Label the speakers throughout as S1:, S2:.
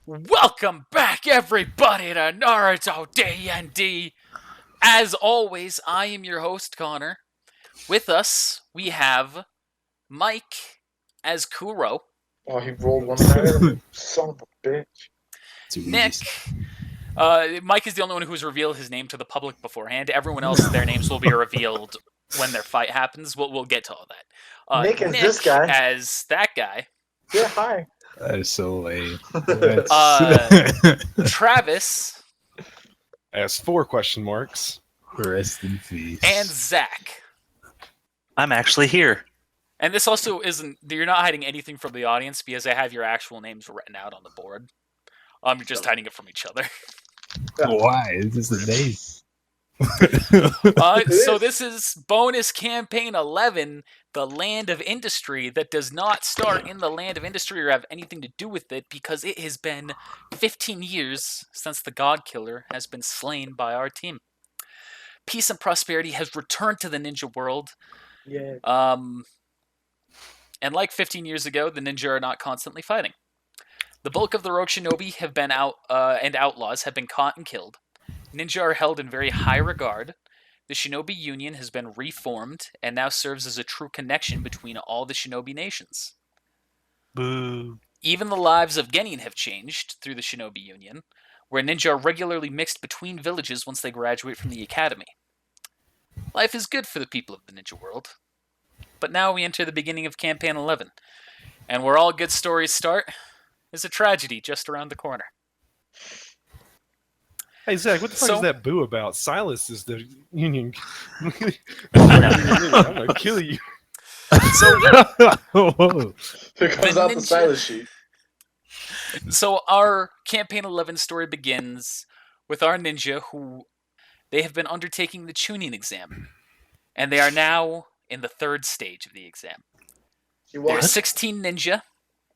S1: Welcome back, everybody, to Naruto D&D. As always, I am your host, Connor. With us, we have Mike as Kuro,
S2: Oh, he rolled one higher. Son of a bitch.
S1: Nick. Mike is the only one who's revealed his name to the public beforehand. Everyone else, their names will be revealed when their fight happens. We'll get to all that.
S2: Nick is this guy.
S1: As that guy.
S2: Yeah, hi.
S3: That is so lame.
S1: Travis.
S4: As 4 question marks.
S3: Rest in peace.
S1: And Zach.
S5: I'm actually here.
S1: And this also isn't... You're not hiding anything from the audience because I have your actual names written out on the board. You're just hiding it from each other.
S3: Why? Is this a name?
S1: So this is bonus campaign 11, the Land of Industry, that does not start in the Land of Industry or have anything to do with it because it has been 15 years since the God Killer has been slain by our team. Peace and prosperity has returned to the ninja world.
S2: Yeah.
S1: And like 15 years ago, the ninja are not constantly fighting. The bulk of the rogue shinobi have been out, and outlaws have been caught and killed. Ninja are held in very high regard. The Shinobi Union has been reformed and now serves as a true connection between all the Shinobi nations.
S5: Boo.
S1: Even the lives of Genin have changed through the Shinobi Union, where ninja are regularly mixed between villages once they graduate from the academy. Life is good for the people of the ninja world. But now we enter the beginning of Campaign 11, and where all good stories start is a tragedy just around the corner.
S4: Hey, Zach, what the fuck
S1: So-
S4: is that boo about? Silas is the union. I'm
S5: I
S4: going to kill you.
S1: So,
S3: Whoa.
S2: Here comes
S1: The
S2: out the
S1: ninja-
S2: stylus sheet.
S1: so our Campaign 11 story begins with our ninja who they have been undertaking the Chunin exam, and they are now in the 3rd stage of the exam.
S2: He
S1: There are
S2: was
S1: 16 ninja,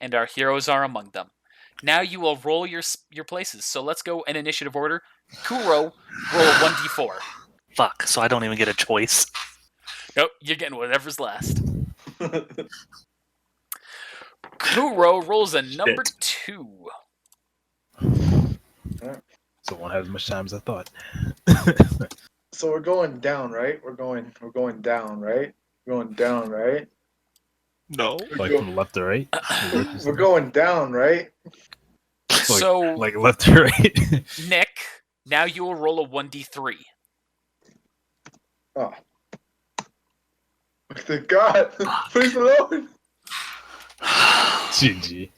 S1: and our heroes are among them. Now you will roll your places. So let's go in initiative order. Kuro, roll a 1d4.
S5: Fuck, so I don't even get a choice.
S1: Nope, you're getting whatever's last. Kuro rolls a number 2.
S3: So won't have as much time as I thought.
S2: So we're going down, right? We're going down, right? Going down, right?
S5: No.
S3: Like from left to right?
S2: We're going down, right?
S1: So,
S3: Like left to right?
S1: Nick, now you will roll a 1d3.
S2: Oh. Thank God. Praise the Lord.
S3: GG.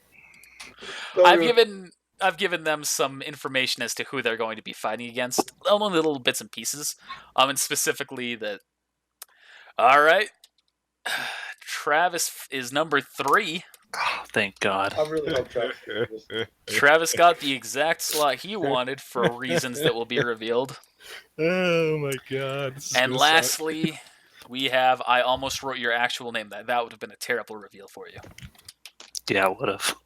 S1: I've given them some information as to who they're going to be fighting against. Only little bits and pieces. And specifically that... Alright. Travis is number 3.
S5: Oh, thank God.
S2: I really hope Travis.
S1: Travis got the exact slot he wanted for reasons that will be revealed.
S4: Oh my god. This is
S1: And
S4: gonna suck.
S1: lastly, we have... I almost wrote your actual name. That would have been a terrible reveal for you.
S5: Yeah, I would have.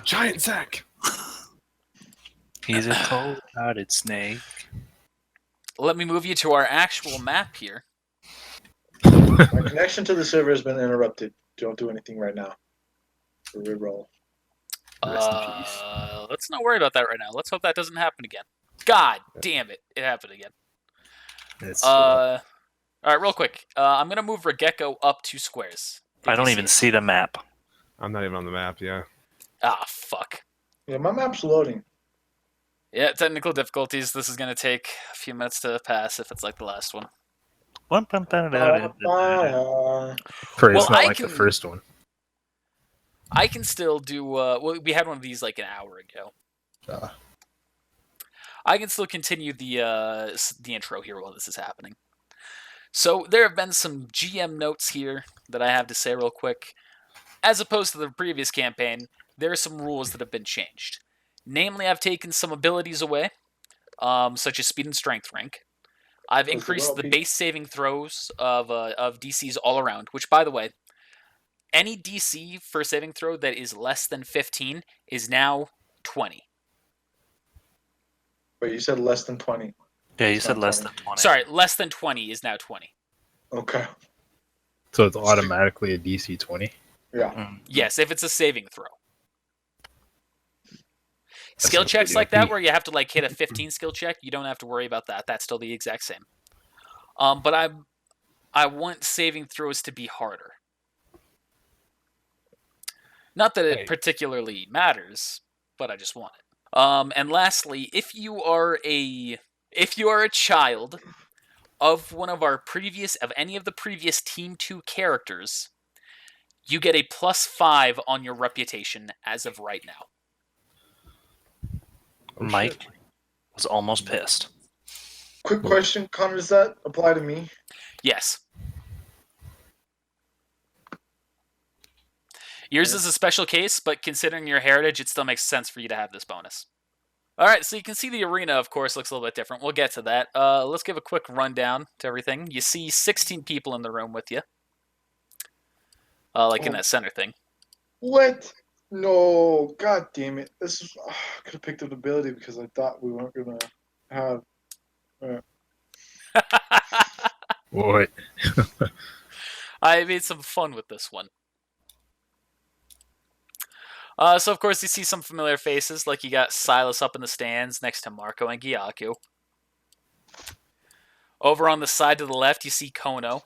S4: Giant Zach.
S5: He's a cold-hearted snake.
S2: Oh.
S1: Let me move you to our actual map here.
S2: My connection to the server has been interrupted. Don't do anything right now. Reroll.
S3: Rest in peace.
S1: Let's not worry about that right now. Let's hope that doesn't happen again. God damn it. It happened again.
S3: It's
S1: All right, real quick. I'm going to move Regekko up 2 squares.
S5: I don't even see the map.
S4: I'm not even on the map, yeah.
S1: Ah, fuck.
S2: Yeah, my map's loading.
S1: Yeah, technical difficulties. This is going to take a few minutes to pass if it's like the last one.
S3: Pray
S1: Well,
S3: it's not
S1: I
S3: like
S1: can-
S3: the first one.
S1: I can still do... well, we had one of these like an hour ago.
S3: Ah.
S1: I can still continue the intro here while this is happening. So there have been some GM notes here that I have to say real quick. As opposed to the previous campaign, there are some rules that have been changed. Namely, I've taken some abilities away, such as speed and strength rank. I've
S2: Those are
S1: increased
S2: well
S1: the
S2: beat.
S1: base saving throws of DCs all around, which, by the way, any DC for saving throw that is less than 15 is now 20.
S2: Wait, you said less than 20.
S5: Yeah, you
S2: It's
S5: said
S2: not
S5: less
S2: 20.
S5: than 20.
S1: Sorry, less than 20 is now 20.
S2: Okay.
S3: So it's automatically a DC 20?
S2: Yeah.
S5: Mm.
S1: Yes, if it's a saving throw. Skill
S3: sounds
S1: checks
S3: pretty
S1: like that,
S3: OP.
S1: where you have to like hit a 15 skill check, you don't have to worry about that. That's still the exact same. But I want saving throws to be harder. Not that it
S4: Hey.
S1: particularly matters, but I just want it. And lastly, if you are a child of any of the previous Team 2 characters, you get a +5 on your reputation as of right now.
S4: Oh,
S5: Mike
S4: shit.
S5: was almost pissed.
S2: Quick question, Connor, does that apply to me?
S1: Yes. Yours is a special case, but considering your heritage, it still makes sense for you to have this bonus. Alright, so you can see the arena, of course, looks a little bit different. We'll get to that. Let's give a quick rundown to everything. You see 16 people in the room with you. In that center thing.
S2: What? No, god damn it. This is I could have picked up ability because I thought we weren't gonna have
S3: What?
S1: I made some fun with this one. So, of course, you see some familiar faces, like you got Silas up in the stands next to Marco and Gyaku. Over on the side to the left, you see Kono.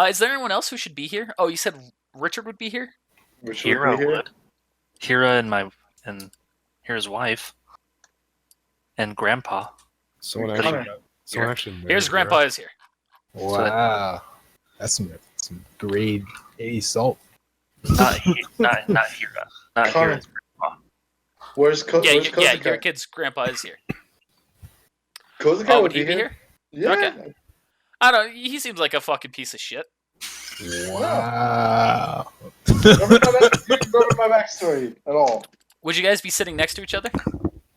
S1: Is there anyone else who should be here? Oh, you said Richard would be here?
S2: which
S5: Hira
S2: would be here.
S5: would. Hira and Hira's wife. And Grandpa.
S4: Someone
S2: Connor.
S4: actually.
S1: Here's
S4: married
S1: Grandpa
S4: her.
S1: is here.
S3: Wow. That's some grade A salt.
S5: Not Hira. Not
S2: Connor.
S5: Hira's grandpa.
S2: Where's
S1: Yeah,
S2: Kozukai?
S1: your kid's grandpa is here.
S2: Kozukai
S1: Oh,
S2: would
S1: would he be here?
S2: Yeah.
S1: Okay. I don't know. He seems like a fucking piece of shit.
S3: Wow.
S2: Don't remember my backstory at all.
S1: Would you guys be sitting next to each other?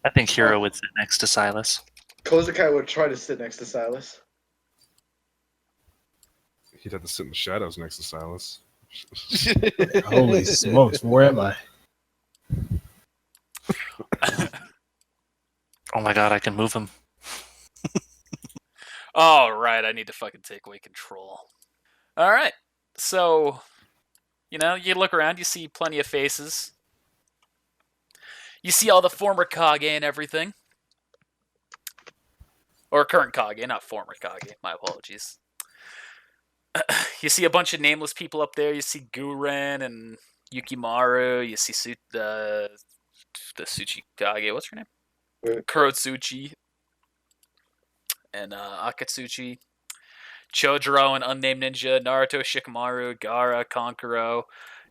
S5: I think Hira would sit next to Silas.
S2: Kozukai would try to sit next to Silas.
S4: He'd have to sit in the shadows next to Silas.
S3: Holy smokes, where am I?
S5: Oh my god, I can move him.
S1: All right, I need to fucking take away control. All right, so, you look around, you see plenty of faces. You see all the former Kage and everything. Or current Kage, not former Kage. My apologies. You see a bunch of nameless people up there. You see Guren and Yukimaru. You see the Tsuchikage. What's her name?
S2: Wait.
S1: Kurotsuchi. And Akatsuchi. Chojuro and Unnamed Ninja. Naruto, Shikamaru, Gaara, Kankuro.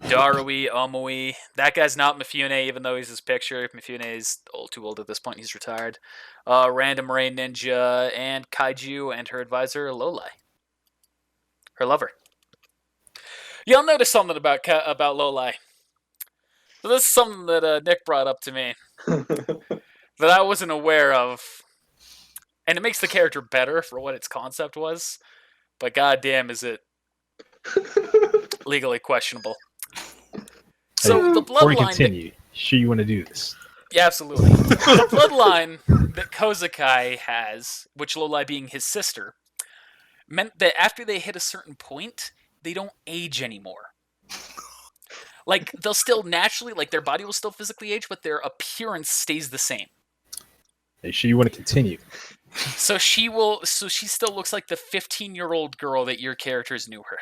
S1: Darui, Omui. That guy's not Mifune, even though he's his picture. Mifune is too old at this point. He's retired. Random Rain Ninja. And Kaiju and her advisor, Lolai. Her lover. You'll notice something about Lolai. So this is something that Nick brought up to me that I wasn't aware of, and it makes the character better for what its concept was. But goddamn, is it legally questionable? So the
S3: Before we
S1: bloodline.
S3: continue, sure you want to do this?
S1: Yeah, absolutely. The bloodline that Kozukai has, which Lolai being his sister, meant that after they hit a certain point, they don't age anymore. Like, they'll still naturally, like, their body will still physically age, but their appearance stays the same.
S3: Are you sure you want to continue?
S1: So she still looks like the 15-year-old girl that your characters knew her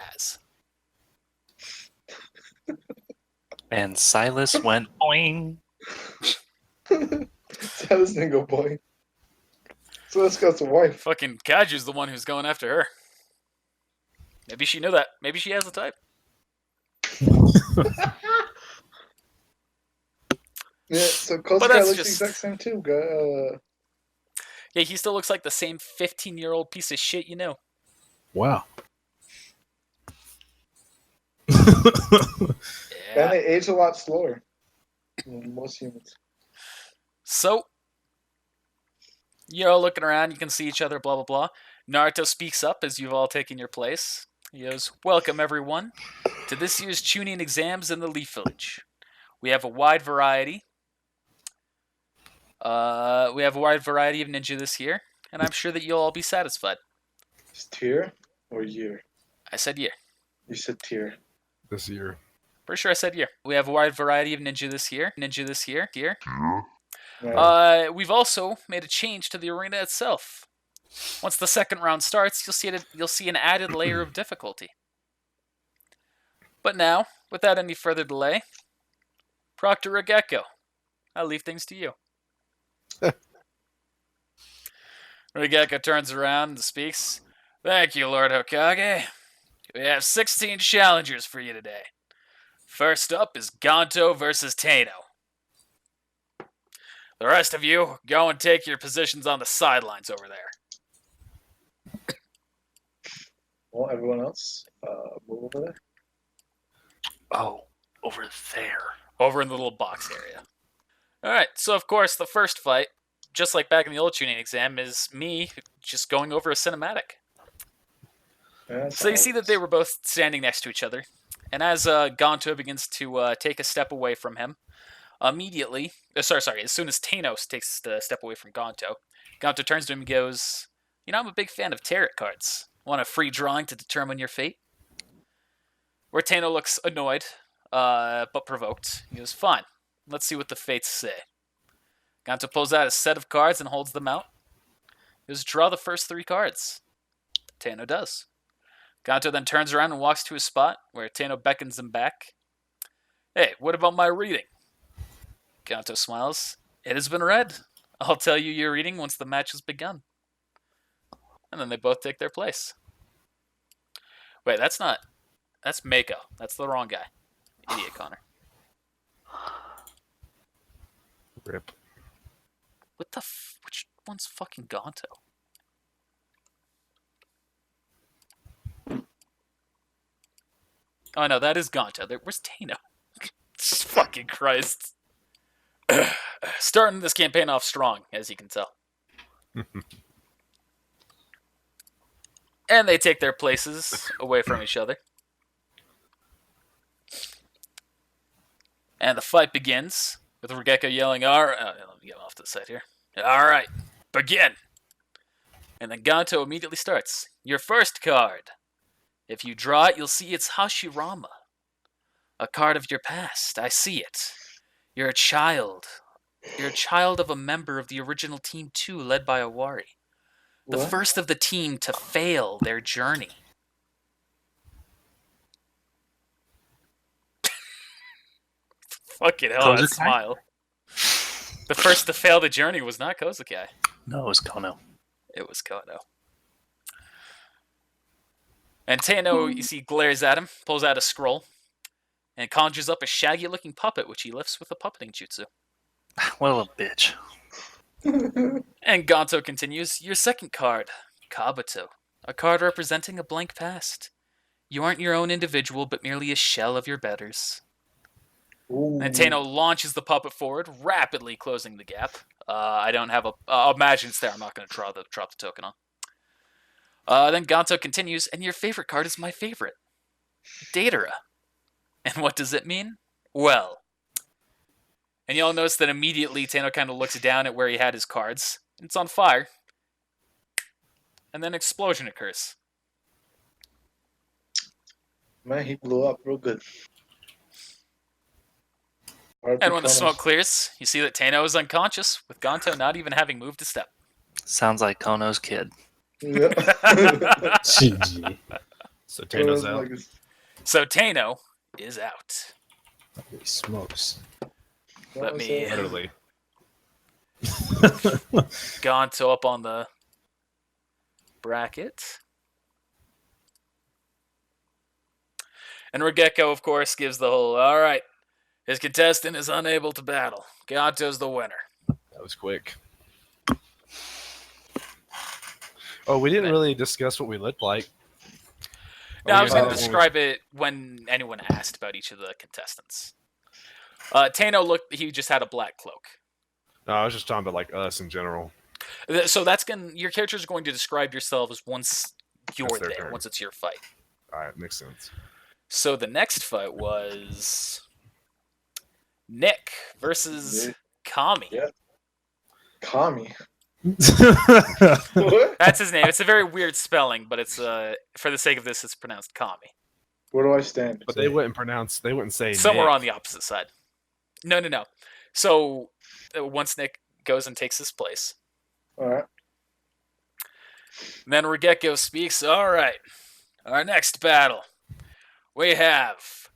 S1: as.
S5: And Silas went boing.
S2: Silas didn't go boy. Silas got some wife.
S1: Fucking Kaju's the one who's going after her. Maybe she knew that. Maybe she has a type.
S2: Yeah, so
S1: But
S2: Kozukai
S1: that's
S2: looks
S1: just-
S2: the exact same too.
S1: Yeah, he still looks like the same 15-year-old piece of shit you know.
S3: Wow.
S1: Yeah.
S2: And they age a lot slower than most humans.
S1: So, you're all looking around, you can see each other, blah, blah, blah. Naruto speaks up as you've all taken your place. He goes, "Welcome, everyone, to this year's Chunin exams in the Leaf Village. We have a wide variety. We have a wide variety of ninja this year, and I'm sure that you'll all be satisfied."
S2: Is tier or year?
S1: I said year.
S2: You said tier.
S4: This year.
S1: Pretty sure I said year. We have a wide variety of ninja this year.
S2: Right.
S1: We've also made a change to the arena itself. Once the second round starts, you'll see an added layer of difficulty. But now, without any further delay, Proctor Regekko, I'll leave things to you. Regekko turns around and speaks. Thank you, Lord Hokage. We have 16 challengers for you today. First up is Gonto versus Tino. The rest of you, go and take your positions on the sidelines over there.
S2: Well, everyone else, move over there.
S5: Oh, over there.
S1: Over in the little box area. Alright, so of course, the first fight, just like back in the old Chunin exam, is me just going over a cinematic.
S2: Yeah,
S1: So you see that they were both standing next to each other. And as Gonto begins to take a step away from him, immediately, as soon as Tino takes a step away from Gonto, Gonto turns to him and goes, "You know, I'm a big fan of tarot cards. Want a free drawing to determine your fate?" Where Tino looks annoyed, but provoked. He goes, "Fine, let's see what the fates say." Gonto pulls out a set of cards and holds them out. He goes, "Draw the first 3 cards." Tino does. Gonto then turns around and walks to his spot, where Tino beckons him back. "Hey, what about my reading?" Gonto smiles. "It has been read. I'll tell you your reading once the match has begun." And then they both take their place. Wait, that's Mako. That's the wrong guy. Idiot Connor.
S4: Rip.
S1: What the which one's fucking Gonto? Oh no, that is Gonto. Where's Tino? Jesus fucking Christ. Starting this campaign off strong, as you can tell. And they take their places away from each other. And the fight begins with Regekko yelling, "Alright," let me get off to the side here. "Alright, begin!" And then Gonto immediately starts. "Your first card. If you draw it, you'll see it's Hashirama. A card of your past. I see it. You're a child. You're a child of a member of the original Team 2 led by Awari. The
S2: What?
S1: first of the team to fail their journey." Fucking hell, that
S5: Kozukai?
S1: smile. The first to fail the journey was not Kozukai.
S5: No, it was Kono.
S1: It was Kono. And Tano, you see, glares at him, pulls out a scroll, and conjures up a shaggy-looking puppet, which he lifts with a puppeting jutsu.
S5: What a little bitch.
S1: And Gonto continues, "Your second card, Kabuto. A card representing a blank past. You aren't your own individual, but merely a shell of your betters."
S2: Ooh.
S1: And Tano launches the puppet forward, rapidly closing the gap. I don't have I'll imagine it's there. I'm not going to drop the token on. Then Gonto continues, "And your favorite card is my favorite. Datara. And what does it mean? Well." And you'll notice that immediately Tano kind of looks down at where he had his cards. And it's on fire. And then an explosion occurs.
S2: Man, he blew up real good.
S1: And when the smoke clears, you see that Tano is unconscious, with Gonto not even having moved a step.
S5: Sounds like Kono's kid.
S2: Yeah.
S3: GG.
S4: So Tano's out.
S2: Like
S1: So Tano is out.
S3: Holy smokes.
S1: Let me
S4: Literally.
S1: Gonto up on the bracket. And Regekko, of course, gives the whole, "Alright, his contestant is unable to battle. Gonto's the winner."
S4: That was quick. Oh, we didn't really discuss what we looked like.
S1: Now, I was going to
S4: when we-
S1: describe it when anyone asked about each of the contestants. Tano he just had a black cloak.
S4: No, I was just talking about like us in general.
S1: So your characters are going to describe yourselves once you're
S4: That's their
S1: there,
S4: turn.
S1: once it's your fight.
S4: All right, makes sense.
S1: So the next fight was Nick versus
S2: Nick.
S1: Commie.
S2: Yeah. Commie.
S3: What?
S2: What?
S1: That's his name. It's a very weird spelling, but it's for the sake of this, it's pronounced Commie.
S2: Where do I stand?
S4: But they wouldn't pronounce. They wouldn't say
S1: Somewhere
S4: Nick.
S1: on the opposite side. No. So once Nick goes and takes his place,
S2: All right.
S1: then Regekko speaks. All right, our next battle, we have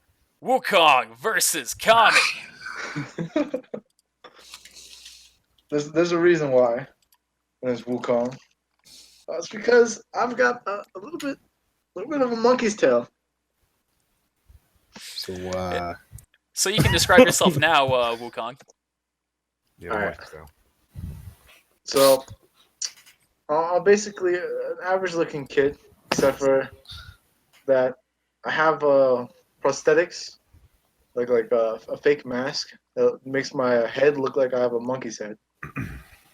S1: Wukong versus Commie.
S2: There's a reason why. And it's Wukong. It's because I've got a little bit of a monkey's tail.
S3: So,
S1: So you can describe yourself now, Wukong.
S4: Yeah,
S2: Alright.
S4: so.
S2: So I'm basically an average-looking kid, except for that I have prosthetics, like a fake mask that makes my head look like I have a monkey's head.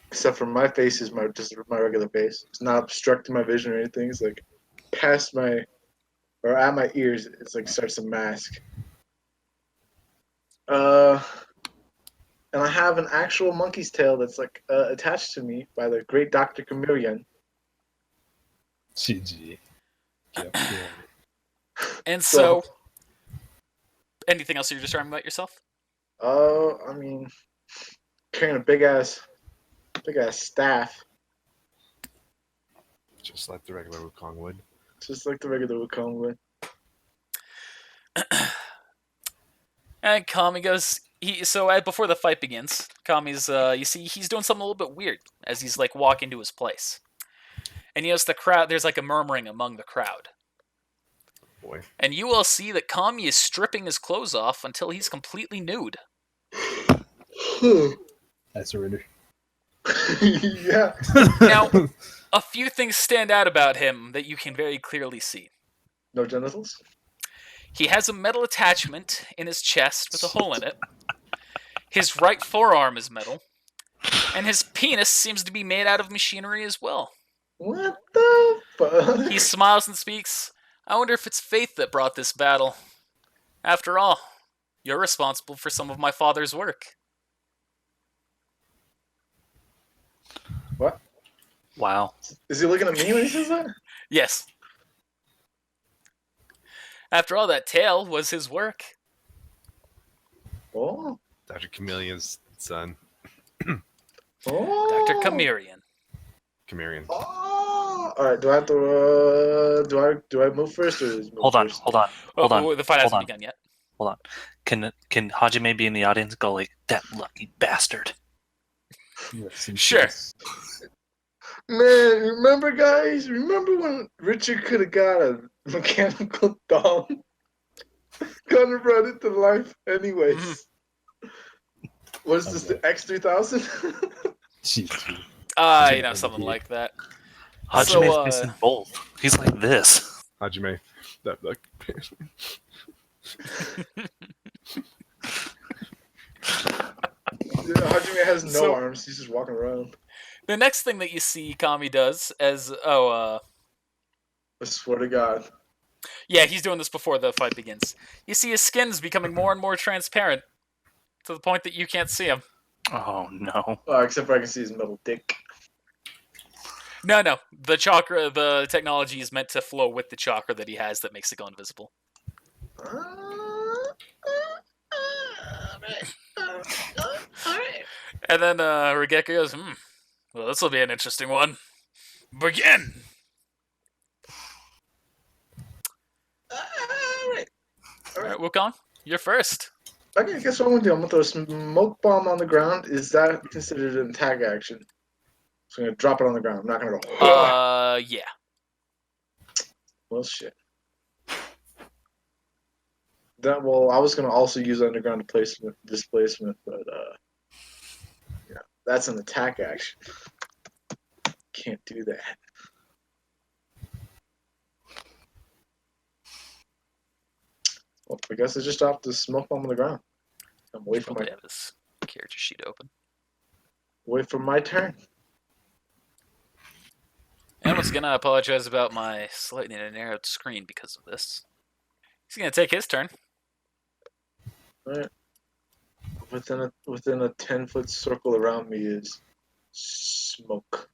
S2: Except for my face is just my regular face. It's not obstructing my vision or anything. It's like past my or at my ears. It's like starts to mask. And I have an actual monkey's tail that's like attached to me by the great Dr. Chameleon.
S3: GG. Yep.
S1: And so, anything else you're describing about yourself?
S2: I mean, carrying a big ass staff,
S4: Just like the regular Wukong would.
S2: just like the regular Wukong would.
S1: And Kami goes. Before the fight begins, Kami's you see he's doing something a little bit weird as he's like walking to his place, and you notice the crowd. There's like a murmuring among the crowd,
S4: Boy.
S1: and you will see that Kami is stripping his clothes off until he's completely nude.
S3: I surrender.
S2: Yeah.
S1: Now, a few things stand out about him that you can very clearly see.
S2: No genitals?
S1: He has a metal attachment in his chest with a hole in it. His right forearm is metal. And his penis seems to be made out of machinery as well.
S2: What the fuck?
S1: He smiles and speaks. I wonder if it's fate that brought this battle. After all, you're responsible for some of my father's work.
S2: What?
S5: Wow.
S2: Is he looking at me when he says that?
S1: Yes. After all, that tail was his work.
S2: Oh.
S4: Dr. Chameleon's son.
S2: Oh.
S1: Dr. Chameleon.
S4: Chameleon.
S2: Oh. All right. Do I have to? Do I move first or is
S5: Hold on.
S1: The fight hasn't
S5: hold on.
S1: begun yet.
S5: Hold on. Can Hajime be in the audience and go like, that lucky bastard?
S1: Sure.
S2: Man, remember guys? Remember when Richard could have got a mechanical thumb? Gonna run it to life anyways. What is this, the X3000?
S3: GG.
S1: Something like that.
S5: Hajime's missing both. He's like this.
S4: Hajime. That like.
S2: Hajime has no
S1: So-
S2: arms. He's just walking around.
S1: The next thing that you see Kami does as
S2: I swear to God.
S1: yeah, he's doing this before the fight begins. You see his skin is becoming more and more transparent to the point that you can't see him.
S5: Oh no.
S2: Except for I can see his metal dick.
S1: No. The chakra, the technology is meant to flow with the chakra that he has that makes it go invisible. And then Regekko goes, well, this will be an interesting one. Begin! Alright, Wukong, you're first.
S2: Okay, guess what I'm gonna do? I'm gonna throw a smoke bomb on the ground. Is that considered an attack action? So I'm gonna drop it on the ground. I'm not gonna go.
S1: Yeah.
S2: Well, shit. I was gonna also use underground displacement, but yeah, that's an attack action. Can't do that. Well, I guess I just dropped the smoke bomb on the ground. I'm waiting for
S1: Probably have this character sheet open.
S2: my turn.
S1: And once again, I apologize about my slightly narrowed screen because of this. He's gonna take his turn.
S2: All right. Within a 10-foot circle around me is smoke.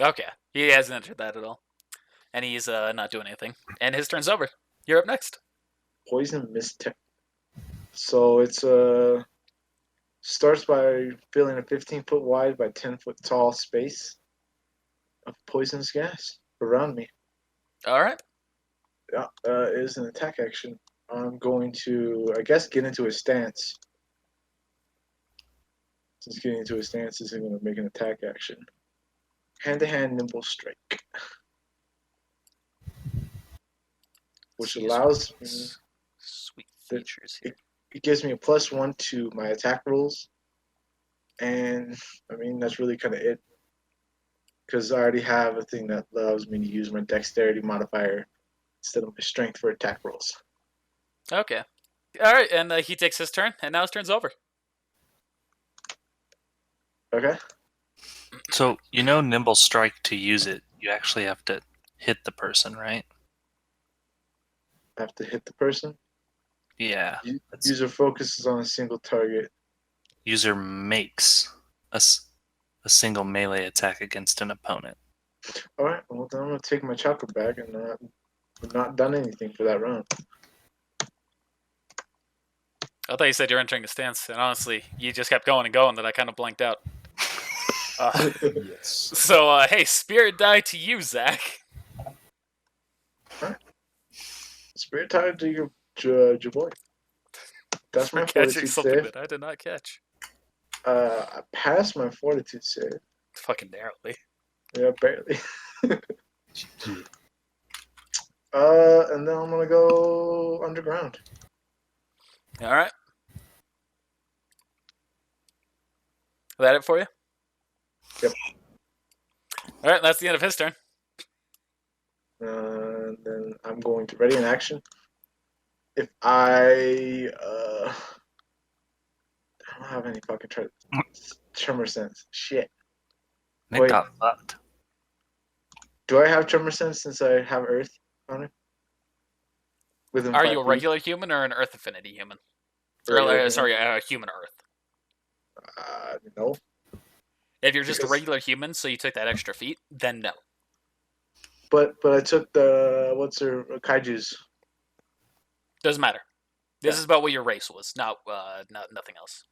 S1: Okay, he hasn't entered that at all. And he's not doing anything. And his turn's over. You're up next.
S2: poison mist tech. So it's starts by filling a 15-foot wide by 10-foot tall space of poisonous gas around me.
S1: All right.
S2: Yeah, it is an attack action. I'm going to, I guess, get into a stance. Since getting into a stance is going to make an attack action. Hand-to-hand nimble strike. Which allows me...
S1: Sweet features here.
S2: It gives me a +1 to my attack rolls. And, I mean, that's really kind of it. Because I already have a thing that allows me to use my dexterity modifier instead of my strength for attack rolls.
S1: Okay. All right, and he takes his turn, and now his turn's over.
S2: Okay?
S5: So you know, nimble strike. To use it, you actually have to hit the person, right?
S2: I have to hit the person.
S5: Yeah.
S2: User focuses on a single target.
S5: User makes a single melee attack against an opponent.
S2: Alright, well then I'm going to take my chakra back and not done anything for that round.
S1: I thought you said you're entering a stance, and honestly, you just kept going and going that I kind of blanked out.
S3: Yes.
S1: So, hey, spirit die to you, Zach.
S2: Spirit tied to your boy. That's
S1: For
S2: my
S1: catching
S2: fortitude
S1: something
S2: save.
S1: that I did not catch.
S2: I passed my fortitude save.
S1: Fucking narrowly.
S2: Yeah, barely.
S3: GG.
S2: And then I'm gonna go underground.
S1: All right. Is that it for you?
S2: Yep.
S1: All right, that's the end of his turn.
S2: And then I'm going to ready in action. If I don't have any fucking tremor sense. Shit.
S5: Nick
S2: Wait.
S5: got fucked.
S2: Do I have tremor sense since I have Earth on it? Within
S1: Are
S2: 5
S1: you a
S2: feet?
S1: regular human or an Earth Affinity human?
S2: Regular
S1: Or,
S2: human?
S1: human Earth.
S2: No.
S1: If you're just a
S2: Because-
S1: regular human, so you took that extra feat, then no.
S2: But I took the kaiju's.
S1: Doesn't matter. This
S2: Yeah.
S1: is about what your race was, not nothing else.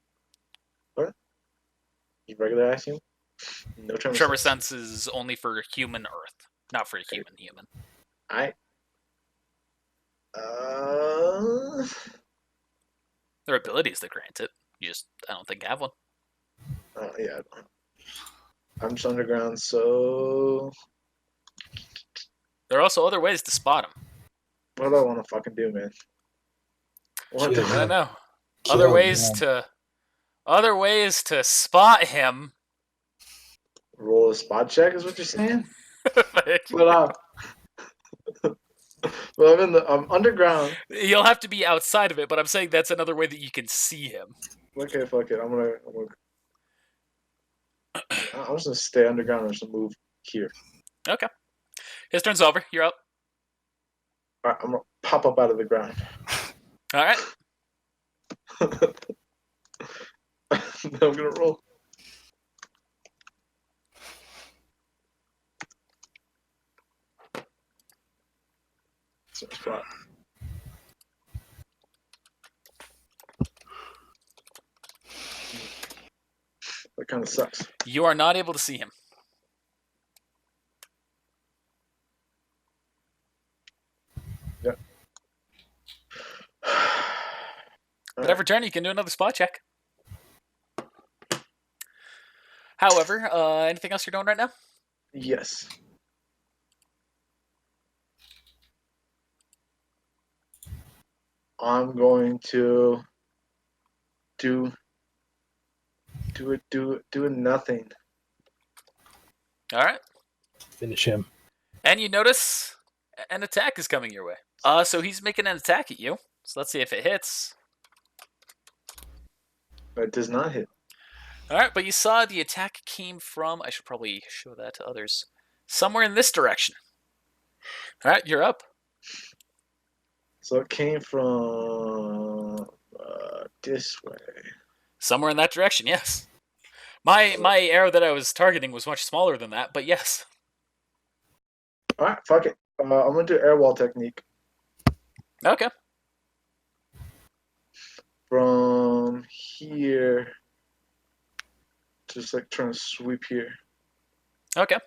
S2: You regular ass human? No tremor,
S1: Tremor sense is only for human Earth, not for human.
S2: I
S1: There are abilities that grant it. You just, I don't think, have one.
S2: yeah. I'm just underground, so
S1: There are also other ways to spot him.
S2: what do I want to fucking do, man? What
S3: Chill,
S2: the
S1: I don't know.
S3: Kill
S1: Other ways to spot him.
S2: roll a spot check is what you're saying? But well, I'm underground.
S1: You'll have to be outside of it, but I'm saying that's another way that you can see him.
S2: Okay, fuck it. I'm just gonna stay underground. I'm just gonna move here.
S1: Okay. His turn's over. You're up.
S2: All right, I'm gonna pop up out of the ground.
S1: All right.
S2: Then I'm gonna roll. So spot. That kind of sucks.
S1: You are not able to see him.
S2: Yep.
S1: But every turn, you can do another spot check. However, anything else you're doing right now?
S2: Yes. I'm going to do nothing.
S1: All right.
S3: Finish him.
S1: And you notice an attack is coming your way. So he's making an attack at you. So let's see if it hits.
S2: It does not hit.
S1: All right, but you saw the attack came from, I should probably show that to others, somewhere in this direction. All right, you're up.
S2: So it came from this way.
S1: Somewhere in that direction, yes. My arrow that I was targeting was much smaller than that, but yes.
S2: All right, fuck it. I'm gonna do air wall technique.
S1: Okay.
S2: from here, just like trying to sweep here.
S1: Okay.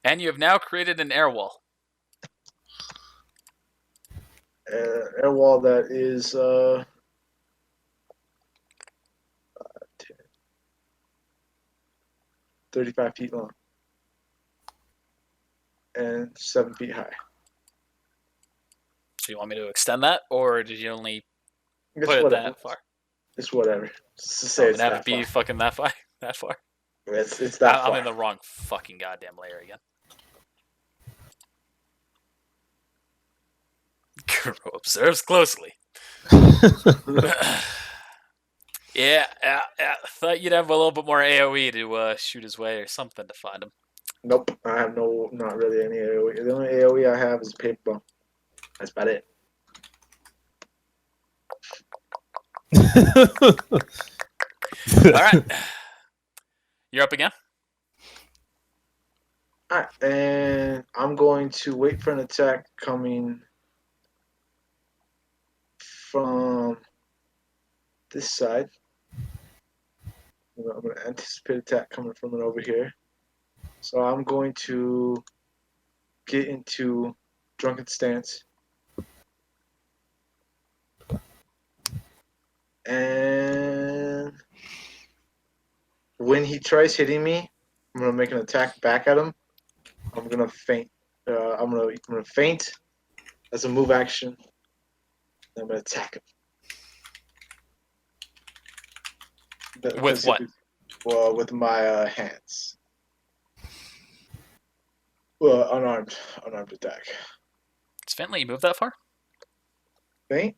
S1: And you have now created an air wall.
S2: Air wall that is 35 feet long and 7 feet high.
S1: So you want me to extend that, or did you only
S2: It's
S1: put it
S2: whatever.
S1: that far?
S2: It's whatever. Just to
S1: So
S2: say
S1: I'm
S2: it's
S1: gonna have
S2: that
S1: it be
S2: far.
S1: fucking that far. That far.
S2: It's that
S1: I'm
S2: far.
S1: in the wrong fucking goddamn layer again. Kuro observes closely. Yeah. Thought you'd have a little bit more AOE to shoot his way or something to find him.
S2: Nope, I have not really any AoE. The only AoE I have is paper bomb. That's about it.
S1: All right. You're up again?
S2: Alright, and I'm going to wait for an attack coming from this side. I'm going to anticipate attack coming from it over here. So I'm going to get into drunken stance. And when he tries hitting me, I'm going to make an attack back at him. I'm going to feint. I'm gonna feint as a move action. I'm going to attack him.
S1: With what?
S2: Well, with my hands. Well, unarmed attack.
S1: Does Fent let you move that far?
S2: Feint?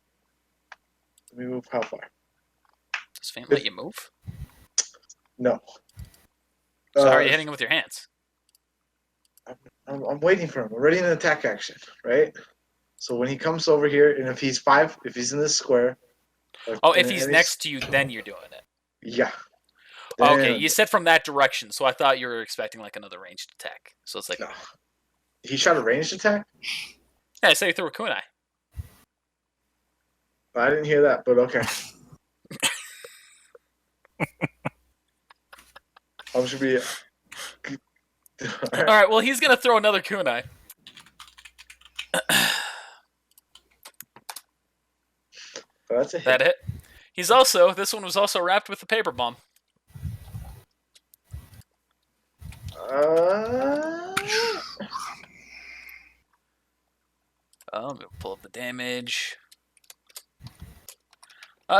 S2: Let me move how far?
S1: Does Fent let you move?
S2: No.
S1: So how are you hitting him with your hands?
S2: I'm waiting for him. I'm ready in an attack action, right? So when he comes over here, and if he's in this square.
S1: Oh, if he's next to you, then you're doing it.
S2: Yeah.
S1: Okay, you said from that direction, so I thought you were expecting like another ranged attack. So it's like,
S2: no. He shot a ranged attack?
S1: Yeah, I said he threw a kunai.
S2: I didn't hear that, but okay. I should be.
S1: All right, well, he's gonna throw another kunai.
S2: That's a hit.
S1: That hit. This one was also wrapped with a paper bomb. I'm gonna pull up the damage.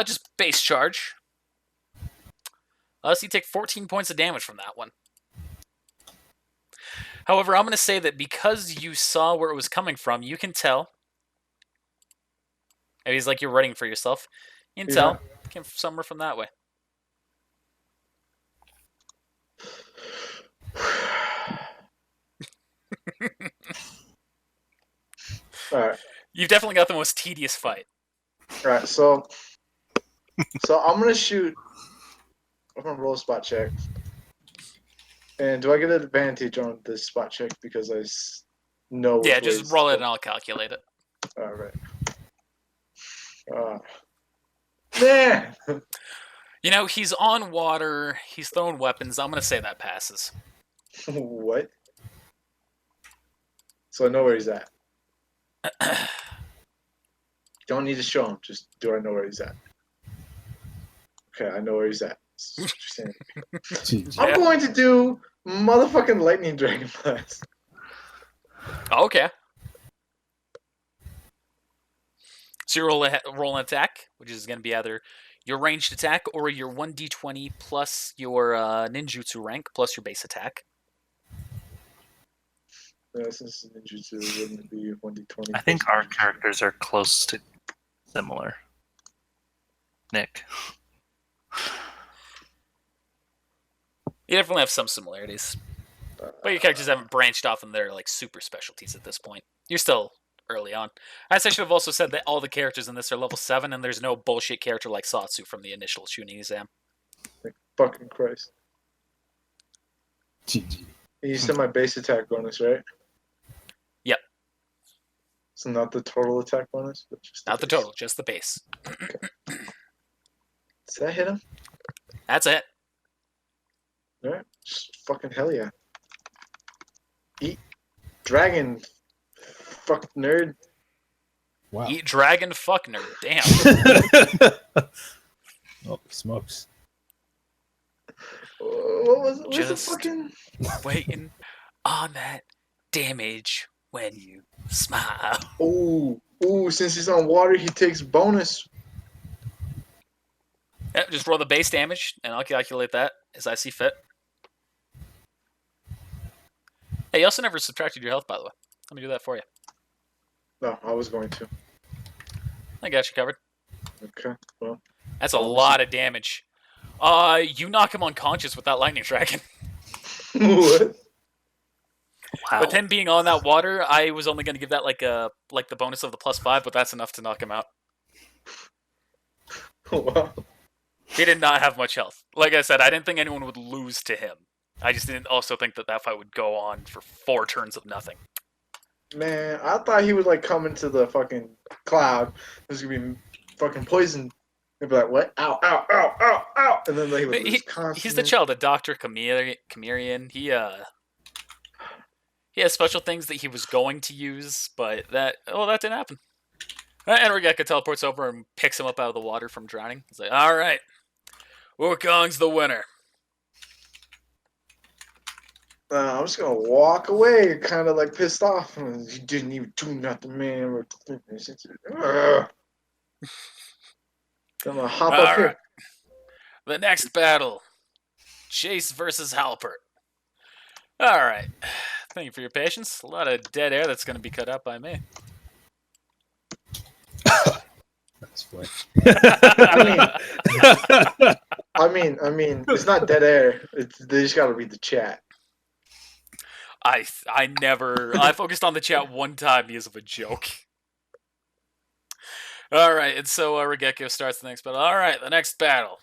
S1: Just base charge. So you take 14 points of damage from that one. However, I'm going to say that because you saw where it was coming from, you can tell. Maybe it's like you're writing for yourself. You can tell. It came somewhere from that way.
S2: Alright.
S1: You've definitely got the most tedious fight.
S2: Alright, so I'm going to shoot. I'm going to roll a spot check. And do I get an advantage on this spot check because I know which
S1: Yeah,
S2: way
S1: just
S2: it's
S1: roll it
S2: going?
S1: and I'll calculate it.
S2: Alright. Man!
S1: You know, he's on water. He's throwing weapons. I'm going to say that passes.
S2: What? So I know where he's at. Don't need to show him. Just do I know where he's at? Okay, I know where he's at. I'm going to do motherfucking lightning dragon blast.
S1: Okay. So you roll an attack, which is going to be either your ranged attack or your 1d20 plus your ninjutsu rank plus your base attack.
S2: Yeah, since ninjutsu wouldn't be 1d20.
S5: I think our characters are close to similar. Nick.
S1: You definitely have some similarities. But your characters haven't branched off in their like super specialties at this point. You're still early on. I should have also said that all the characters in this are level 7 and there's no bullshit character like Satsu from the initial Chunin exam.
S2: Like, fucking Christ.
S3: GG.
S2: You said my base attack bonus, right? So not the total attack bonus, but just
S1: Not the
S2: base.
S1: total, just the base.
S2: Does that hit him?
S1: That's it.
S2: Alright. Just fucking hell yeah. Eat dragon. Fuck nerd.
S3: Wow.
S1: Eat dragon, fuck nerd. Damn.
S3: Oh, smokes.
S2: What was the
S1: Just-
S2: fucking?
S1: Waiting on that damage when you smile.
S2: Ooh, since he's on water, he takes bonus.
S1: Yeah, just roll the base damage, and I'll calculate that as I see fit. Hey, you also never subtracted your health, by the way. Let me do that for you.
S2: No, I was going to.
S1: I got you covered.
S2: Okay, well.
S1: That's a lot of damage. You knock him unconscious with that lightning dragon.
S2: What?
S5: Wow.
S1: With him being on that water, I was only going to give that like the bonus of the +5, but that's enough to knock him out.
S2: Wow.
S1: He did not have much health. Like I said, I didn't think anyone would lose to him. I just didn't also think that fight would go on for 4 turns of nothing.
S2: Man, I thought he would like come into the fucking cloud. There's gonna be fucking poison. He'd be like, "What? Ow! Ow! Ow! Ow! Ow!" And then they would lose
S1: He's the
S2: constantly.
S1: child of Dr. Chimerian. He has special things that he was going to use, but that didn't happen. And Regeka teleports over and picks him up out of the water from drowning. He's like, all right, Wukong's the winner.
S2: I'm just gonna walk away, kind of like pissed off. You didn't even do nothing, man. Ugh. I'm gonna hop
S1: All
S2: up here.
S1: right. The next battle, Chase versus Halpert. All right. Thank you for your patience. A lot of dead air that's going to be cut out by me.
S3: That's funny.
S2: I mean, it's not dead air. They just gotta read the chat.
S1: I focused on the chat one time because of a joke. All right, and so Regeki starts the next battle. All right, the next battle,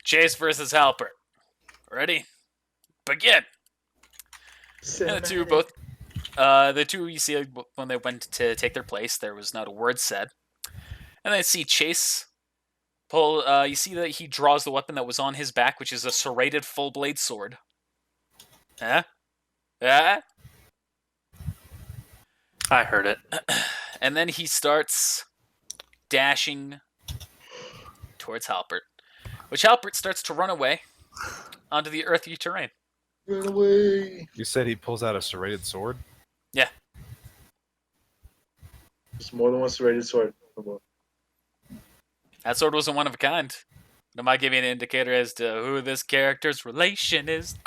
S1: Chase versus Halpert. Ready? Begin. And the two you see when they went to take their place, there was not a word said. And then I see Chase pull. You see that he draws the weapon that was on his back, which is a serrated full blade sword. Huh? Ah.
S5: I heard it.
S1: And then he starts dashing towards Halpert, which Halpert starts to run away onto the earthy terrain.
S2: Run away.
S4: You said he pulls out a serrated sword?
S1: Yeah.
S2: There's more than one serrated sword.
S1: That sword wasn't one of a kind. It might give you an indicator as to who this character's relation is.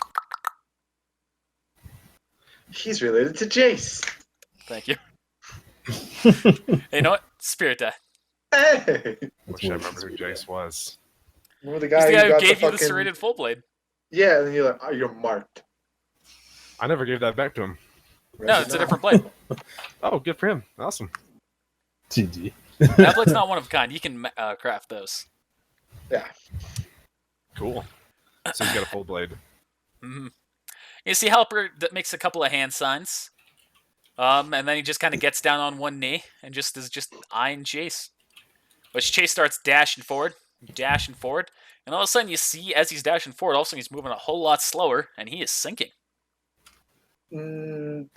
S2: He's related to Jace.
S1: Thank you. Hey, you know what? Spirit die.
S2: Hey!
S4: Wish I remember who Jace was.
S2: Remember the
S1: He's
S2: guy
S1: the guy who
S2: got
S1: gave
S2: the
S1: you the
S2: fucking...
S1: serrated full blade.
S2: Yeah, and then you're like, oh, you're marked.
S4: I never gave that back to him.
S1: No, it's a different blade.
S4: Oh, good for him. Awesome.
S3: GG.
S1: That blade's not one of a kind. You can craft those.
S2: Yeah.
S4: Cool. So he's got a full blade.
S1: Mm-hmm. You see Halpert makes a couple of hand signs. And then he just kind of gets down on one knee and is just eyeing Chase. Which Chase starts dashing forward. And all of a sudden you see, as he's dashing forward, all of a sudden he's moving a whole lot slower, and he is sinking.
S2: Is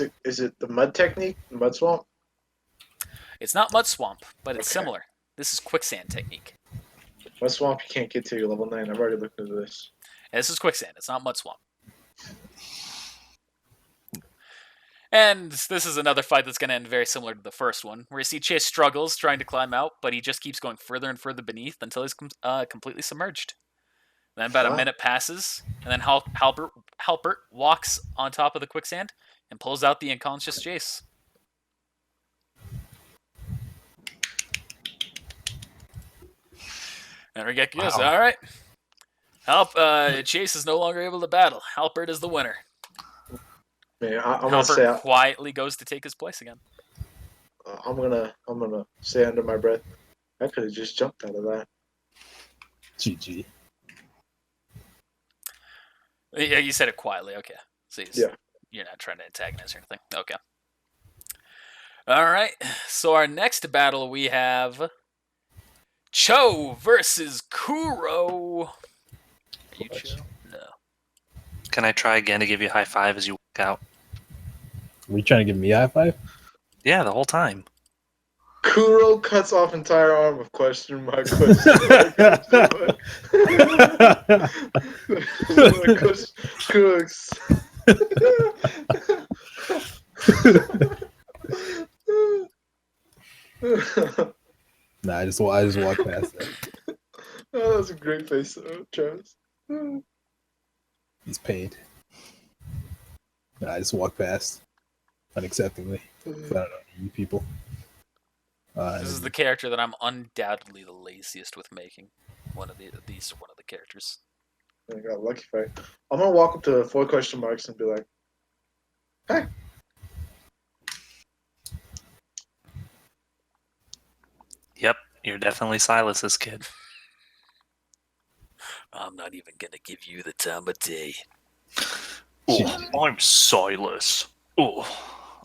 S2: it the mud technique? The mud swamp?
S1: It's not Mud Swamp, but it's
S2: Okay.
S1: similar. This is Quicksand technique.
S2: Mud swamp you can't get to your level 9. I've already looked into this.
S1: And this is Quicksand. It's not Mud Swamp. And this is another fight that's going to end very similar to the first one, where you see Chase struggles trying to climb out, but he just keeps going further and further beneath until he's completely submerged. Then about a minute passes, and then Halpert walks on top of the quicksand and pulls out the unconscious Chase. And Regeki goes, all right. Chase is no longer able to battle. Halpert is the winner.
S2: Man, I'm gonna say
S1: Halpert quietly goes to take his place again.
S2: I'm gonna say under my breath, I could have just jumped out of that.
S3: GG.
S1: Yeah, you said it quietly. Okay. So
S2: Yeah.
S1: You're not trying to antagonize or anything. Okay. All right. So our next battle we have Cho versus Kuro. Are you Cho? No.
S5: Can I try again to give you a high five as you walk out?
S3: Were you trying to give me a high five?
S5: Yeah, the whole time.
S2: Kuro cuts off entire arm of question mark. Crooks.
S3: Nah, I just walked past that.
S2: Oh, that was a great face, Travis.
S3: He's paid. Nah, I just walked past unacceptingly. I don't know you people.
S1: This is the character that I'm undoubtedly the laziest with making. These are one of the characters.
S2: I got a lucky fight. I'm gonna walk up to 4 question marks and be like, "Hey."
S5: Yep, you're definitely Silas's kid.
S1: I'm not even gonna give you the time of day.
S5: Oh, I'm Silas. Oh,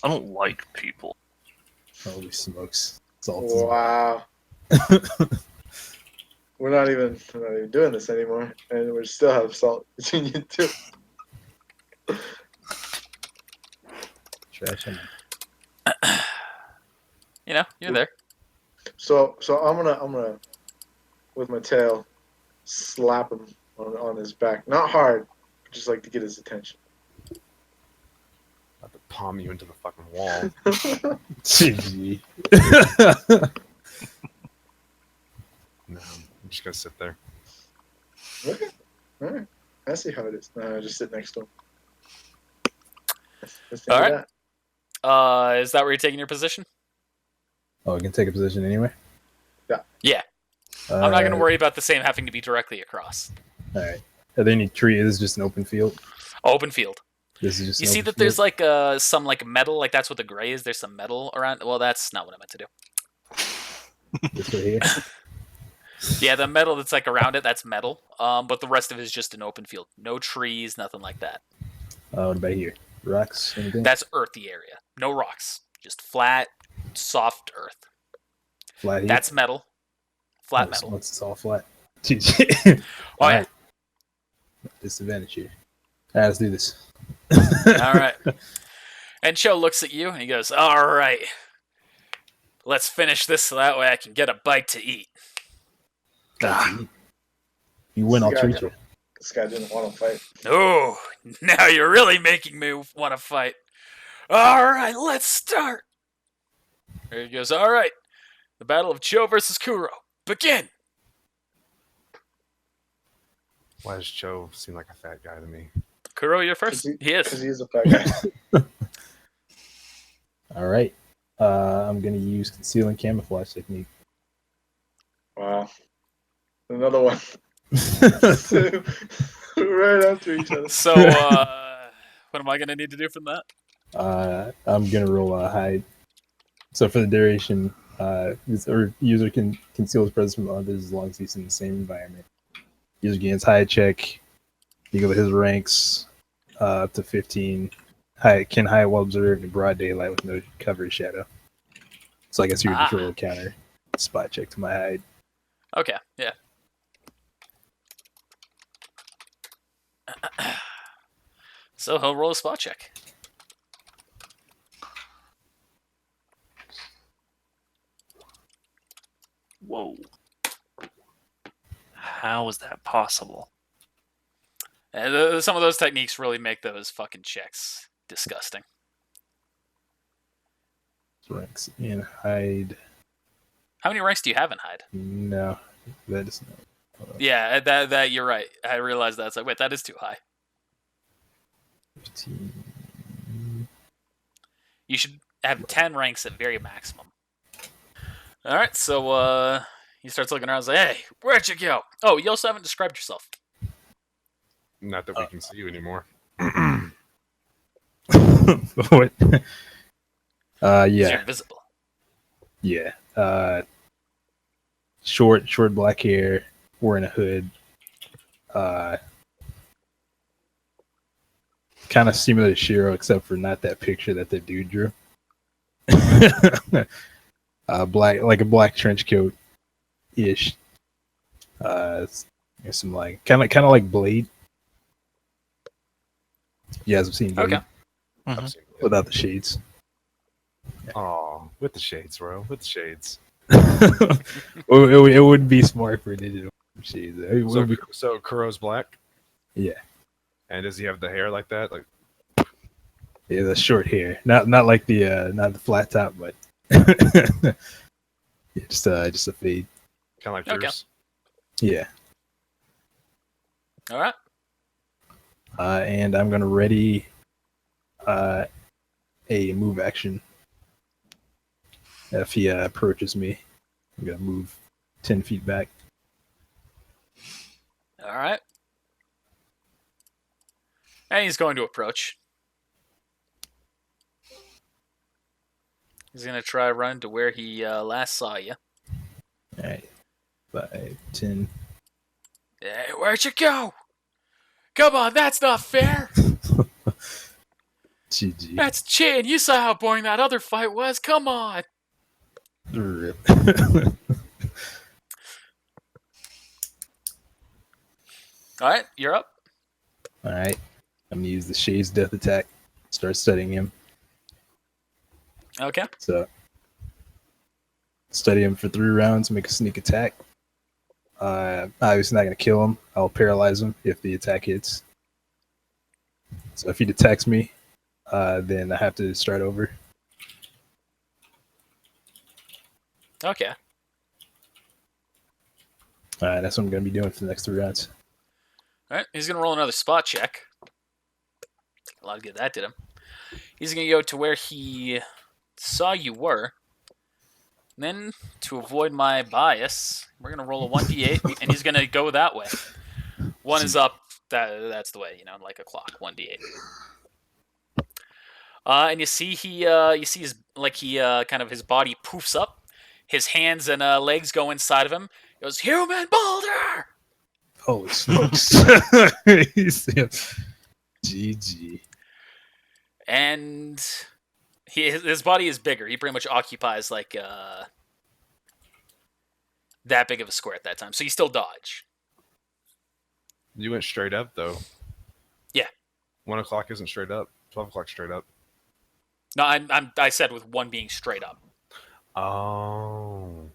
S5: I don't like people.
S3: Holy smokes. Salt.
S2: Wow. We're not even doing this anymore, and we still have salt between you two.
S3: Trash him.
S1: You know, you're there.
S2: So I'm gonna with my tail slap him on his back, not hard, just like to get his attention.
S4: About to palm you into the fucking wall.
S3: GG.
S4: No, I'm just gonna sit there.
S2: Okay, all right. I see how it is. I just sit next to him. Let's do
S1: All right.
S2: that.
S1: Is that where you're taking your position?
S3: Oh, I can take a position anywhere?
S1: Yeah. I'm not going to worry about the same having to be directly across.
S3: Alright. Are there any trees? This is just an open field?
S1: Open field.
S3: This is just
S1: You
S3: an
S1: see
S3: open
S1: that
S3: field?
S1: there's like some like metal, like that's what the gray is. There's some metal around. Well, that's not what I meant to do.
S3: This right here?
S1: Yeah, the metal that's like around it, that's metal. But the rest of it is just an open field. No trees, nothing like that.
S3: What about here? Rocks? Anything?
S1: That's earthy area. No rocks. Just flat, soft earth.
S3: Flat here?
S1: That's metal. Flat metal.
S3: It's all flat. GG.
S1: Oh, yeah.
S3: Disadvantage here. Alright, let's do this.
S1: All right. And Cho looks at you and he goes, "All right. Let's finish this so that way I can get a bite to eat."
S3: You win, I'll
S2: Yeah,
S3: treat you.
S2: This guy didn't want to fight.
S1: Oh, now you're really making me want to fight. All right, let's start. There he goes. All right. The battle of Cho versus Kuro. Begin.
S4: Why does Joe seem like a fat guy to me?
S1: Kuro, you're first. He
S2: Because
S1: is.
S2: he is a fat guy.
S3: Alright. I'm going to use conceal and camouflage technique.
S2: Wow. Another one. Right after each other.
S1: So, what am I going to need to do from that?
S3: I'm going to roll a hide. So for the duration, user can conceal his presence from others as long as he's in the same environment. User gains hide check. Equal to his ranks up to 15. Can hide while observed in broad daylight with no cover or shadow. So I guess you would just roll a counter spot check to my hide.
S1: Okay, yeah. So he'll roll a spot check.
S5: Whoa. How is that possible?
S1: And some of those techniques really make those fucking checks disgusting.
S3: Ranks in hide.
S1: How many ranks do you have in hide?
S3: No, that is not.
S1: Yeah, that you're right. I realized that. It's like, wait, that is too high.
S3: 15.
S1: You should have 10 ranks at very maximum. All right, so he starts looking around and says, "Hey, where'd you go? Oh, you also haven't described yourself."
S4: Not that we can see you anymore.
S3: What?
S1: 'Cause
S3: Yeah.
S1: you're invisible.
S3: Yeah. Short black hair, wearing a hood. Kind of similar to Shiro, except for not that picture that the dude drew. Black, like a black trench coat ish. There's some like kind of like Blade. You guys have seen Blade
S1: Okay.
S5: Mhm.
S3: without the shades.
S4: Oh, with the shades, bro. With the shades.
S3: It would be smart for digital shades. It would be,
S4: So Kuro's black,
S3: yeah,
S4: and does he have the hair like that? Like,
S3: yeah, the short hair, not like the not the flat top, but yeah, just a fade.
S4: kind of like
S1: Okay.
S4: Bruce.
S3: Yeah,
S1: All right.
S3: and I'm gonna ready a move action. If he approaches me, I'm gonna move 10 feet back.
S1: All right. And he's going to approach. He's going to try run to where he last saw you.
S3: All right, 5, 10.
S1: Hey, where'd you go? Come on, that's not fair.
S3: GG.
S1: That's cheating. You saw how boring that other fight was. Come on.
S3: Rip.
S1: All right, you're up.
S3: All right, I'm gonna use the Shay's Death Attack. Start studying him.
S1: Okay.
S3: So study him for 3 rounds. Make a sneak attack. Obviously not gonna kill him. I'll paralyze him if the attack hits. So if he detects me, then I have to start over.
S1: Okay.
S3: That's what I'm gonna be doing for the next 3 rounds.
S1: All right, he's going to roll another spot check. A lot of good that did him. He's going to go to where he saw you were. And then, to avoid my bias, we're going to roll a 1d8, and he's going to go that way. 1 is up. That's the way, like a clock. 1d8. And you see his kind of his body poofs up. His hands and legs go inside of him. He goes, "Human boulder!"
S3: Holy smokes! GG.
S1: And his body is bigger. He pretty much occupies like that big of a square at that time. So you still dodge.
S4: You went straight up though.
S1: Yeah.
S4: 1 o'clock isn't straight up. 12 o'clock straight up.
S1: No, I said with 1 being straight up.
S4: Oh.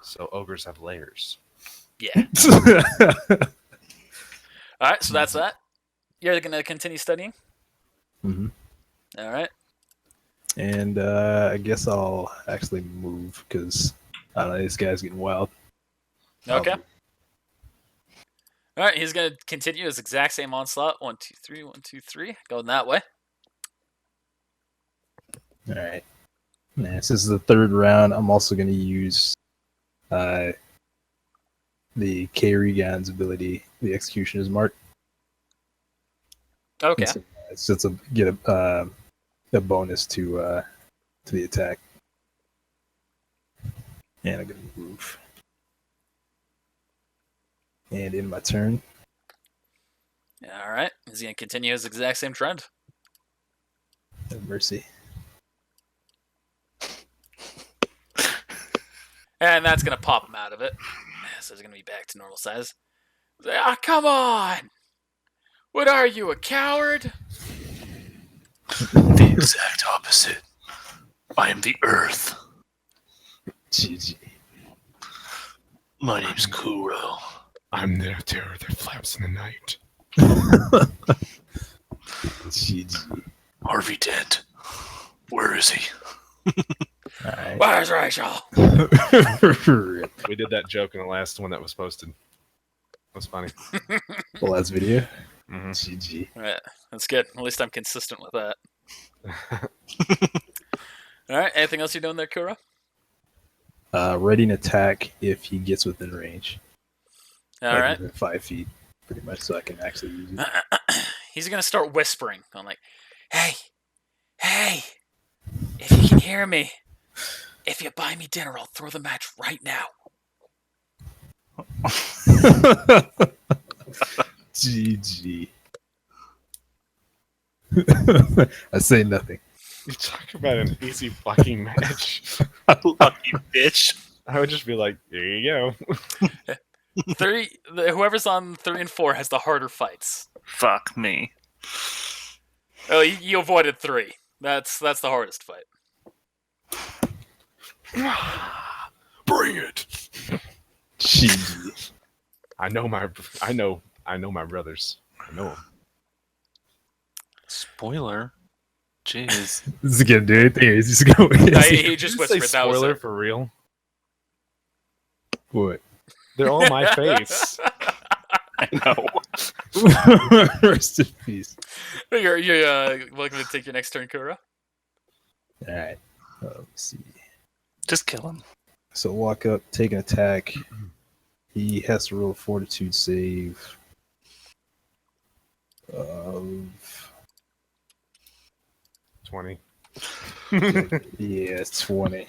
S4: So ogres have layers.
S1: Yeah. All right, so that's that. You're gonna continue studying.
S3: hmm
S1: All right.
S3: And I guess I'll actually move because I don't know, this guy's getting wild.
S1: Okay.
S3: I'll move.
S1: All right. He's gonna continue his exact same onslaught. 1, 2, 3. 1, 2, 3. Going that way.
S3: All right. This is the 3rd round. I'm also going to use the K-Regan's ability, the Executioner's Mark.
S1: Okay.
S3: It's just get a bonus to the attack. And I'm going to move. And in my turn.
S1: All right. He's gonna continue his exact same trend.
S3: Have mercy.
S1: And that's going to pop him out of it. So he's going to be back to normal size. Ah, come on! What are you, a coward?
S5: The exact opposite. I am the Earth.
S3: GG.
S5: My name's Kuro.
S4: I'm the terror that flaps in the night.
S3: GG.
S5: Harvey Dent. Where is he?
S3: Alright.
S1: Where's Rachel?
S4: We did that joke in the last one that was posted. That was funny.
S3: The last video.
S4: Mhm.
S3: GG.
S1: Yeah, that's good. At least I'm consistent with that. All right. Anything else you're doing there, Kuro?
S3: Ready an attack if he gets within range.
S1: All right.
S3: Within 5 feet, pretty much, so I can actually use it.
S1: He's gonna start whispering. I'm like, hey, if you can hear me, if you buy me dinner, I'll throw the match right now.
S3: GG. I say nothing.
S4: You talk about an easy fucking match.
S5: Lucky bitch.
S4: I would just be like, there you go.
S1: Whoever's on 3 and 4 has the harder fights.
S5: Fuck me.
S1: Oh, you avoided 3. That's the hardest fight.
S4: Bring it.
S3: Jeez.
S4: I know my brothers. I know them.
S5: Spoiler. Jeez.
S3: This is gonna do anything. He's just going.
S1: He just
S4: Did you say
S1: whispered. That was
S4: spoiler
S1: it.
S4: for real?
S3: What?
S4: They're all my face.
S5: I know.
S3: Rest in peace.
S1: You're welcome to take your next turn, Kuro.
S3: All right. Let's see.
S5: Just kill him.
S3: So walk up, take an attack. He has to roll a fortitude save of
S4: 20.
S3: yeah, it's 20.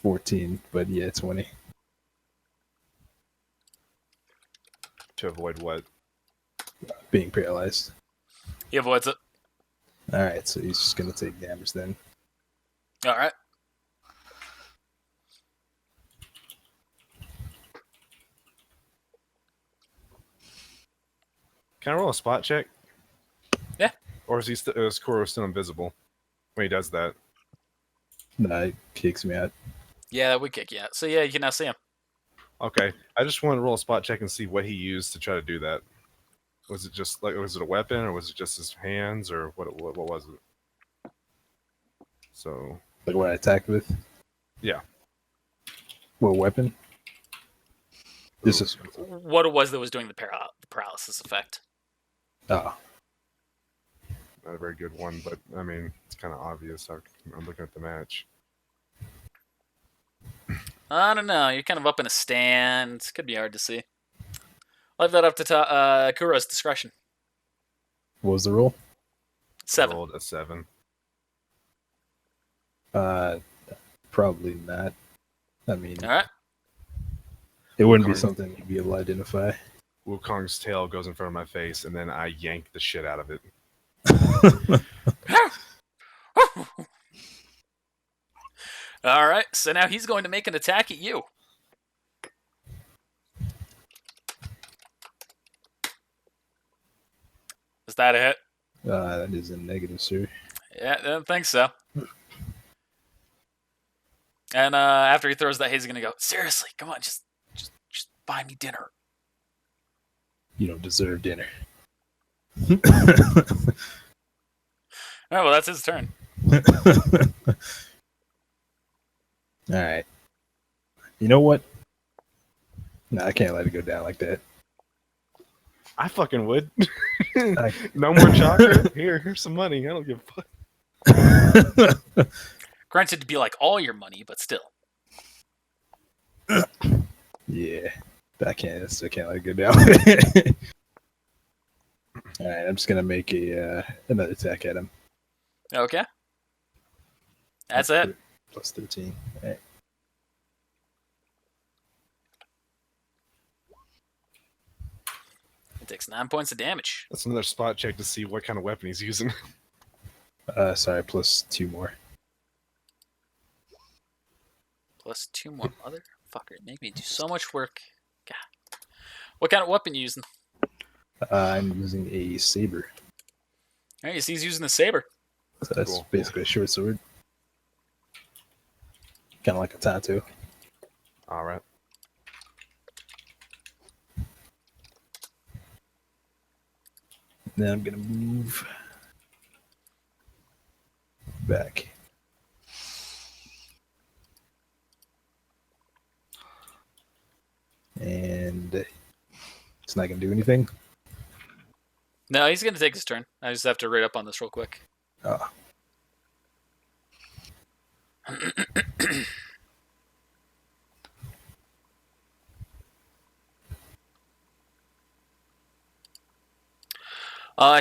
S3: $14, but yeah, 20.
S4: To avoid what?
S3: Being paralyzed.
S1: He avoids it.
S3: All right, so he's just gonna take damage then.
S1: All right.
S4: Can I roll a spot check?
S1: Yeah.
S4: Or is Kuro still invisible when he does that?
S3: Nah, it kicks me out.
S1: Yeah, that would kick you out. So yeah, you can now see him.
S4: Okay. I just want to roll a spot check and see what he used to try to do that. Was it just was it a weapon, or was it just his hands, or what was it? So
S3: Like what I attacked with?
S4: Yeah.
S3: What weapon? This is
S1: What it was that was doing the paralysis effect.
S3: oh.
S4: not a very good one, but I mean it's kind of obvious. I'm looking at the match.
S1: I don't know. You're kind of up in a stand. Could be hard to see. Leave that up to Kuro's discretion.
S3: What was the roll?
S1: 7.
S4: Rolled a 7.
S3: Probably not. I mean,
S1: All right.
S3: it wouldn't be
S4: Wukong.
S3: something you'd be able to identify.
S4: Wukong's tail goes in front of my face, and then I yank the shit out of it.
S1: All right. So now he's going to make an attack at you. Is that a hit?
S3: That is a negative, sir.
S1: Yeah, I don't think so. And after he throws that, he's going to go, seriously, come on, just buy me dinner.
S3: You don't deserve dinner.
S1: All right, well, that's his turn.
S3: All right. You know what? No, I can't let it go down like that.
S4: I fucking would.
S3: I-
S4: No more chocolate. Here's some money. I don't give a fuck.
S1: Granted, to be like all your money, but still.
S3: Yeah, I still can't let it go down. All right, I'm just gonna make another attack at him.
S1: Okay. That's it.
S3: Plus 13. All right.
S1: It takes 9 points of damage.
S4: That's another spot check to see what kind of weapon he's using.
S3: Sorry, plus 2 more.
S1: Plus 2 more. Motherfucker. Make me do so much work. God. What kind of weapon you using?
S3: I'm using a saber.
S1: All right, you see he's using the saber.
S3: So that's
S4: Cool.
S3: basically a short sword. Kind of like a tattoo.
S4: All right.
S3: Then I'm gonna move back. And it's not gonna do anything.
S1: No, he's going to take his turn. I just have to read up on this real quick.
S3: Oh.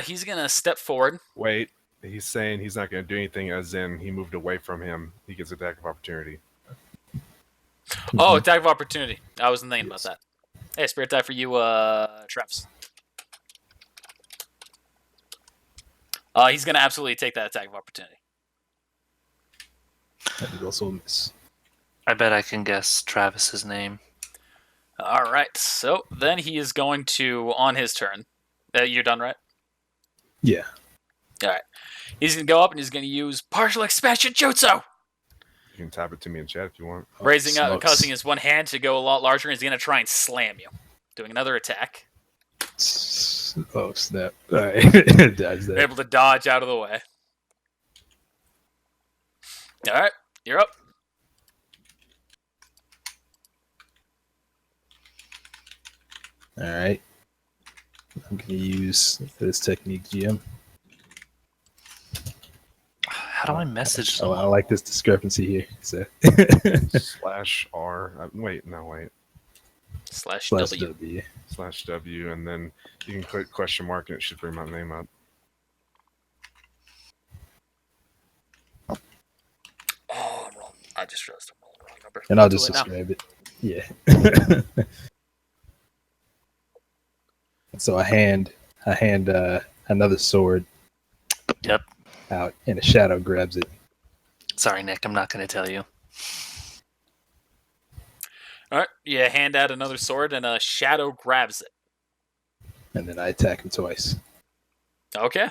S1: He's going to step forward.
S4: Wait. He's saying he's not going to do anything, as in he moved away from him. He gets attack of opportunity.
S1: Oh, attack of opportunity. I wasn't thinking about that. Hey, spirit die for you, Travis. He's going to absolutely take that attack of opportunity.
S3: That is also a miss.
S5: I bet I can guess Travis's name.
S1: All right. So then he is going to, on his turn. You're done, right?
S3: Yeah.
S1: All right. He's going to go up and he's going to use partial expansion jutsu.
S4: You can tap it to me in chat if you want.
S1: Raising up,
S3: Smokes.
S1: causing his one hand to go a lot larger, and he's going to try and slam you. Doing another attack.
S3: Oh, snap. All right. Dodge
S1: You're
S3: that.
S1: able to dodge out of the way. All right. You're up.
S3: All right. I'm going to use this technique, GM.
S5: How do I message
S3: Oh,
S5: someone?
S3: I like this discrepancy here. So
S4: /R. Wait, no, wait.
S1: Slash
S3: Slash
S1: W.
S3: W.
S4: /W, and then you can click question mark, and it should bring my name up.
S1: Oh, I'm wrong. I just realized I'm rolling the wrong number.
S3: And I'll
S1: Do
S3: just
S1: it now.
S3: describe it. Yeah. So I hand another sword
S5: Yep.
S3: out, and a shadow grabs it.
S5: Sorry, Nick. I'm not going to tell you.
S1: All right. You hand out another sword, and a shadow grabs it.
S3: And then I attack him twice.
S1: Okay.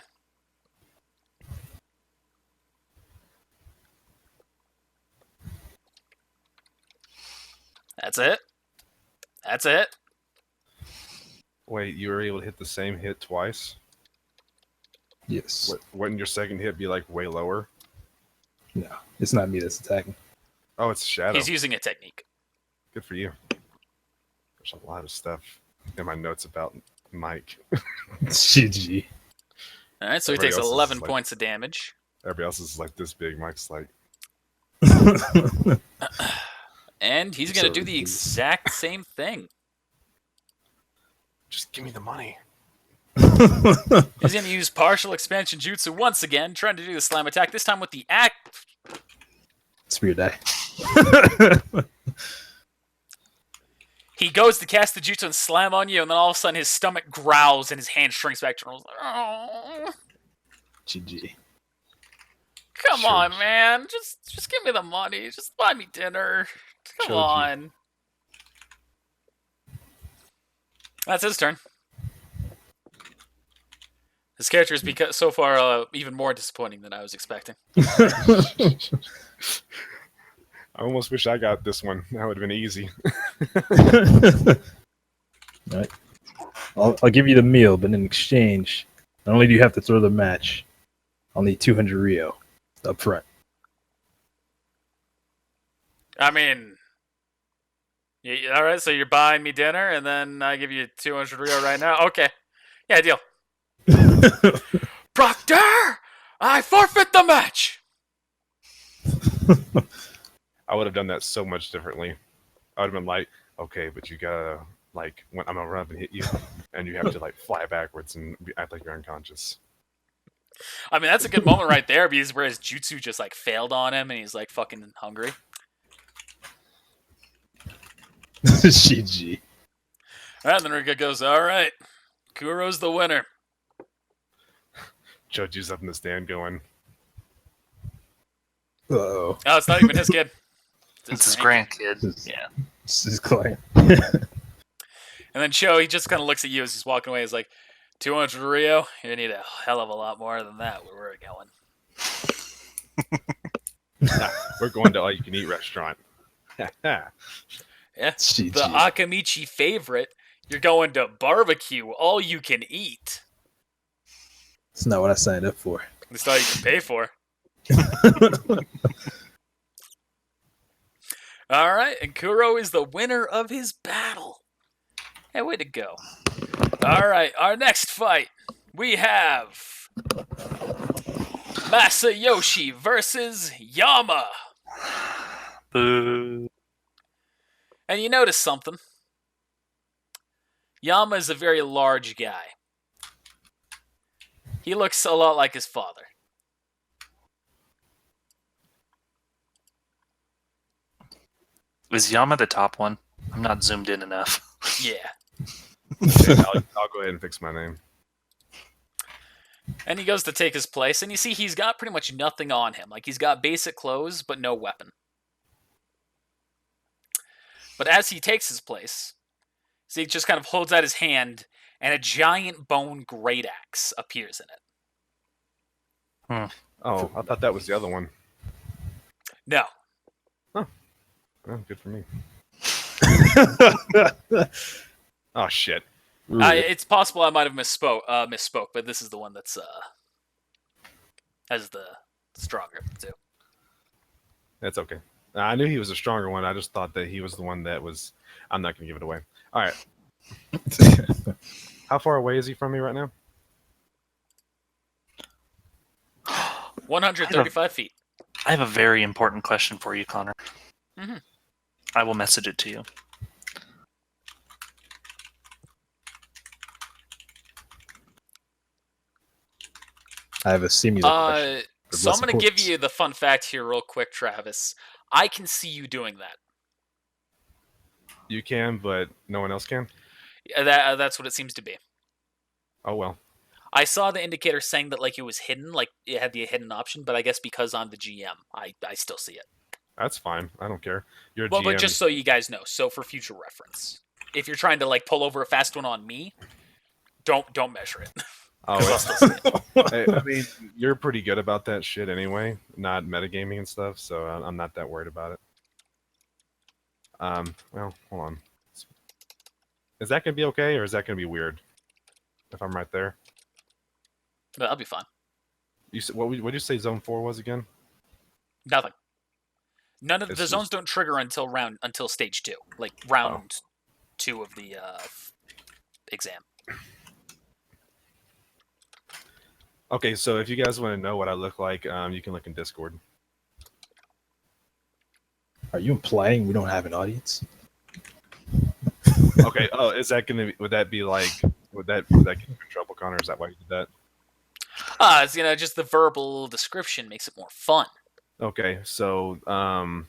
S1: That's it. That's it.
S4: Wait, you were able to hit the same hit twice?
S3: Yes.
S4: Wouldn't your second hit be like way lower?
S3: No, it's not me that's attacking.
S4: Oh, it's a shadow.
S1: He's using a technique.
S4: Good for you. There's a lot of stuff in my notes about Mike.
S3: GG.
S1: All right, so he
S4: Everybody
S1: takes
S4: else is
S1: 11
S4: like-
S1: points of damage.
S4: Everybody else is like this big. Mike's like,
S1: And he's going to
S3: So
S1: do the
S3: he's-
S1: exact same thing.
S4: just give me the money.
S1: He's going to use partial expansion jutsu once again, trying to do the slam attack, this time with the axe.
S3: Spear die.
S1: He goes to cast the jutsu and slam on you, and then all of a sudden his stomach growls and his hand shrinks back to normal. Oh,
S3: GG.
S1: come
S4: Sure.
S1: on, man. Just give me the money. Just buy me dinner. Come
S4: Choji.
S1: on. That's his turn. His character is so far even more disappointing than I was expecting.
S4: I almost wish I got this one. That would have been easy.
S3: All right. I'll give you the meal, but in exchange, not only do you have to throw the match, I'll need 200 Rio up front.
S1: I mean, all right, so you're buying me dinner, and then I give you 200 Rio right now? Okay. Yeah, deal. Proctor! I forfeit the match!
S4: I would have done that so much differently. I would have been like, okay, but you gotta, like, when I'm gonna run up and hit you, and you have to, like, fly backwards and act like you're unconscious.
S1: I mean, that's a good moment right there, because where his jutsu just, like, failed on him, and he's, like, fucking hungry.
S3: GG.
S1: All right, then Rika goes, all right, Kuro's the winner.
S4: Joji's up in the stand going,
S3: Uh-oh.
S1: Oh, it's not even his kid.
S5: It's his
S1: grand-
S5: grandkid. Yeah.
S3: This is client.
S1: And then Cho, he just kind of looks at you as he's walking away. He's like, 200 Rio? You need a hell of a lot more than that where we're going.
S4: nah, we're going to all-you-can-eat restaurant.
S1: Yeah,
S3: GG.
S1: the Akamichi favorite. You're going to barbecue, all you can eat.
S3: It's not what I signed up for.
S1: That's all you can pay for. All right, and Kuro is the winner of his battle. Hey, way to go. All right, our next fight, we have Masayoshi versus Yama.
S5: Boo.
S1: And you notice something. Yama is a very large guy. He looks a lot like his father.
S5: Is Yama the top one? I'm not zoomed in enough.
S1: Yeah.
S4: Yeah, I'll go ahead and fix my name.
S1: And he goes to take his place, and you see he's got pretty much nothing on him. Like, he's got basic clothes, but no weapon. But as he takes his place, see, he just kind of holds out his hand, and a giant bone great axe appears in it.
S4: Oh, I thought that was the other one.
S1: No.
S4: Oh, good for me. Oh shit.
S1: It's possible I might have misspoke, but this is the one that's has the stronger of the two.
S4: That's okay. I knew he was a stronger one. I just thought that he was the one that was. I'm not going to give it away. All right. How far away is he from me right now?
S1: 135 feet.
S5: I have a very important question for you, Connor.
S1: Mm-hmm.
S5: I will message it to you.
S3: I have a similar question.
S1: So I'm going to give you the fun fact here real quick, Travis. I can see you doing that.
S4: You can, but no one else can?
S1: That's what it seems to be.
S4: Oh, well.
S1: I saw the indicator saying that like it was hidden, like it had the hidden option, but I guess because I'm the GM, I still see it.
S4: That's fine. I don't care. You're a
S1: Well,
S4: GM.
S1: but just so you guys know, so for future reference, if you're trying to like pull over a fast one on me, don't measure it.
S4: Oh,
S1: 'Cause I'll still see it.
S4: I mean, you're pretty good about that shit anyway, not metagaming and stuff, so I'm not that worried about it. Well, hold on. Is that going to be okay, or is that going to be weird if I'm right there?
S1: That'll be fine.
S4: You said, what did you say zone 4 was again?
S1: Nothing. None of
S4: It's
S1: the zones
S4: just-
S1: don't trigger until stage 2, like round 2 of the exam.
S4: Okay, so if you guys want to know what I look like, you can look in Discord.
S3: Are you implying we don't have an audience?
S4: Okay. Oh, is that gonna? Would that get you in trouble, Connor? Is that why you did that?
S1: It's just the verbal description makes it more fun.
S4: Okay, so I'm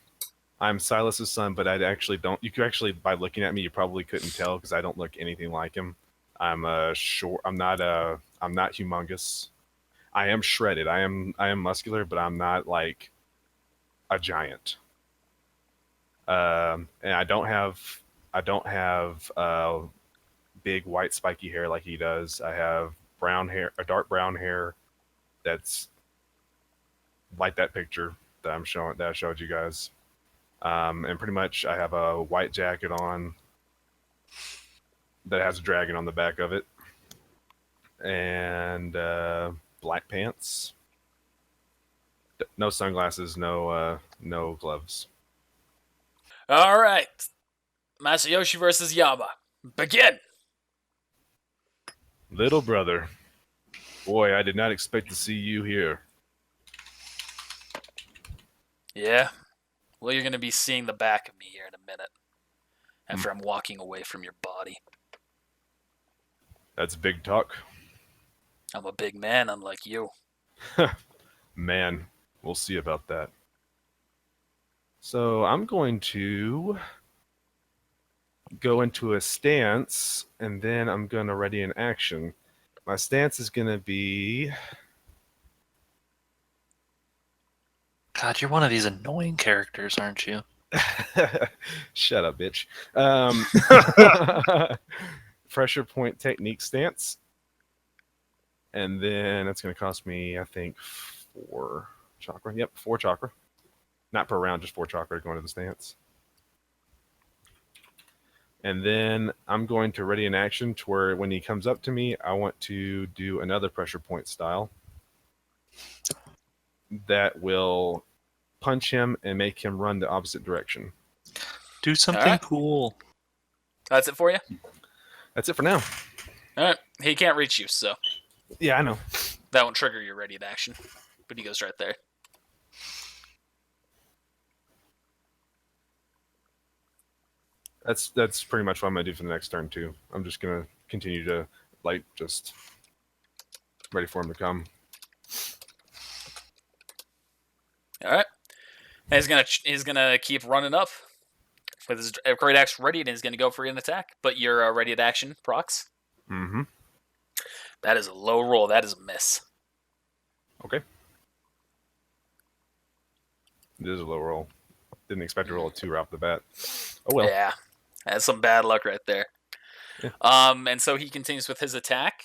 S4: Silas's son, but I actually don't. You could actually, by looking at me, you probably couldn't tell because I don't look anything like him. I'm short. I'm not humongous. I am shredded. I am muscular, but I'm not like a giant. And I don't have big white spiky hair like he does. I have brown hair, a dark brown hair that's like that picture that I showed you guys. And pretty much I have a white jacket on that has a dragon on the back of it, and black pants. No sunglasses, no gloves.
S1: All right, Masayoshi versus Yama. Begin.
S4: Little brother, boy, I did not expect to see you here.
S1: Yeah. Well, you're gonna be seeing the back of me here in a minute. After I'm walking away from your body.
S4: That's big talk.
S1: I'm a big man, unlike you.
S4: Man, we'll see about that. So I'm going to go into a stance, and then I'm going to ready an action. My stance is going to be...
S5: God, you're one of these annoying characters, aren't you?
S4: Shut up, bitch. Pressure point technique stance. And then that's going to cost me, I think, 4 chakra. Yep, 4 chakra. Not per round, just 4 chakra to go into the stance. And then I'm going to ready an action to where when he comes up to me, I want to do another pressure point style that will punch him and make him run the opposite direction.
S5: Do something
S1: Alright.
S5: cool.
S1: That's it for you?
S4: That's it for now.
S1: Alright. He can't reach you, so
S4: Yeah, I know.
S1: that won't trigger your ready to action. But he goes right there.
S4: That's pretty much what I'm gonna do for the next turn too. I'm just gonna continue to just ready for him to come.
S1: Alright. And he's gonna keep running up with his great axe ready, and he's gonna go for an attack. But your ready to action procs.
S4: Mm-hmm.
S1: That is a low roll. That is a miss.
S4: Okay. It is a low roll. Didn't expect to roll a 2 right off the bat. Oh well.
S1: Yeah, that's some bad luck right there.
S4: Yeah.
S1: And so he continues with his attack.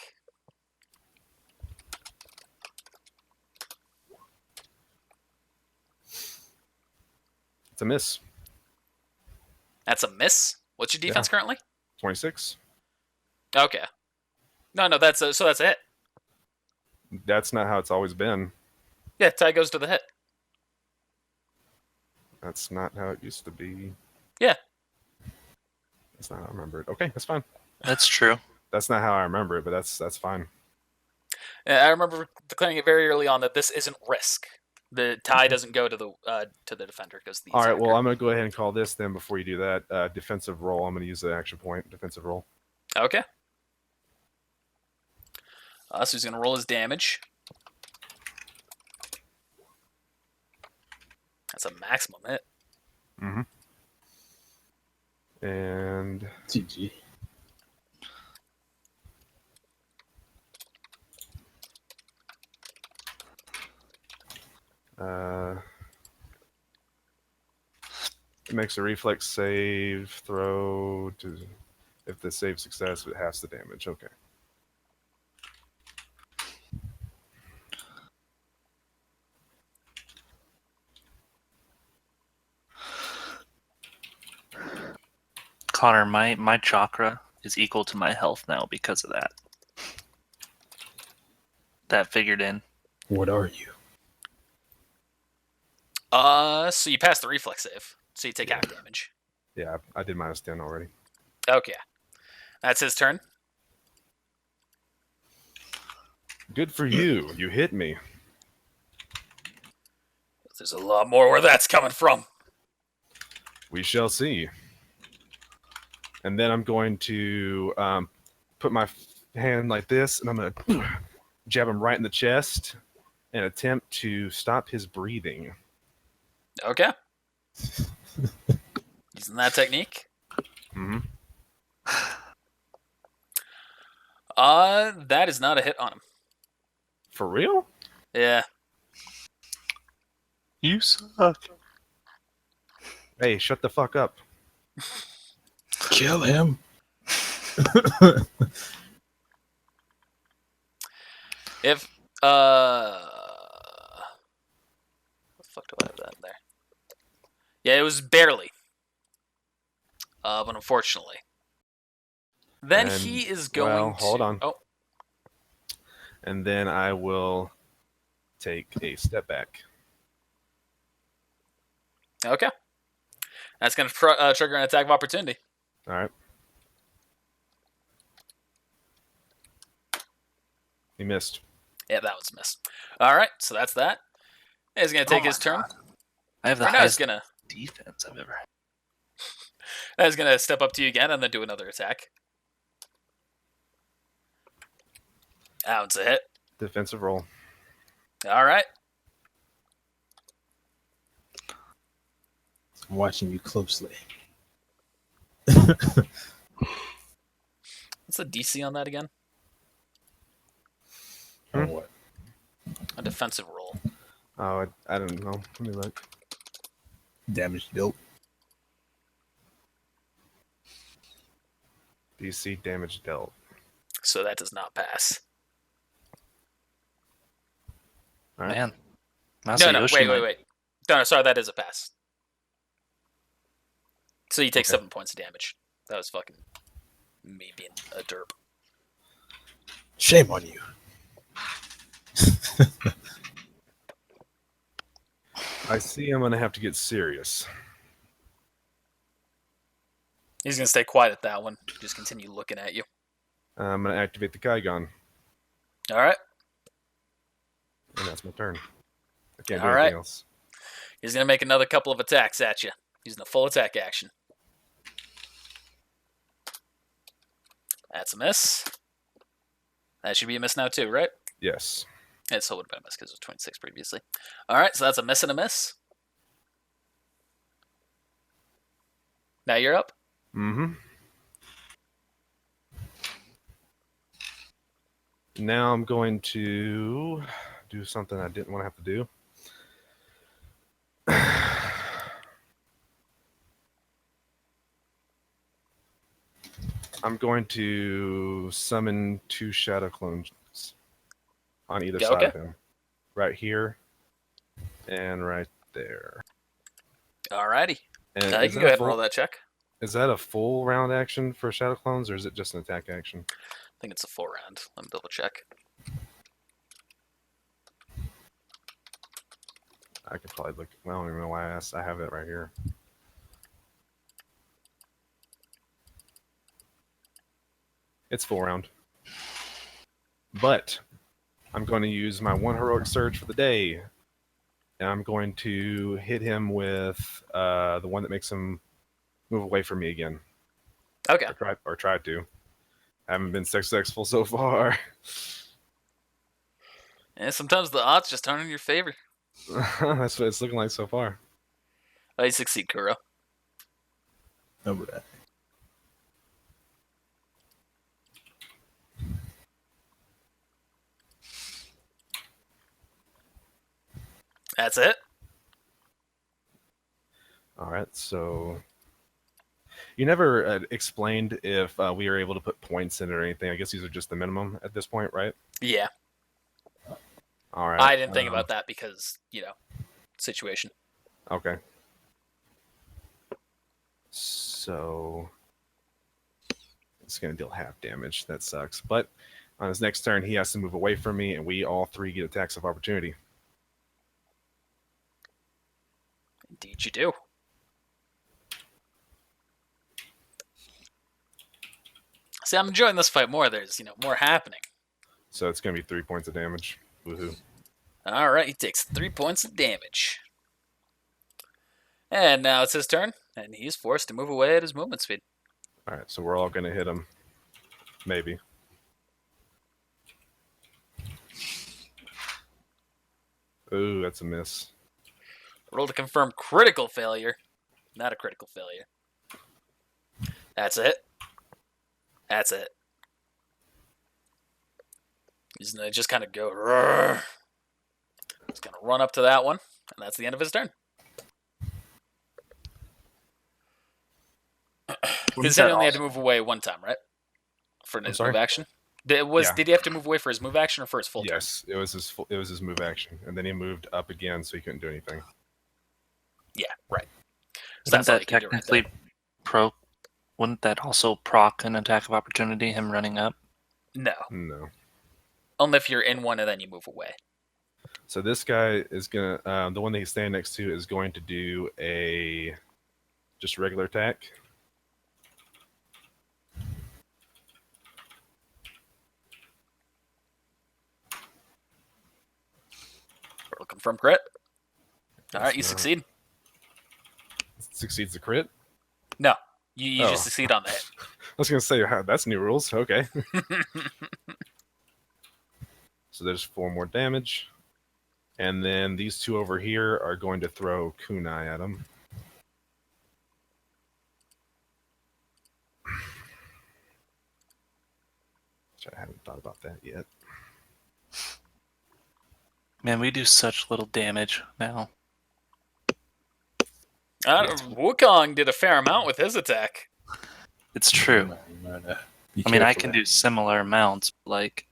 S4: It's a miss.
S1: That's a miss. What's your defense currently?
S4: 26.
S1: Okay. No, that's a hit.
S4: That's not how it's always been.
S1: Yeah, tie goes to the hit.
S4: That's not how it used to be.
S1: Yeah.
S4: That's not how I remember it. Okay, that's fine.
S5: That's true.
S4: That's not how I remember it, but that's fine.
S1: I remember declaring it very early on that this isn't risk. The tie doesn't go to the defender. It goes to the
S4: All right,
S1: attacker.
S4: well, I'm going to go ahead and call this then before you do that. Defensive roll. I'm going to use the action point. Defensive roll.
S1: Okay. So he's going to roll his damage. That's a maximum hit.
S4: Mm-hmm. And
S3: GG.
S4: it makes a reflex save throw to if the save success, it halves the damage. Okay.
S5: Connor, my chakra is equal to my health now because of that. That figured in.
S3: What are you?
S1: So you pass the reflex save. So you take half damage.
S4: Yeah, I did minus 10 already.
S1: Okay. That's his turn.
S4: Good for you. You hit me.
S1: There's a lot more where that's coming from.
S4: We shall see. And then I'm going to put my hand like this, and I'm going to jab him right in the chest and attempt to stop his breathing.
S1: Okay. Using that technique.
S4: Mm-hmm.
S1: That is not a hit on him.
S4: For real?
S1: Yeah.
S5: You suck.
S4: Hey, shut the fuck up.
S3: Kill him.
S1: If what the fuck do I have that in there? Yeah, it was barely. But unfortunately. Then
S4: And,
S1: he is going
S4: well, hold
S1: to...
S4: on.
S1: Oh,
S4: And then I will take a step back.
S1: okay. That's going to trigger an attack of opportunity.
S4: All right. He missed.
S1: Yeah, that was a miss. All right, so that's that. He's going to take
S5: Oh
S1: his
S5: my
S1: turn.
S5: God. I have the
S1: Right now, he's
S5: highest
S1: going to...
S5: defense I've ever had.
S1: He's going to step up to you again and then do another attack. That's a hit.
S4: Defensive roll.
S1: All right.
S3: I'm watching you closely.
S1: What's the DC on that again?
S3: Or what?
S1: A defensive roll.
S4: Oh, I don't know. Let me look.
S3: Damage dealt.
S4: DC damage dealt.
S1: So that does not pass.
S4: All right.
S5: Man.
S1: No,
S5: Masayoshi
S1: wait. No, sorry, that is a pass. So you take
S4: Okay.
S1: 7 points of damage. That was fucking me being a derp.
S3: Shame on you.
S4: I see I'm going to have to get serious.
S1: He's going to stay quiet at that one. Just continue looking at you.
S4: I'm going to activate the Kaigon,
S1: All right.
S4: and that's my turn. I can't do
S1: All
S4: anything
S1: right.
S4: else.
S1: He's going to make another couple of attacks at you. Using a full attack action. That's a miss. That should be a miss now too, right?
S4: Yes.
S1: It still would have been a miss because it was 26 previously. All right, so that's a miss and a miss. Now you're up.
S4: Mm-hmm. Now I'm going to do something I didn't want to have to do. I'm going to summon 2 shadow clones on either side of him. Right here and right there.
S1: Alrighty.
S4: And
S1: You can go ahead and roll that check.
S4: Is that a full round action for shadow clones, or is it just an attack action?
S1: I think it's a full round. Let me double check.
S4: I could probably look. Well, I don't even know why I asked. I have it right here. It's full round. But I'm going to use my 1 heroic surge for the day. And I'm going to hit him with the one that makes him move away from me again.
S1: Okay.
S4: Or try to. I haven't been successful so far.
S1: And sometimes the odds just aren't in your favor.
S4: That's what it's looking like so far.
S1: Oh, you succeed, Kuro.
S3: Over that.
S1: That's it?
S4: Alright, so... You never explained if we were able to put points in it or anything. I guess these are just the minimum at this point, right?
S1: Yeah.
S4: Alright.
S1: I didn't think about that because, situation.
S4: Okay. So... It's going to deal half damage. That sucks. But on his next turn, he has to move away from me, and we all 3 get attacks of opportunity.
S1: Indeed you do. See, I'm enjoying this fight more. There's, more happening.
S4: So it's going to be 3 points of damage. Woohoo.
S1: Alright, he takes 3 points of damage. And now it's his turn, and he's forced to move away at his movement speed.
S4: Alright, so we're all going to hit him. Maybe. Ooh, that's a miss.
S1: Roll to confirm critical failure. Not a critical failure. That's it. That's it. He's going to just kind of go... Rrr. He's going to run up to that one, and that's the end of his turn. Because he only had to move away 1 time, right? For his move action. Did he have to move away for his move action or for his full turn?
S4: Yes, it was his move action, and then he moved up again, so he couldn't do anything.
S1: Yeah, right. So
S5: Wouldn't that technically wouldn't that also proc an attack of opportunity, him running up?
S1: No.
S4: No.
S1: Only if you're in one and then you move away.
S4: So this guy is going to... the one that he's standing next to is going to do a... just regular attack.
S1: Roll confirm crit. Alright, you succeed.
S4: Succeeds the crit?
S1: No. You just succeed on the hit.
S4: I was going to say, that's new rules. Okay. So there's 4 more damage. And then these 2 over here are going to throw kunai at him. Which I haven't thought about that yet.
S5: Man, we do such little damage now.
S1: Wukong did a fair amount with his attack.
S5: It's true.
S3: Be
S5: I mean, I
S3: careful.
S5: can do similar amounts, but like,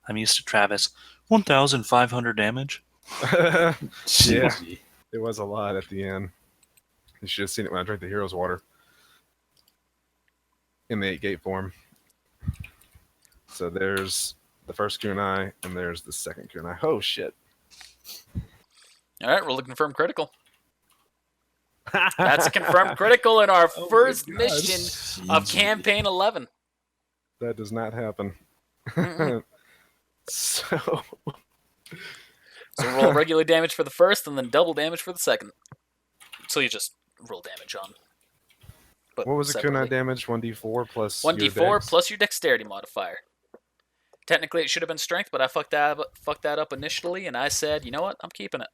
S5: I'm used to Travis. 1,500 damage.
S4: Yeah,
S3: Jeez.
S4: it was a lot at the end. You should have seen it when I drank the hero's water. In the 8-gate form. So there's the first kunai, and there's the second kunai. Oh, shit.
S1: Alright, roll to confirm critical. That's a confirmed critical in our first mission of campaign 11.
S4: That does not happen. So
S1: roll regular damage for the first and then double damage for the second. So you just roll damage on. But
S4: what was the
S1: separately.
S4: kunai damage? 1d4 plus
S1: 1d4
S4: your dex?
S1: plus your dexterity modifier. Technically, it should have been strength, but I fucked that up initially, and I said, you know what? I'm keeping it.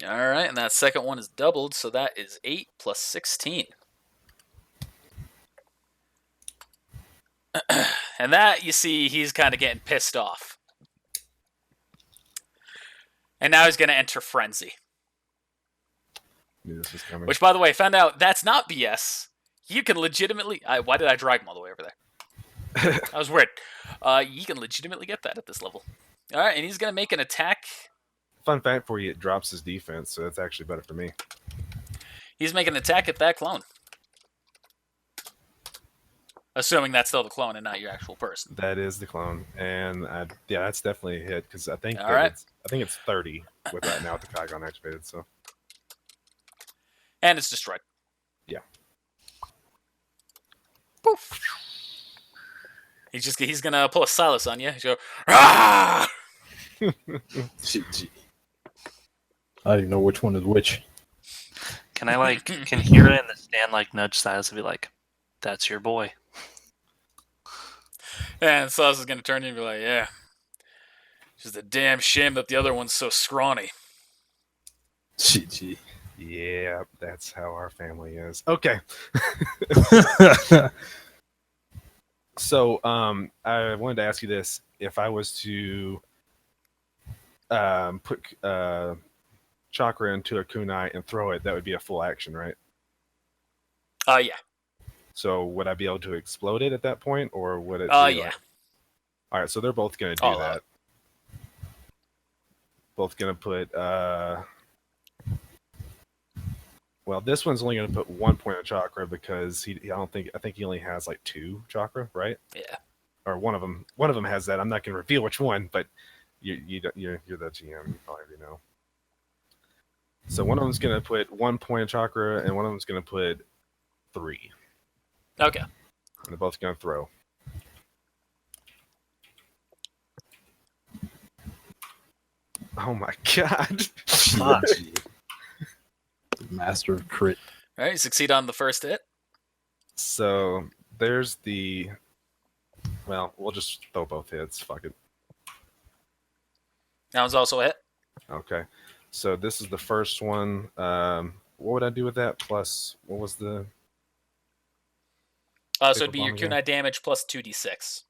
S1: Alright, and that second one is doubled, so that is 8 plus 16. And that, you see, he's kind of getting pissed off. And now he's going to enter Frenzy.
S4: Knew this was coming.
S1: Which, by the way, found out that's not BS. You can legitimately... why did I drag him all the way over there? That was weird. You can legitimately get that at this level. Alright, and he's going to make an attack.
S4: Fun fact for you, it drops his defense, so that's actually better for me.
S1: He's making an attack at that clone. Assuming that's still the clone and not your actual person.
S4: That is the clone, and yeah, that's definitely a hit because I think it's 30 with that now with the Kaigon activated. So,
S1: and it's destroyed.
S4: Yeah.
S1: Poof. He's gonna pull a Silas on you. He's go, ah!
S3: GG. I don't even know which one is which.
S5: Can Hira in the stand nudge Silas and be like, "That's your boy."
S1: And Silas is gonna turn to you and be like, "Yeah, just a damn shame that the other one's so scrawny."
S3: GG.
S4: yeah, that's how our family is. Okay. So, I wanted to ask you this: if I was to put chakra into a kunai and throw it, that would be a full action, right?
S1: Yeah.
S4: So, would I be able to explode it at that point, or would it?
S1: Yeah.
S4: All right, so they're both going to do that. Both going to put. Well, this one's only going to put 1 point of chakra because I think he only has 2 chakra, right?
S1: Yeah.
S4: Or one of them has that. I'm not going to reveal which one, but you're the GM. You probably already know. So one of them's going to put 1 point of chakra, and one of them's going to put 3.
S1: Okay.
S4: And they're both going to throw. Oh my god!
S3: GG. Master of crit.
S1: All right, you succeed on the first hit.
S4: So there's the. Well, we'll just throw both hits. Fuck it.
S1: That one's also a hit.
S4: Okay. So this is the first one. What would I do with that? Plus, what was the.
S1: So it'd be your kunai damage plus 2d6.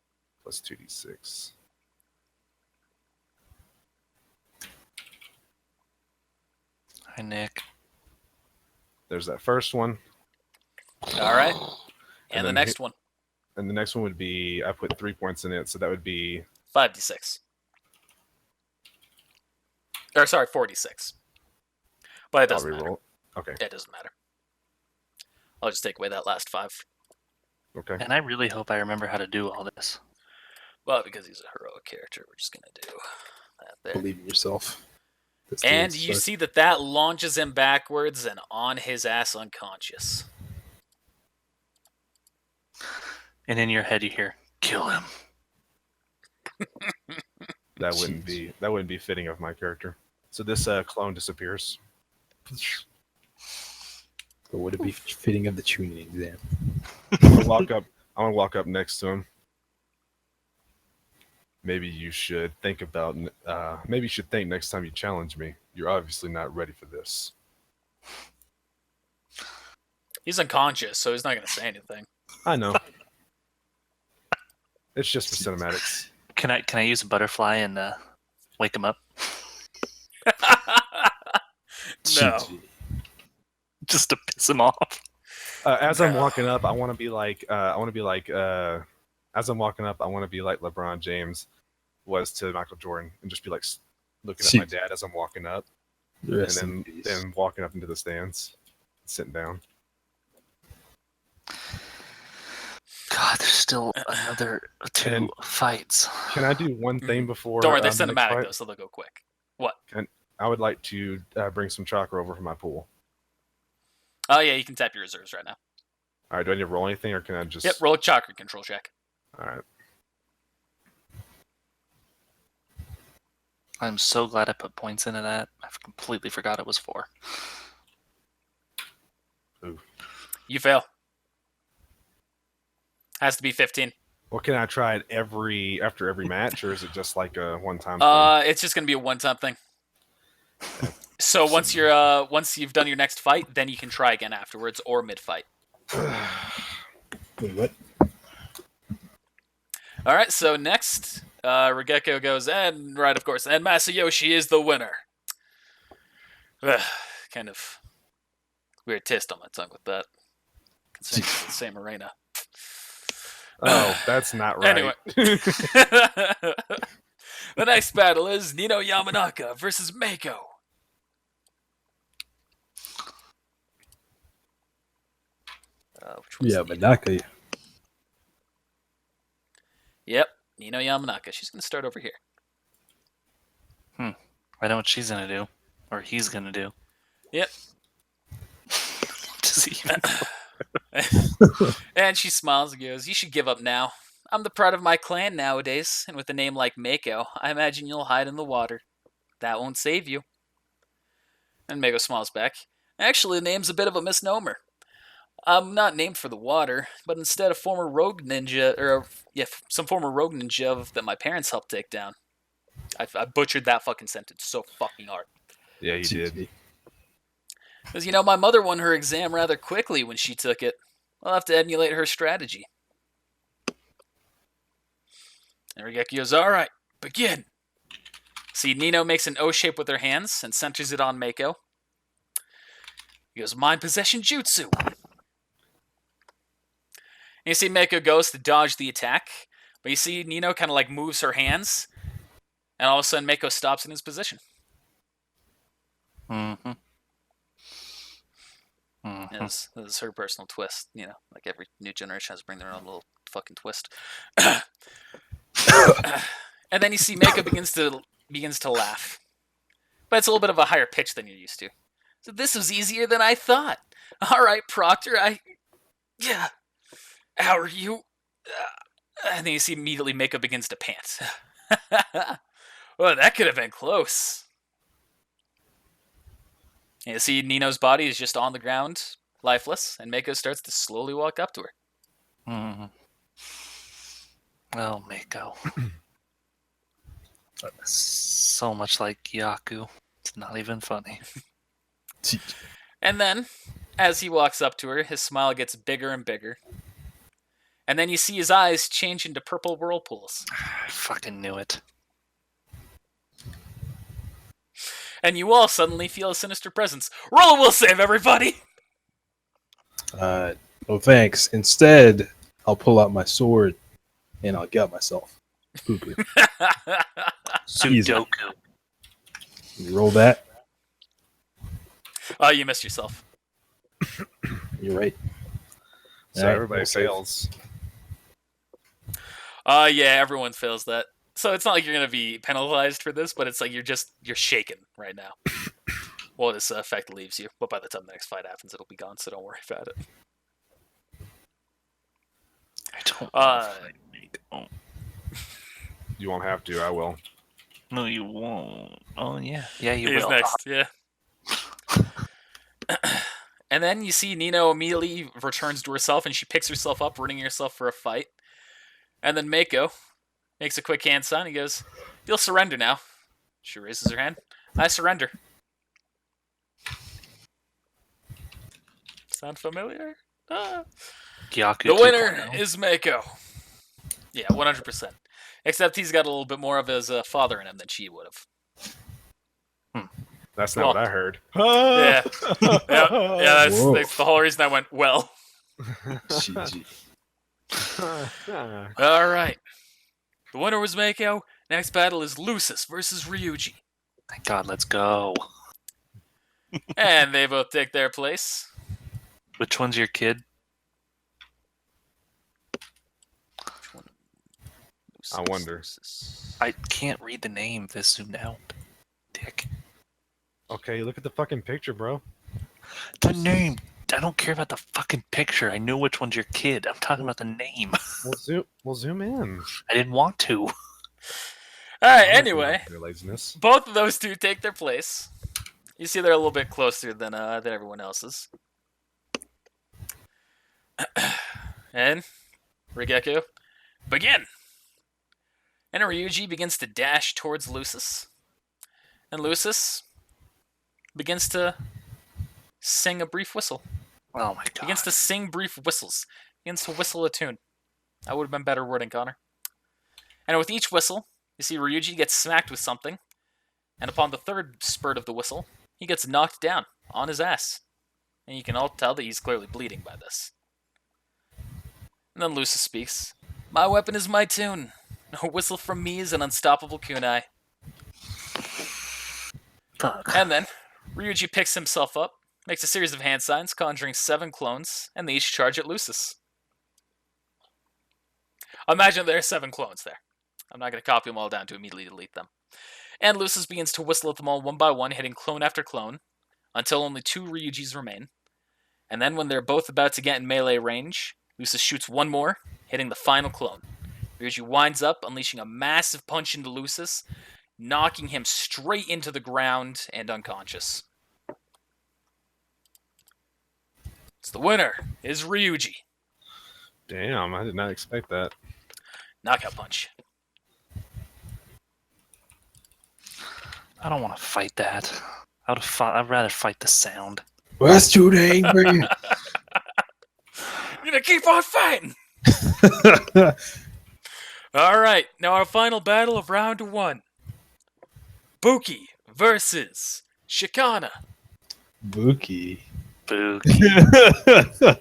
S4: Plus 2d6.
S5: Hi, Nick.
S4: There's that first one.
S1: All right.
S4: And
S1: And the next one,
S4: And the next one would be, I put 3 points in it, so that would be
S1: 5d6. Or sorry, 4d6. But it doesn't matter.
S4: reroll. Okay.
S1: It doesn't matter. I'll just take away that last 5.
S4: Okay.
S5: And I really hope I remember how to do all this.
S1: Well, because he's a heroic character, we're just gonna do that there.
S3: Believe in yourself. This
S1: And
S3: thing
S1: you
S3: sucks.
S1: see that launches him backwards and on his ass unconscious.
S5: And in your head you hear, "Kill him."
S4: That wouldn't be fitting of my character. So this clone disappears.
S3: But would it be fitting of the Chunin exam?
S4: I'm gonna walk up next to him. Maybe you should think next time you challenge me. You're obviously not ready for this.
S1: He's unconscious, so he's not gonna say anything.
S4: I know. It's just for cinematics.
S5: Can I use a butterfly and wake him up?
S1: No.
S3: GG.
S5: Just to piss him off.
S4: As I'm walking up, I want to be like as I'm walking up, I want to be like LeBron James was to Michael Jordan, and just be like looking at my dad as I'm walking up,
S3: Rest in
S4: and
S3: peace.
S4: then walking up into the stands, sitting down.
S5: God, there's still another 2
S4: And-
S5: fights.
S4: Can I do one thing before?
S1: Don't worry, they're
S4: the next
S1: cinematic
S4: fight?
S1: though, so they'll go quick. What?
S4: I would like to bring some chakra over from my pool.
S1: Oh yeah, you can tap your reserves right now.
S4: All right, do I need to roll anything, or can I just?
S1: Yep, roll a chakra control check.
S4: All right.
S5: I'm so glad I put points into that. I've completely forgot it was 4.
S1: You fail. Has to be 15.
S4: Well, can I try it after every match, or is it just like a one-time thing?
S1: It's just gonna be a one-time thing. So once you've done your next fight, then you can try again afterwards or mid-fight.
S3: Wait, what?
S1: All right, so next, Regeko goes, and right, of course, and Masayoshi is the winner. Ugh, kind of weird taste on my tongue with that. Considering it's the same arena.
S4: Oh, that's not right.
S1: Anyway. The next battle is Nino Yamanaka versus Mako. Which one's
S3: Yeah,
S1: Nino?
S3: Manaka.
S1: Yep, Nino Yamanaka. She's going to start over here.
S5: I know what she's gonna do, or he's gonna do.
S1: Yep.
S5: Does he even
S1: And she smiles and goes, "You should give up now. I'm the pride of my clan nowadays, and with a name like Mako, I imagine you'll hide in the water. That won't save you." And Mako smiles back. "Actually, the name's a bit of a misnomer. I'm not named for the water, but instead a former rogue ninja, some former rogue ninja that my parents helped take down." I butchered that fucking sentence so fucking hard.
S4: Yeah, he did.
S1: Because, my mother won her exam rather quickly when she took it. I'll have to emulate her strategy. And Regeki goes, "All right, begin." See, Nino makes an O shape with her hands and centers it on Mako. He goes, "Mind possession jutsu." And you see Mako goes to dodge the attack, but you see Nino kind of like moves her hands, and all of a sudden Mako stops in his position.
S5: Mm-hmm.
S1: This is her personal twist. Like every new generation has to bring their own little fucking twist. And then you see Mako begins to laugh, but it's a little bit of a higher pitch than you're used to. So this was easier than I thought. All right, Proctor, how are you? And then you see immediately Mako begins to pant. Well, that could have been close. And you see Nino's body is just on the ground, lifeless, and Mako starts to slowly walk up to her.
S5: Mm-hmm. Oh, Mako. So much like Yaku. It's not even funny.
S1: And then, as he walks up to her, his smile gets bigger and bigger. And then you see his eyes change into purple whirlpools.
S5: I fucking knew it.
S1: And you all suddenly feel a sinister presence. Roll a will save, everybody!
S3: Oh, thanks. Instead, I'll pull out my sword and I'll gut myself. Poo-poo. Easy.
S5: Sudoku.
S3: You roll that.
S1: Oh, you missed yourself.
S3: You're right.
S4: So
S3: Alright,
S4: everybody
S3: okay.
S4: fails.
S1: Yeah, everyone fails that. So it's not like you're going to be penalized for this, but it's like you're shaken right now. Well, this effect leaves you, but by the time the next fight happens, it'll be gone, so don't worry about it.
S5: I don't want to fight Mako.
S4: You won't have to. I will.
S5: No, you won't. Oh, yeah. Yeah, you
S1: He's
S5: will.
S1: next, yeah. And then you see Nino immediately returns to herself, and she picks herself up, running herself for a fight. And then Mako makes a quick hand sign. He goes, "You'll surrender now." She raises her hand. "I surrender." Sound familiar?
S5: Yaku
S1: The winner
S5: 2.0.
S1: is Mako. Yeah, 100%. Except he's got a little bit more of his father in him than she would have.
S4: That's not
S1: Well,
S4: what I heard.
S1: Yeah. Yeah,
S3: Whoa.
S1: that's the whole reason I went, well.
S3: GG.
S1: All right. The winner was Mako. Next battle is Lucis versus Ryuji.
S5: Thank God, let's go.
S1: And they both take their place.
S5: Which one's your kid?
S1: Which one?
S4: I wonder.
S1: Lucis.
S5: I can't read the name if it's zoomed out. Dick.
S4: Okay, look at the fucking picture, bro.
S5: The name. I don't care about the fucking picture. I know which one's your kid. I'm talking about the name.
S4: We'll zoom in.
S5: I didn't want to.
S1: All right, anyway.
S4: Your laziness.
S1: Both of those two take their place. You see they're a little bit closer than everyone else's. And Regeko, begin! And Ryuji begins to dash towards Lucis. And Lucis begins to sing a brief whistle.
S5: Oh my God.
S1: Begins to sing brief whistles. Begins to whistle a tune. That would have been better wording, Connor. And with each whistle, you see Ryuji gets smacked with something, and upon the third spurt of the whistle, he gets knocked down on his ass. And you can all tell that he's clearly bleeding by this. And then Lucis speaks. My weapon is my tune. A whistle from me is an unstoppable kunai.
S5: Fuck.
S1: And then, Ryuji picks himself up, makes a series of hand signs, conjuring 7 clones, and they each charge at Lucis. Imagine there are 7 clones there. I'm not going to copy them all down to immediately delete them. And Lucis begins to whistle at them all one by one, hitting clone after clone, until only 2 Ryujis remain. And then when they're both about to get in melee range, Lucis shoots one more, hitting the final clone. Ryuji winds up, unleashing a massive punch into Lucis, knocking him straight into the ground and unconscious. So the winner is Ryuji.
S4: Damn, I did not expect that.
S1: Knockout punch.
S5: I don't want to fight that. I'd rather fight the sound.
S3: What's too angry?
S1: You're gonna keep on fighting! Alright, now our final battle of round 1. Buki versus Chicana.
S3: Buki.
S5: Buki.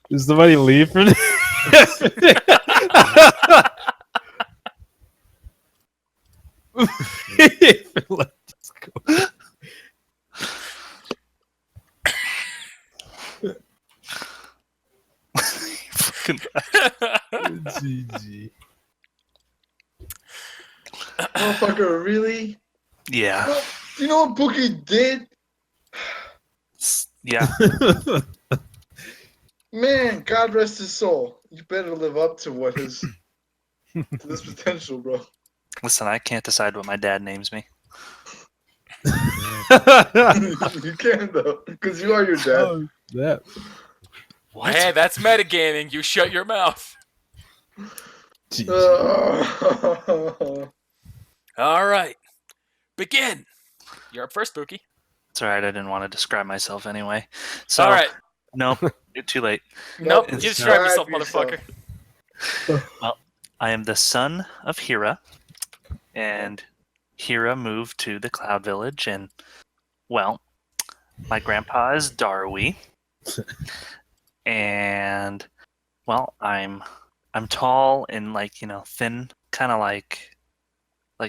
S3: Did somebody leave for this? Let us go.
S5: Fucking
S3: GG.
S2: Motherfucker, really?
S5: yeah.
S2: You know what Buki did?
S5: Yeah.
S2: Man, God rest his soul. You better live up to what his to this potential, bro.
S5: Listen, I can't decide what my dad names me.
S2: You can though, because you are your dad.
S3: Oh, that.
S5: What?
S1: Hey, that's metagaming. You shut your mouth.
S3: GG.
S1: Alright. Begin. You're up first, Buki.
S5: It's alright, I didn't want to describe myself anyway. So,
S1: Alright.
S5: nope, too late.
S1: Nope,
S5: It's
S1: you describe yourself,
S2: yourself.
S1: motherfucker.
S5: I am the son of Hira, and Hira moved to the Cloud Village, and, well, my grandpa is Darwi, and, well, I'm tall and, like, you know, thin, kind of like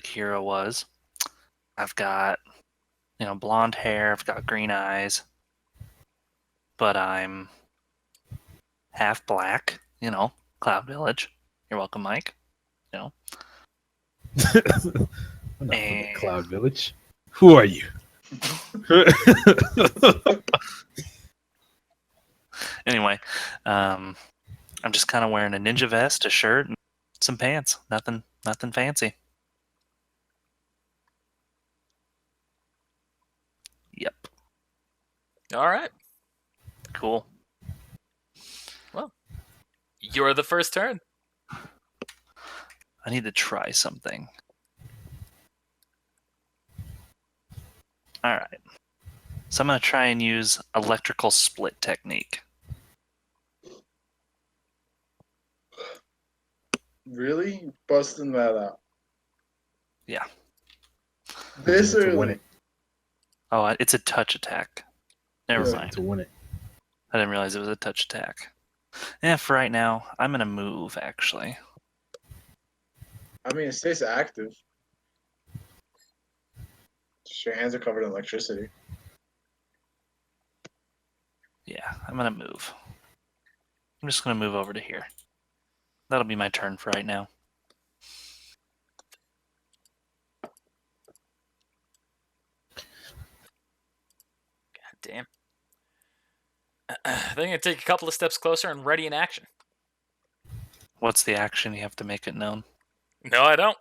S5: Hira was. I've got, you know, blonde hair, I've got green eyes, but I'm half black, you know, Cloud Village. You're welcome, Mike. You know.
S3: I'm not from the
S5: And-
S3: Cloud Village. Who are you?
S5: Anyway, I'm just kind of wearing a ninja vest, a shirt, and some pants. Nothing fancy. Yep.
S1: Alright.
S5: Cool.
S1: You're the first turn.
S5: I need to try something. All right. So I'm going to try and use electrical split technique.
S2: Really? You busting that out?
S5: Yeah.
S2: This
S3: To win
S2: early?
S3: it.
S5: Oh, it's a touch attack. Never
S2: Yeah.
S5: mind.
S3: To win it.
S5: I didn't realize it was a touch attack. Yeah, for right now, I'm going to move, actually.
S2: I mean, it stays active. Just your hands are covered in electricity.
S5: Yeah, I'm going to move. I'm just going to move over to here. That'll be my turn for right now.
S1: God damn. They're going to take a couple of steps closer and ready in action.
S5: What's the action? You have to make it known.
S1: No, I don't.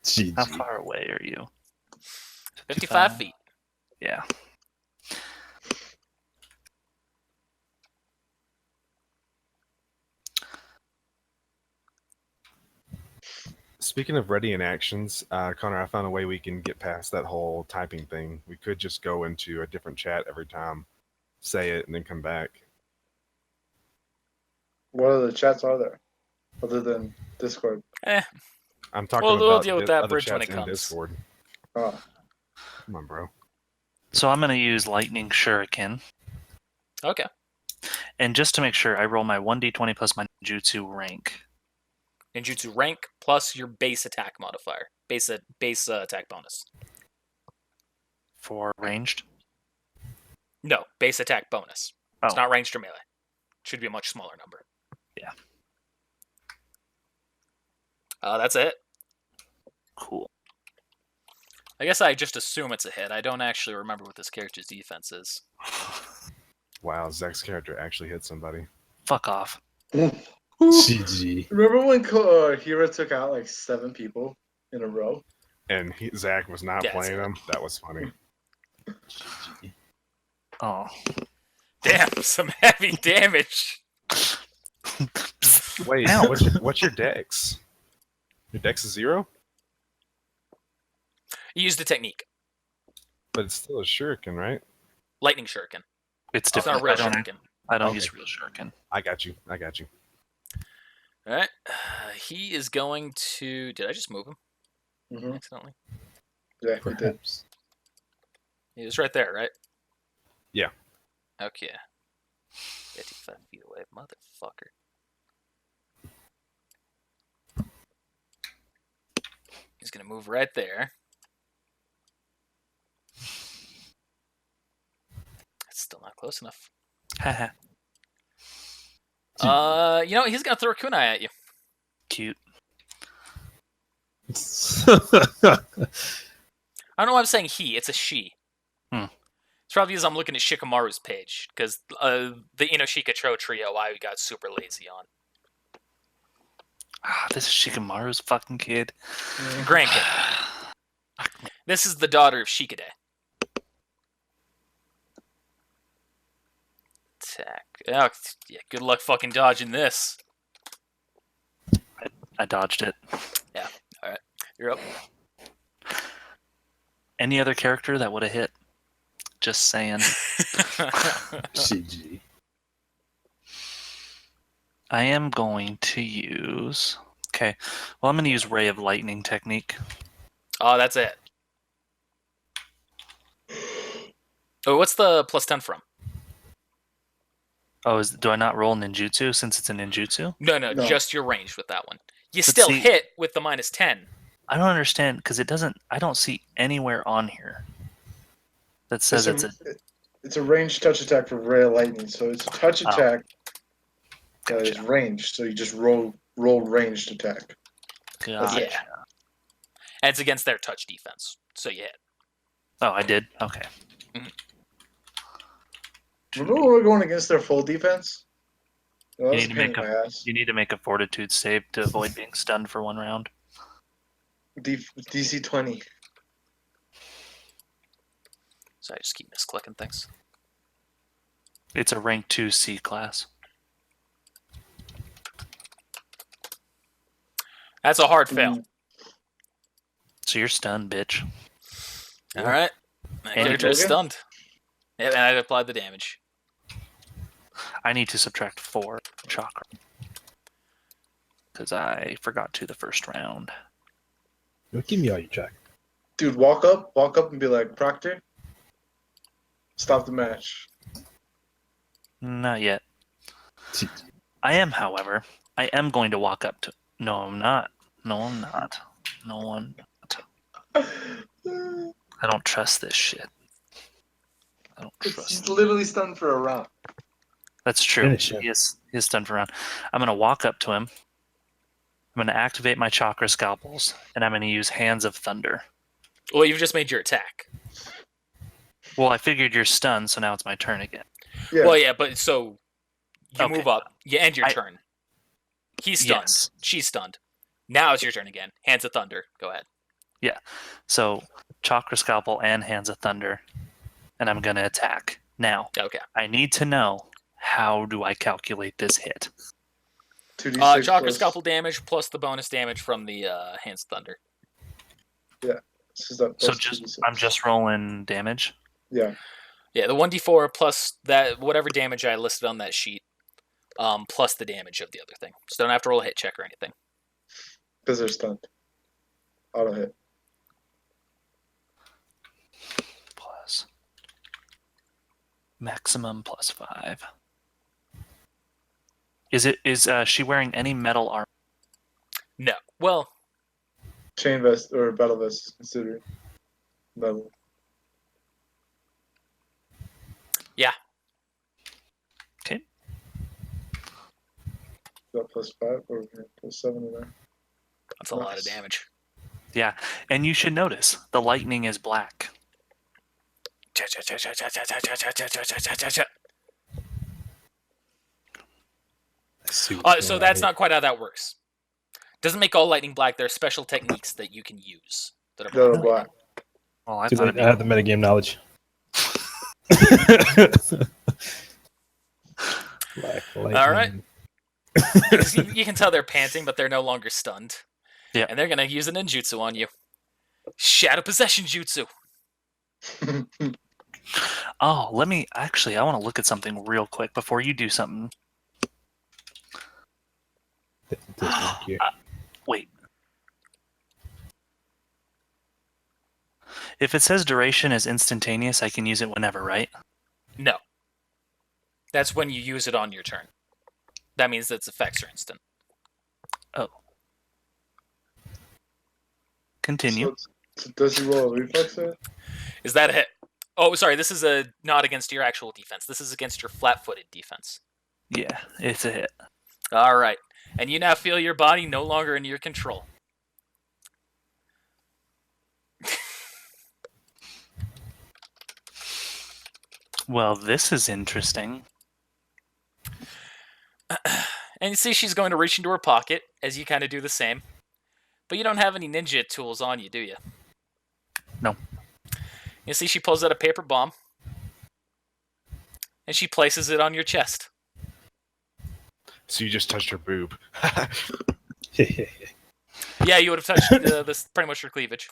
S3: GG.
S5: How far away are you?
S1: 55 feet.
S5: Yeah.
S4: Speaking of ready in actions, Connor, I found a way we can get past that whole typing thing. We could just go into a different chat every time, say it, and then come back.
S2: What other chats are there other than Discord?
S4: I'm talking
S1: We'll
S4: about
S1: deal with that
S4: other
S1: bridge when
S4: chats
S1: it
S4: in
S1: comes.
S4: Discord.
S2: Oh,
S4: Come on, bro.
S5: So I'm going to use Lightning Shuriken.
S1: Okay.
S5: And just to make sure, I roll my 1d20 plus my ninjutsu rank.
S1: Ninjutsu rank plus your base attack modifier. Base attack bonus.
S5: For ranged?
S1: No, base attack bonus. It's
S5: Oh.
S1: not ranged or melee. Should be a much smaller number.
S5: Yeah.
S1: That's it.
S5: Cool.
S1: I guess I just assume it's a hit. I don't actually remember what this character's defense is.
S4: Wow, Zach's character actually hit somebody.
S5: Fuck off.
S3: GG.
S2: remember when Hira took out like 7 people in a row?
S4: And Zach was not
S1: Yeah,
S4: playing
S1: Zach.
S4: him. That was funny.
S3: GG.
S5: Oh.
S1: Damn, some heavy damage.
S4: Wait,
S5: Ow.
S4: what's your dex? Your dex is 0?
S1: You used the technique.
S4: But it's still a shuriken, right?
S1: Lightning Shuriken.
S5: It's
S1: It's not
S5: different.
S1: a real
S5: I don't,
S1: Shuriken.
S5: I don't
S4: Okay.
S5: use real shuriken.
S4: I got you.
S1: Alright. He is going to... Did I just move him
S2: Mm-hmm.
S1: accidentally?
S2: Yeah, he did.
S3: Perhaps.
S1: He was right there, right?
S4: Yeah.
S1: Okay. 55 feet away, motherfucker. He's gonna move right there. It's still not close enough.
S5: Haha.
S1: You know what? He's gonna throw a kunai at you.
S5: Cute.
S1: I don't know why I'm saying he. It's a she.
S5: Hmm.
S1: It's probably because I'm looking at Shikamaru's page, because the Inoshika Tro trio I got super lazy on.
S5: Ah, this is Shikamaru's fucking kid.
S1: Grandkid. This is the daughter of Shikade. Attack. Oh, yeah, good luck fucking dodging this.
S5: I dodged it.
S1: You're up.
S5: Any other character that would have hit? Just saying.
S3: GG.
S5: I am going to use... Okay. Well, I'm going to use Ray of Lightning technique.
S1: Oh, that's it. Oh, what's the plus 10 from?
S5: Oh, do I not roll ninjutsu since it's a ninjutsu?
S1: No,
S2: No.
S1: just your range with that one. You
S5: But
S1: still
S5: see-
S1: hit with the minus 10.
S5: I don't understand because it doesn't. I don't see anywhere on here that says it's a.
S2: It's a ranged touch attack for Ray of Lightning, so it's a touch
S5: Oh.
S2: attack that is
S5: Gotcha.
S2: ranged. So you just roll ranged attack.
S5: Gotcha.
S1: Yeah. And it's against their touch defense. So you hit.
S5: Oh, I did. Okay.
S2: Remember when we were going against their full defense? That
S5: You
S2: was
S5: need
S2: a
S5: to
S2: pain
S5: make
S2: in my ass.
S5: You need to make a fortitude save to avoid being stunned for 1 round.
S2: DC 20.
S1: So I just keep misclicking things.
S5: It's a rank 2 C class.
S1: That's a hard fail.
S5: So you're stunned, bitch.
S1: All right. My
S5: And
S1: character is
S2: Logan?
S1: stunned. Yeah, and I applied the damage.
S5: I need to subtract 4 chakra. Because I forgot to the first round.
S3: Don't give me all your track.
S2: Dude, walk up and be like, Proctor, stop the match.
S5: Not yet. I am, however. I am going to walk up to... No, I'm not. No, I'm not. No, I'm not. I don't trust this shit. I don't trust
S2: He's literally stunned for a round.
S5: That's true.
S3: Finish him.
S5: He is done for round. I'm going to walk up to him. I'm going to activate my chakra scalpels, and I'm going to use Hands of Thunder.
S1: Well, you've just made your attack.
S5: Well, I figured you're stunned, so now it's my turn again.
S2: Yeah.
S1: Well, yeah, but so you
S5: Okay.
S1: move up. You end your
S5: I-
S1: turn. He's stunned.
S5: Yes.
S1: She's stunned. Now it's your turn again. Hands of Thunder. Go ahead.
S5: So, chakra scalpel and Hands of Thunder, and I'm going to attack. Now,
S1: Okay.
S5: I need to know, how do I calculate this hit?
S2: 2d6
S1: Chakra
S2: plus-
S1: Scalpel damage plus the bonus damage from the Hands of Thunder.
S2: This is that
S5: So
S2: plus 2d6.
S5: I'm just rolling damage?
S2: Yeah.
S1: Yeah, the 1d4 plus that whatever damage I listed on that sheet. plus the damage of the other thing. So don't have to roll a hit check or anything.
S2: Because they're stunned. Auto hit.
S5: Plus maximum plus 5. Is she wearing any metal armor?
S1: No. Well,
S2: Chain vest or battle vest is considered metal.
S1: yeah.
S5: Okay.
S2: Got +5 or +7 in there.
S1: That's a lot of
S2: Nice.
S1: damage.
S5: Yeah, and you should notice the lightning is black.
S1: So that's not quite how that works. Doesn't make all lightning black. There are special techniques that you can use that are
S2: They're
S1: black.
S2: black.
S5: Well, I
S3: Too
S5: thought
S3: late.
S5: it'd
S3: I
S5: be
S3: have the metagame knowledge. Black lightning.
S1: All right. You can tell they're panting, but they're no longer stunned.
S5: Yeah.
S1: And they're going to use a ninjutsu on you. Shadow Possession Jutsu.
S5: Oh, I want to look at something real quick before you do something. Wait. If it says duration is instantaneous, I can use it whenever, right?
S1: No. That's when you use it on your turn. That means that its effects are instant.
S5: Oh. Continue.
S2: So does he roll a reflex there?
S1: Is that a hit? Oh, sorry. This is not against your actual defense. This is against your flat-footed defense.
S5: Yeah, it's a hit.
S1: All right. And you now feel your body no longer in your control.
S5: Well, this is interesting.
S1: And you see she's going to reach into her pocket as you kind of do the same. But you don't have any ninja tools on you, do you?
S5: No.
S1: You see she pulls out a paper bomb. And she places it on your chest.
S4: So you just touched her boob.
S1: Yeah, you would have touched this pretty much her cleavage.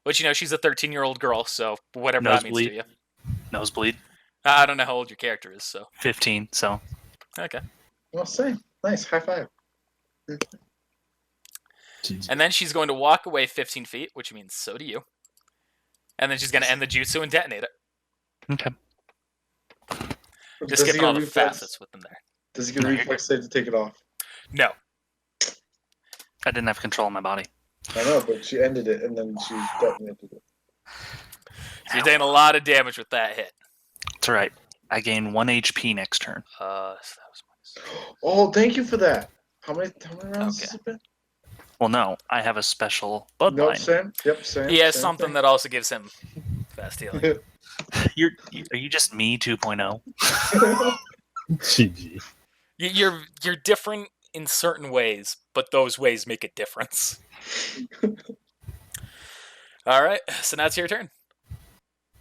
S1: But she's a 13-year-old girl, so whatever that means to you.
S5: Nosebleed.
S1: I don't know how old your character is, so.
S5: 15, so.
S1: Okay.
S2: Well, same. Nice. High five.
S1: And then she's going to walk away 15 feet, which means so do you. And then she's going to end the jutsu and detonate it.
S5: Okay.
S1: Just
S2: Does he
S1: skipping
S2: get
S1: all the
S2: reflex?
S1: facets with them there.
S2: Does he get a reflex save to take it off?
S1: No.
S5: I didn't have control of my body.
S2: I know, but she ended it and then she detonated it.
S1: So you're taking a lot of damage with that hit.
S5: That's right. I gain 1 HP next turn.
S1: So that was minus.
S2: Oh, thank you for that. How many rounds has
S1: Okay.
S2: it been?
S5: Well, no, I have a special bloodline.
S2: Nope, same. Yep, same.
S1: He has
S2: same
S1: something
S2: thing.
S1: that also gives him fast healing.
S5: Are you just me 2.0?
S3: GG.
S1: You're different in certain ways, but those ways make a difference. All right, so now it's your turn.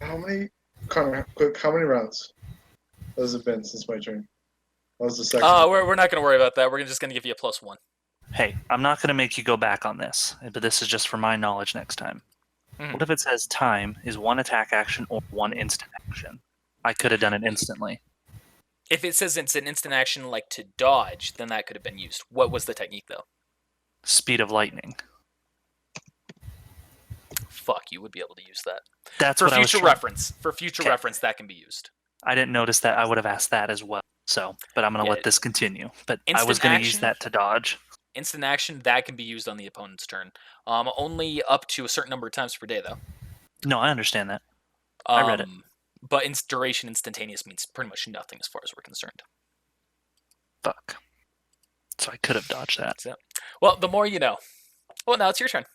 S2: How many? Connor, quick. How many rounds has it been since my turn? That was the second.
S1: We're not going to worry about that. We're just going to give you a +1.
S5: Hey, I'm not going to make you go back on this, but this is just for my knowledge next time.
S1: Mhm.
S5: What if it says time is 1 attack action or 1 instant action? I could have done it instantly.
S1: If it says it's an instant action like to dodge, then that could have been used. What was the technique, though?
S5: Speed of lightning.
S1: Fuck, you would be able to use that.
S5: That's
S1: For
S5: what I was
S1: future
S5: trying-
S1: reference. For future
S5: Okay.
S1: reference, that can be used.
S5: I didn't notice that. I would have asked that as well. So, but I'm going to
S1: Yeah,
S5: let this continue. But I
S1: instant
S5: was going to use
S1: action?
S5: that to dodge.
S1: Instant action, that can be used on the opponent's turn. Only up to a certain number of times per day, though.
S5: No, I understand that. I read it.
S1: But duration instantaneous means pretty much nothing as far as we're concerned.
S5: Fuck. So I could have dodged that.
S1: So, well, the more you know. Well, now it's your turn.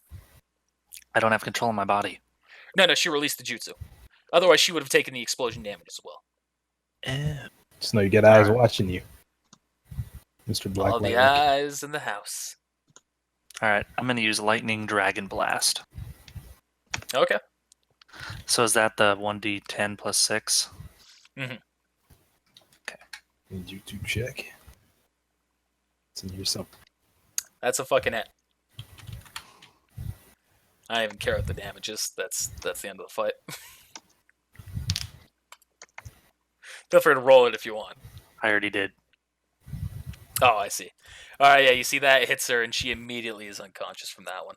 S5: I don't have control of my body.
S1: No, she released the jutsu. Otherwise, she would have taken the explosion damage as well.
S3: Just know you get eyes
S1: Alright.
S3: watching you, Mr. Black
S1: All the
S3: Lightning.
S1: eyes in the house.
S5: All right, I'm going to use Lightning Dragon Blast.
S1: Okay.
S5: So is that the 1d10 plus 6?
S3: Need you to check. It's in yourself.
S1: That's a fucking hit. I don't even care what the damage is. That's the end of the fight. Feel free to roll it if you want.
S5: I already did.
S1: Oh, I see. All right, yeah, you see that? It hits her, and she immediately is unconscious from that one.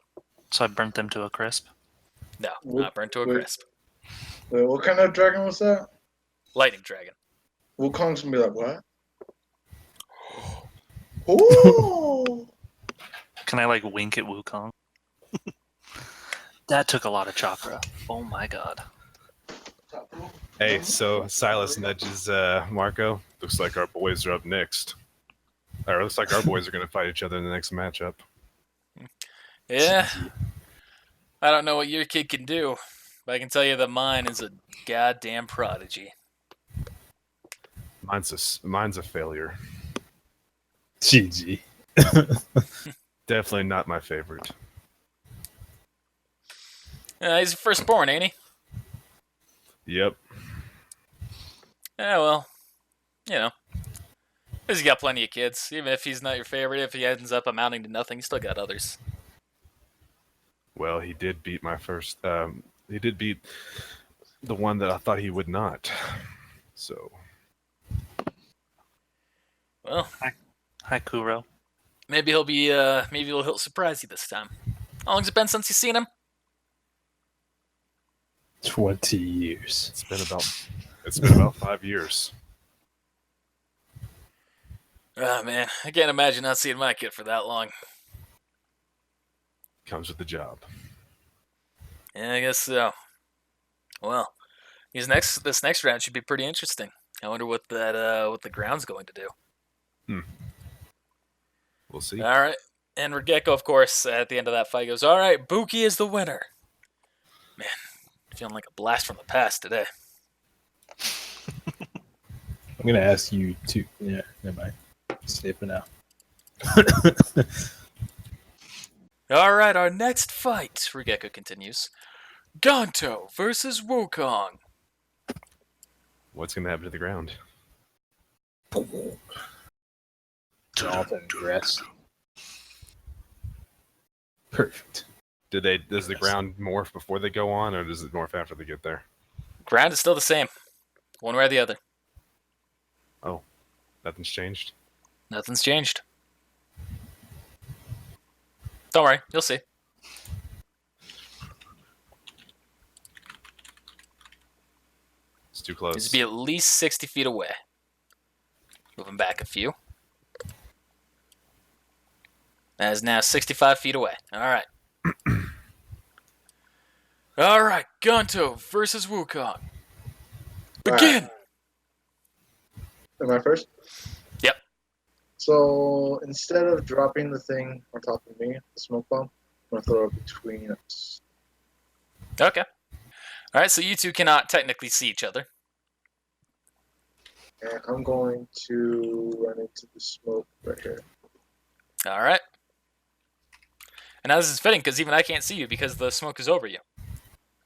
S5: So I burnt them to a crisp.
S1: No,
S2: Wait,
S1: not burnt to a
S2: wait.
S1: crisp.
S2: Wait, what kind of dragon was that?
S1: Lightning dragon.
S2: Wukong's gonna be like, what? Ooh!
S5: Can I like wink at Wukong? That took a lot of chakra. Oh my god.
S4: Hey, so Silas nudges Marco. Looks like our boys are up next. Or looks like our boys are going to fight each other in the next matchup.
S1: Yeah. I don't know what your kid can do, but I can tell you that mine is a goddamn prodigy.
S4: Mine's a failure.
S3: GG.
S4: Definitely not my favorite.
S1: He's your firstborn, ain't he?
S4: Yep.
S1: Yeah, well, you know. He's got plenty of kids. Even if he's not your favorite, if he ends up amounting to nothing, he's still got others.
S4: Well, he did beat my first. He did beat the one that I thought he would not. So.
S1: Well,
S5: Hi, Kuro.
S1: maybe he'll be. Maybe he'll surprise you this time. How long's it been since you've seen him?
S3: 20 years.
S4: It's been about 5 years.
S1: Oh man, I can't imagine not seeing my kid for that long.
S4: Comes with the job.
S1: Yeah, I guess so. Well, this next round should be pretty interesting. I wonder what the ground's going to do.
S4: We'll see.
S1: All right, and Regeko, of course, at the end of that fight goes, "All right, Buki is the winner." Man, feeling like a blast from the past today.
S3: I'm going to ask you to. Yeah, never mind. Stay for now.
S1: All right, our next fight, Regeko continues. Gonto versus Wukong.
S4: What's going to happen to the ground?
S3: Off and grass. Perfect.
S4: Does the ground morph before they go on, or does it morph after they get there?
S1: Ground is still the same, one way or the other.
S4: Oh, nothing's changed.
S1: Nothing's changed. Don't worry, you'll see.
S4: It's too
S1: Needs
S4: close.
S1: to be at least 60 feet away. Moving back a few. That is now 65 feet away. All right. All right, Gonto versus Wukong. Begin.
S2: Am I first?
S1: Yep.
S2: So instead of dropping the thing on top of me, the smoke bomb, I'm gonna throw it between us.
S1: Okay. All right, so you two cannot technically see each other.
S2: And I'm going to run into the smoke right here.
S1: All right. And now this is fitting because even I can't see you because the smoke is over you.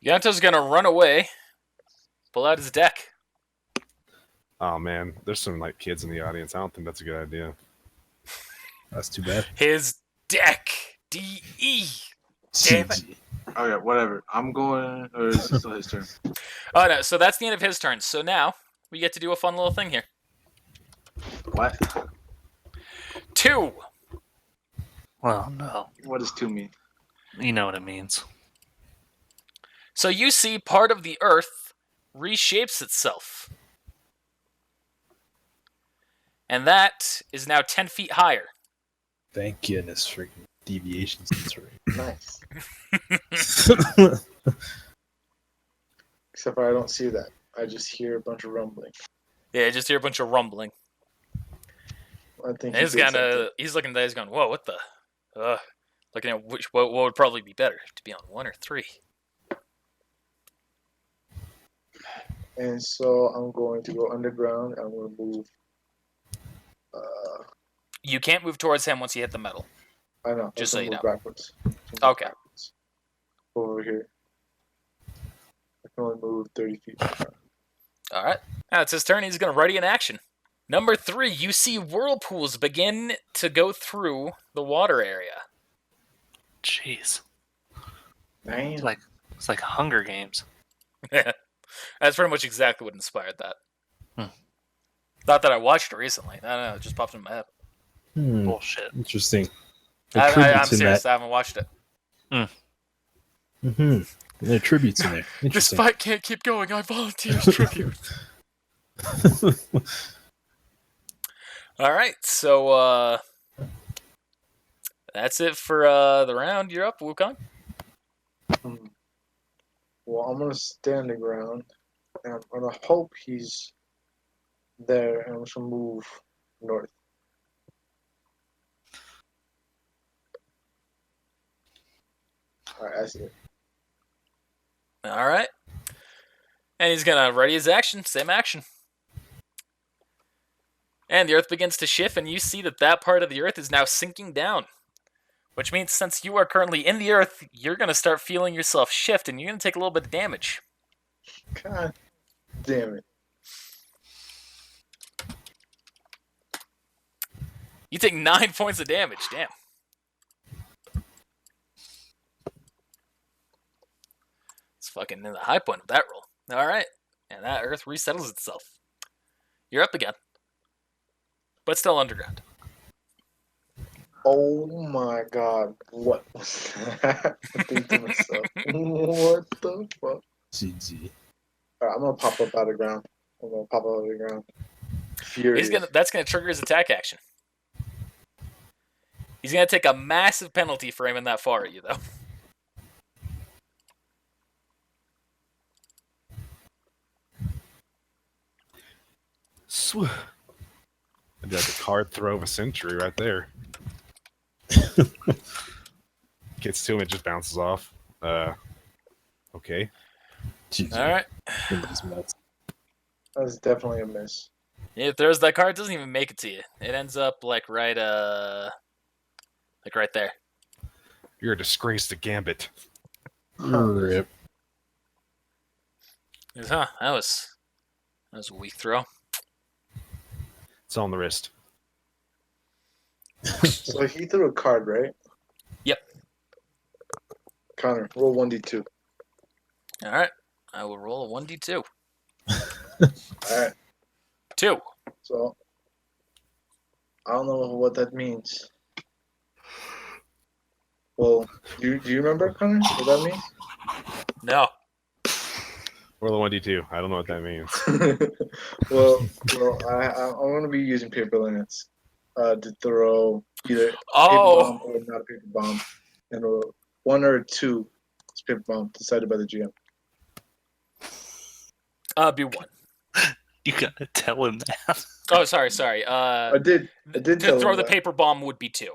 S1: Gonto's going to run away, pull out his deck.
S4: Oh man, there's some like kids in the audience. I don't think that's a good idea.
S3: That's too bad.
S1: His deck. D-E. Damn it.
S3: GG.
S2: Okay, whatever. I'm going, or is it still his turn?
S1: Oh, no, so that's the end of his turn. So now we get to do a fun little thing here.
S2: What?
S1: 2.
S5: Well, no.
S2: What does 2 mean?
S5: You know what it means.
S1: So you see part of the earth reshapes itself. And that is now 10 feet higher.
S3: Thank goodness for deviation sensor.
S2: Nice. Except for I don't see that. I just hear a bunch of rumbling.
S1: Yeah, just hear a bunch of rumbling.
S2: I think
S1: And he's looking at that, he's going, whoa, what the? Looking at what would probably be better, to be on 1 or 3.
S2: And so I'm going to go underground. I'm going to move.
S1: You can't move towards him once you hit the metal.
S2: I know.
S1: Just
S2: I'm
S1: so
S2: gonna
S1: you
S2: move
S1: know.
S2: Backwards.
S1: Okay.
S2: Backwards. Over here. I can only move 30 feet.
S1: All right. Now it's his turn. He's going to ready in action. Number 3, you see whirlpools begin to go through the water area.
S5: Jeez.
S2: Damn.
S5: It's like Hunger Games.
S1: That's pretty much exactly what inspired that.
S5: Hmm.
S1: Not that I watched it recently. I don't know. It just popped in my head.
S5: Bullshit.
S3: Interesting.
S1: I'm
S3: Attributes in
S1: serious.
S3: that.
S1: I haven't watched it.
S3: Mm-hmm. There are tributes in there.
S1: This
S3: Interesting.
S1: fight can't keep going. I volunteer as tribute. All right, so that's it for the round. You're up, Wukong.
S2: Well, I'm gonna stand the ground, and I'm gonna hope he's there, and I'm just gonna move north. All right, I see it.
S1: All right, and he's gonna ready his action. Same action. And the Earth begins to shift, and you see that that part of the Earth is now sinking down. Which means since you are currently in the Earth, you're going to start feeling yourself shift, and you're going to take a little bit of damage.
S2: God damn it!
S1: You take 9 points of damage. Damn. It's fucking in the high point of that roll. All right. And that Earth resettles itself. You're up again. But still underground.
S2: Oh my god! What was that? I think to myself, what the fuck?
S3: GG.
S2: All right, I'm gonna pop up out of the ground. I'm gonna pop up out of the ground. Furious.
S1: That's going to trigger his attack action. He's going to take a massive penalty for aiming that far at you, though.
S4: That'd be like a card throw of a century right there. Gets to him, it just bounces off. Okay.
S3: GG.
S1: All right.
S3: Goodness nuts.
S2: That's definitely a miss.
S1: If there's that card, it doesn't even make it to you. It ends up like right there.
S4: You're a disgrace to Gambit.
S3: Rip.
S1: Huh? That was a weak throw.
S4: It's on the wrist.
S2: So he threw a card, right?
S1: Yep.
S2: Connor, roll 1d2.
S1: All right. I will roll a 1d2.
S2: All right.
S1: 2.
S2: So I don't know what that means. Well, do you remember, Connor, what that means?
S1: No.
S4: Roll a 1d2. I don't know what that means.
S2: well, I'm going to be using paper lance to throw either paper
S1: Oh.
S2: bomb or not a paper bomb, and a 1 or 2 is paper bomb decided by the GM.
S1: Be 1.
S5: You gotta tell him that.
S1: Oh, sorry.
S2: I did
S1: To
S2: tell
S1: throw
S2: him
S1: the
S2: that.
S1: paper bomb would be 2.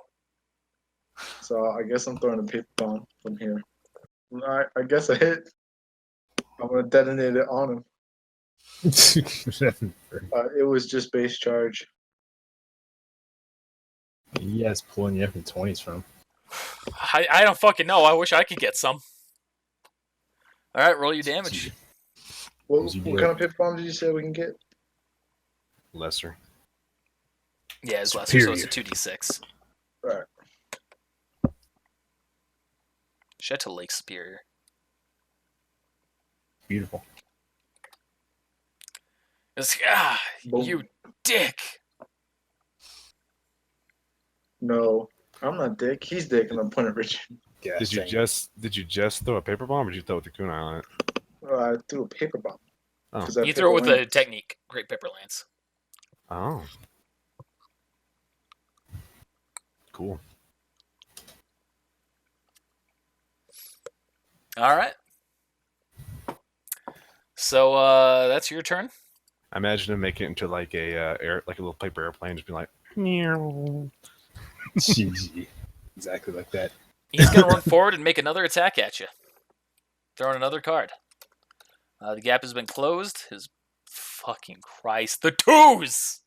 S2: So I guess I'm throwing a paper bomb from here. I guess I hit. I'm gonna detonate it on him. It was just base charge.
S3: Yes, pulling you up in 20s from.
S1: I don't fucking know. I wish I could get some. All right, roll your damage.
S2: What
S3: You do
S2: kind of paper bomb did you say we can get?
S4: Lesser.
S1: Yeah, it's lesser, so
S3: Superior.
S1: it's a 2d6.
S2: Right.
S1: Shed to Lake Superior.
S3: Beautiful.
S2: Boom.
S1: You dick.
S2: No, I'm not Dick. He's Dick, and I'm pointing at Richard.
S3: Yeah,
S4: Did you just throw a paper bomb, or did you throw it with the kunai on it?
S2: I threw a paper bomb.
S4: Oh.
S2: 'Cause I
S1: You
S2: have
S1: throw it with
S2: paper
S1: a
S2: lance.
S1: technique. Great Paper Lance.
S4: Oh. Cool.
S1: All right. So that's your turn.
S4: I imagine him making it into like a like a little paper airplane, just be like, meow.
S3: GG. Exactly like that.
S1: He's gonna run forward and make another attack at you. Throwing another card. The gap has been closed. His fucking Christ, the 2s.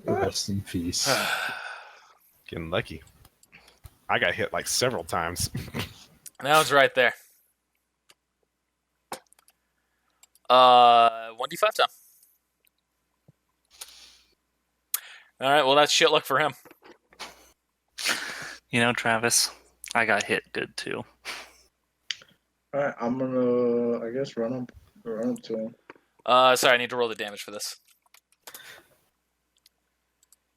S3: Rest in peace.
S4: Getting lucky. I got hit like several times.
S1: Now it's right there. 1d5 time. All right, well that's shit luck for him.
S5: You know, Travis, I got hit good too.
S2: All right, I'm gonna, I guess, run up to him.
S1: Sorry, I need to roll the damage for this.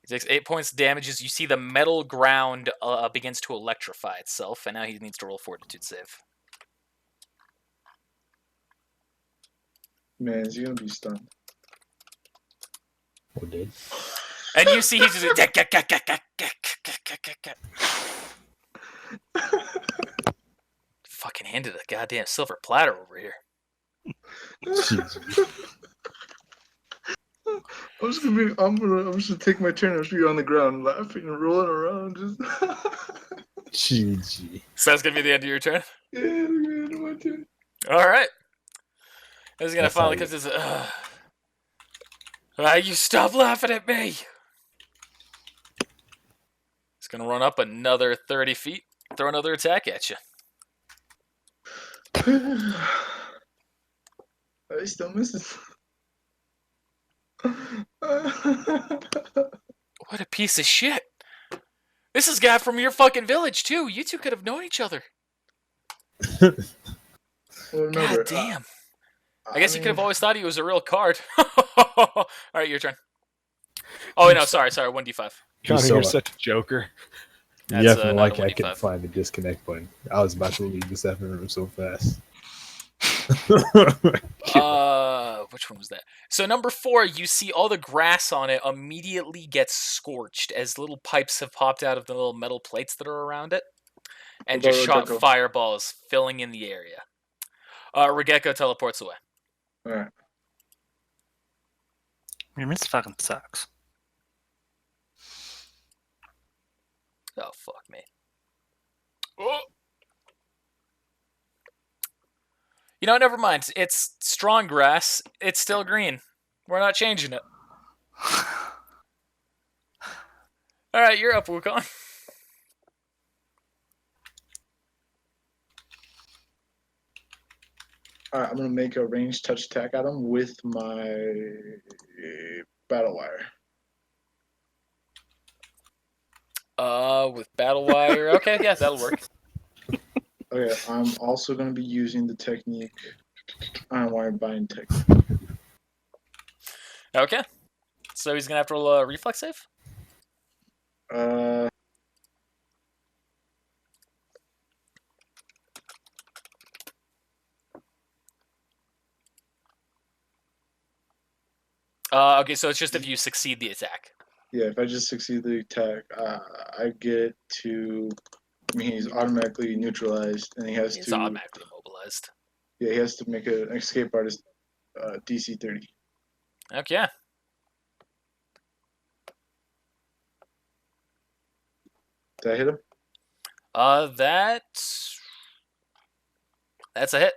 S1: He takes 8 points of damage as you see the metal ground begins to electrify itself, and now he needs to roll Fortitude save.
S2: Man, is he gonna be stunned?
S3: Oh, dude.
S1: And you see he's just fucking handed a goddamn silver platter over here.
S3: Jeez.
S2: I'm just gonna take my turn. I'm just gonna be on the ground laughing and rolling around. Just
S3: GG.
S1: So that's gonna be the end of your turn.
S2: yeah, man, my turn.
S1: All right. This is gonna
S3: That's
S1: finally
S3: how
S1: because it's. You stop laughing at me. It's gonna run up another 30 feet, throw another attack at you.
S2: He still misses.
S1: What a piece of shit. This is a guy from your fucking village too. You two could have known each other.
S2: Well, remember,
S1: God damn. I guess you could have always thought he was a real card. All right, your turn. Oh, wait, no, sorry, 1d5.
S4: Connor,
S3: so
S4: you're
S3: lucky.
S4: such a joker.
S1: That's,
S3: You have to
S1: not
S3: like
S1: a
S3: I
S1: 1d5.
S3: couldn't find the disconnect button. I was about to leave this effing room so fast.
S1: Which one was that? So number 4, you see all the grass on it immediately gets scorched as little pipes have popped out of the little metal plates that are around it, and
S2: What
S1: just
S2: about
S1: shot
S2: Regekko?
S1: fireballs filling in the area. Regekko teleports away.
S2: Alright.
S5: Your miss fucking sucks.
S1: Oh, fuck me. Oh. You know, never mind. It's strong grass. It's still green. We're not changing it. All right, you're up, Wukong.
S2: Alright, I'm gonna make a ranged touch attack at him with my battle wire.
S1: With battle wire. Okay, yeah, that'll work.
S2: Okay, I'm also gonna be using the technique iron wire bind technique.
S1: Okay. So he's gonna have to roll a reflex save. Okay, so it's just if you succeed the attack.
S2: Yeah, if I just succeed the attack, I get to. I mean, he's automatically neutralized, and he has
S1: He's
S2: to.
S1: automatically immobilized.
S2: Yeah, he has to make an escape artist DC 30.
S1: Okay.
S2: Did I hit him?
S1: That's a hit.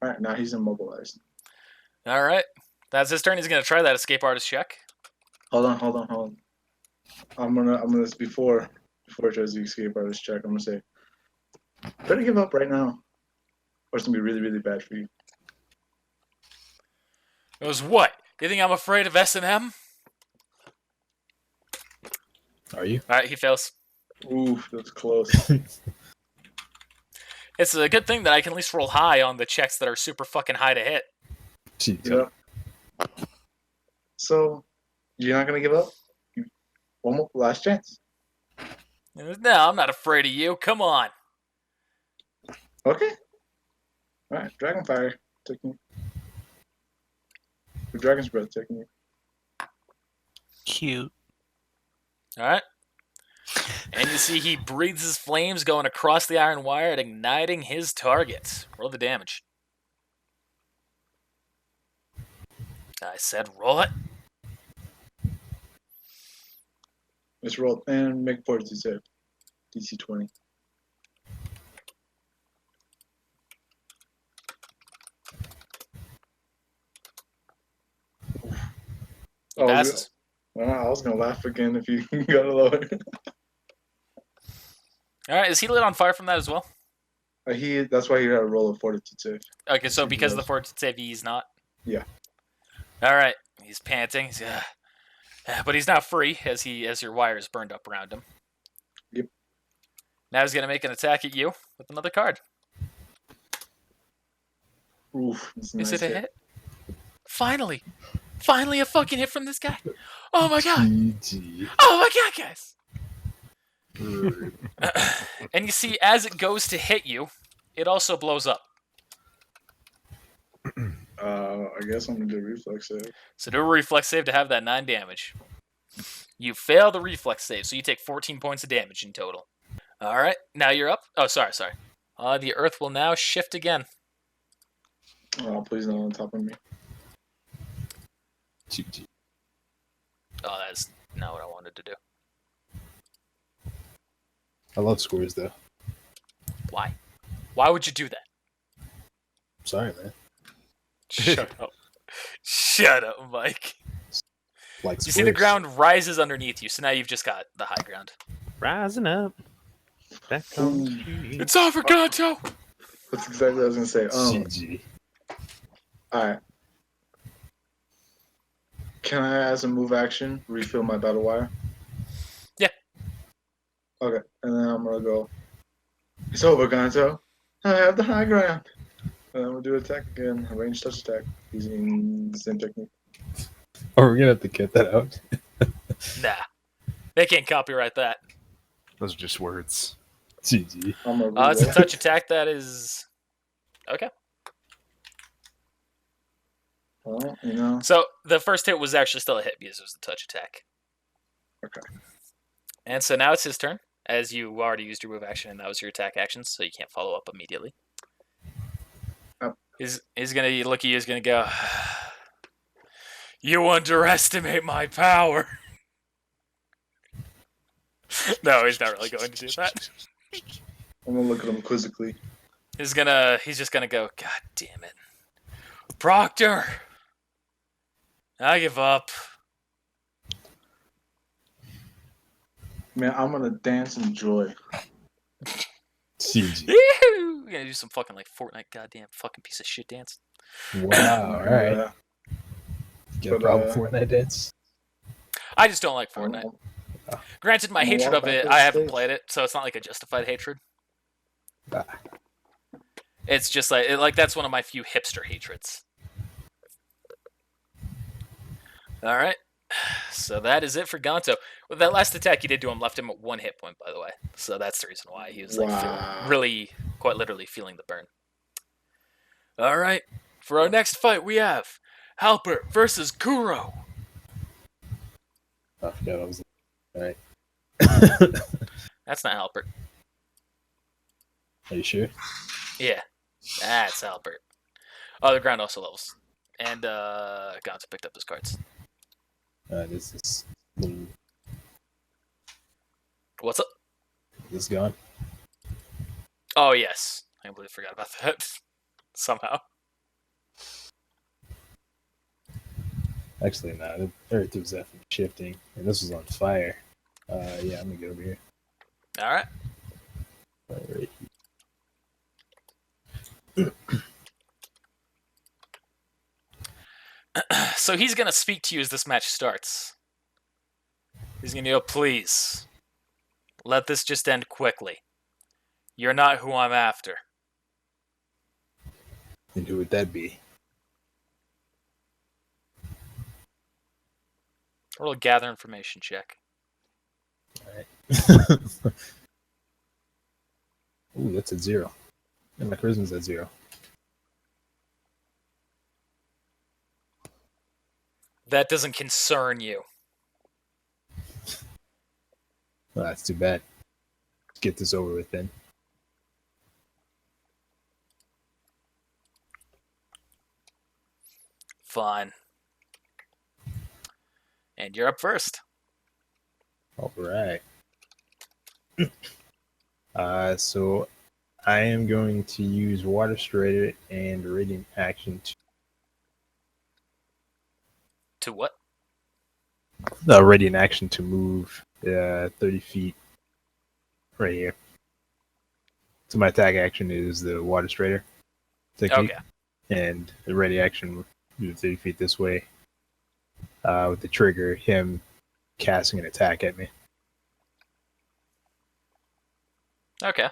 S2: All right, now he's immobilized.
S1: All right. That's his turn. He's gonna try that escape artist check.
S2: Hold on. I'm gonna before it tries the escape artist check. I'm gonna say, better give up right now, or it's gonna be really, really bad for you.
S1: It was what? You think I'm afraid of S&M?
S3: Are you?
S1: All right, he fails.
S2: Ooh, that's close.
S1: It's a good thing that I can at least roll high on the checks that are super fucking high to hit.
S3: Jeez.
S2: Yep. So, you're not gonna give up? One more last chance.
S1: No, I'm not afraid of you. Come on.
S2: Okay. All right, Dragonfire technique. The Dragon's Breath technique.
S5: Cute.
S1: All right. And you see he breathes his flames going across the iron wire and igniting his target. Roll the damage. I said roll it.
S2: Let's roll and make fortitude save. DC 20.
S1: He passes.
S2: I was gonna laugh again if you got a lower.
S1: All right, is he lit on fire from that as well?
S2: That's why he had a roll of fortitude save.
S1: Okay, so because of the fortitude save, he's not?
S2: Yeah.
S1: All right, he's panting. But he's not free as your wire is burned up around him.
S2: Yep.
S1: Now he's going to make an attack at you with another card.
S2: Oof, that's a
S1: Is
S2: nice
S1: it a hit? Finally! Finally, a fucking hit from this guy. Oh my god.
S3: GG.
S1: Oh my god, guys.
S3: Right.
S1: And you see, as it goes to hit you, it also blows up.
S2: I guess I'm gonna do reflex save.
S1: So do a reflex save to have that 9 damage. You fail the reflex save, so you take 14 points of damage in total. All right, now you're up. Oh, sorry. The earth will now shift again.
S2: Oh, please not on top of me.
S3: GG.
S1: Oh, that's not what I wanted to do.
S3: I love scores though.
S1: Why? Why would you do that?
S3: Sorry, man.
S1: Shut up. Shut up, Mike.
S3: Like
S1: You see the ground rises underneath you, so now you've just got the high ground.
S4: Rising up. Back comes Chunin.
S1: It's over, Gonto!
S2: That's exactly what I was gonna say.
S3: GG.
S2: Alright. Can I, as a move action, refill my battle wire?
S1: Yeah.
S2: Okay, and then I'm gonna go. It's over, Gonzo. I have the high ground. And then we'll do attack again. Range touch attack using the same technique.
S3: Oh, we're gonna have to cut that out.
S1: Nah. They can't copyright that.
S4: Those are just words.
S3: GG.
S2: I'm gonna
S1: It's a
S2: reroll.
S1: touch attack that is... Okay.
S2: Well, you know.
S1: So the first hit was actually still a hit because it was a touch attack.
S2: Okay.
S1: And so now it's his turn, as you already used your move action and that was your attack action, so you can't follow up immediately.
S2: Yep.
S1: He's gonna look at you, he's gonna go, you underestimate my power. No, he's not really going to do that.
S2: I'm gonna look at him quizzically.
S1: He's just gonna go, God damn it. Proctor! I give up.
S2: Man, I'm gonna dance in joy.
S3: GG.
S1: Yoo-hoo! We're gonna do some fucking like Fortnite goddamn fucking piece of shit dance.
S3: Wow. All right.
S2: Yeah.
S3: Get a
S2: But,
S3: problem for that dance?
S1: I just don't like
S2: I'm-
S1: Fortnite. Granted, my
S2: I'm gonna
S1: hatred
S2: walk
S1: of
S2: back
S1: it,
S2: to the
S1: I haven't
S2: stage.
S1: played it, so it's not like a justified hatred.
S3: Ah.
S1: It's just like that's one of my few hipster hatreds. All right, so that is it for Gonto. Well, that last attack he did to him left him at 1 hit point, by the way. So that's the reason why he was like
S2: Wow.
S1: really, quite literally feeling the burn. All right, for our next fight, we have Halpert versus Kuro.
S3: I forgot I was. All right.
S1: That's not Halpert.
S3: Are you sure?
S1: Yeah, that's Halpert. Oh, the ground also levels. And Gonzo picked up his cards.
S3: This is little.
S1: What's up?
S3: This gone.
S1: Oh, yes. I completely forgot about that. Somehow.
S3: Actually, no. The earth was definitely shifting, and this was on fire. Yeah, I'm gonna get over here.
S1: All right.
S3: All right.
S1: So he's going to speak to you as this match starts. He's going to go, please, let this just end quickly. You're not who I'm after.
S3: And who would that be?
S1: Roll a gather information check.
S3: Ooh, that's at 0. And my charisma's at 0.
S1: That doesn't concern you.
S3: Well, that's too bad. Let's get this over with then.
S1: Fine. And you're up first.
S3: All right. So I am going to use Water Strider and Radiant Action
S1: To what?
S3: Radiant Action to move 30 feet right here. So my attack action is the Water Strider technique,
S1: Okay.
S3: and the ready action move 30 feet this way. With the trigger, him casting an attack at me.
S1: Okay.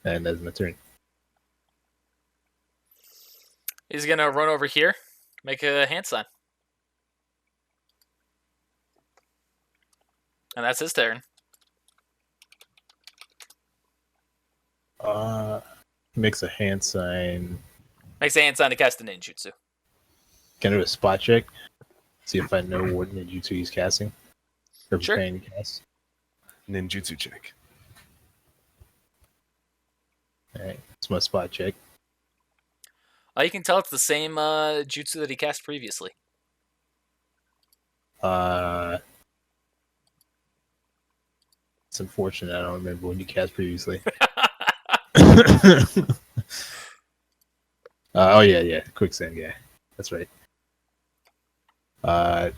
S3: And that's my turn.
S1: He's gonna run over here, make a hand sign. And that's his turn.
S3: Makes a hand sign.
S1: Makes a hand sign to cast a ninjutsu.
S3: Can I do a spot check? See if I know what ninjutsu he's casting. Or
S1: Sure.
S3: preparing to cast.
S4: Ninjutsu check.
S3: Alright, it's my spot check.
S1: You can tell it's the same jutsu that he cast previously.
S3: It's unfortunate I don't remember when you cast previously. Oh yeah, quicksand guy. That's right. Can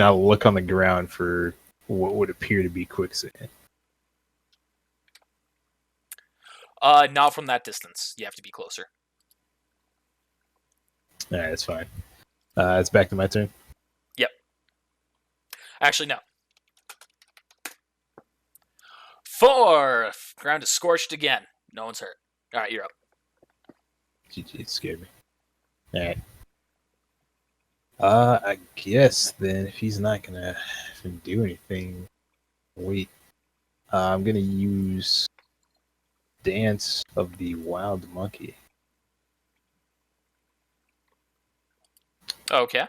S3: I look on the ground for what would appear to be quicksand?
S1: Not from that distance. You have to be closer.
S3: Alright, that's fine. It's back to my turn.
S1: Actually, no. 4! Ground is scorched again. No one's hurt. Alright, you're up.
S3: GG, it scared me. Alright. I guess then if he's not gonna do anything, wait. I'm gonna use Dance of the Wild Monkey.
S1: Okay.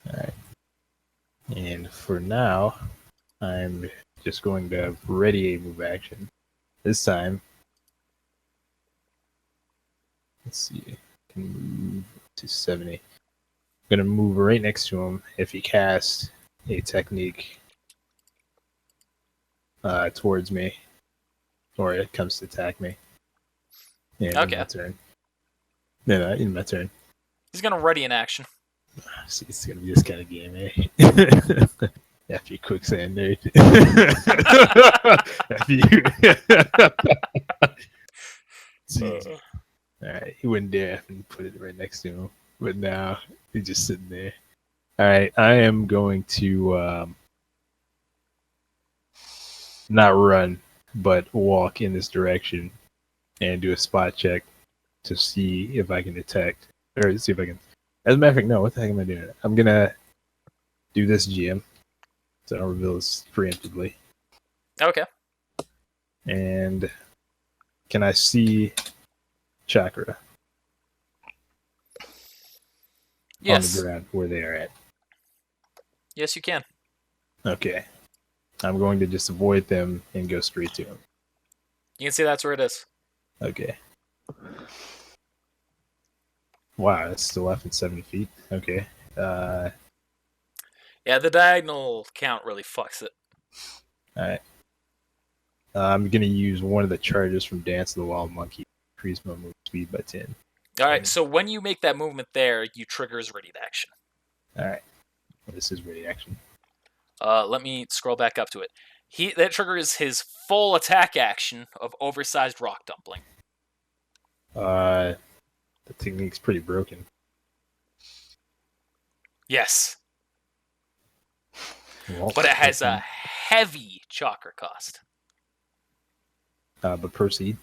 S3: Alright. And for now, I'm just going to ready a move action. This time, let's see, I can move to 70. I'm going to move right next to him if he casts a technique towards me, or it comes to attack me. Yeah,
S1: Okay.
S3: in my turn. No, in my turn.
S1: He's gonna ready in action.
S3: See, it's gonna be this kind of game, eh? After you quicksand, dude. After you. Jeez. Alright, he wouldn't dare have to put it right next to him. But now, he's just sitting there. Alright, I am going to not run, but walk in this direction and do a spot check to see if I can detect, or see if I can. As a matter of fact, no, what the heck am I doing? I'm gonna do this GM, so I don't reveal this preemptively.
S1: Okay.
S3: And can I see chakra on the
S1: Yes.
S3: ground where they are at?
S1: Yes, you can.
S3: Okay. I'm going to just avoid them and go straight to them.
S1: You can see that's where it is.
S3: Okay. Wow, that's still left at 70 feet. Okay.
S1: Yeah, the diagonal count really fucks it.
S3: Alright. I'm going to use one of the charges from Dance of the Wild Monkey. Increase my move speed by 10.
S1: Alright, so when you make that movement there, you trigger his ready action.
S3: Alright. Well, this is ready action.
S1: Let me scroll back up to it. That triggers his full attack action of oversized rock dumpling.
S3: The technique's pretty broken.
S1: Yes,
S3: Well,
S1: but it has a heavy chakra cost.
S3: but proceed.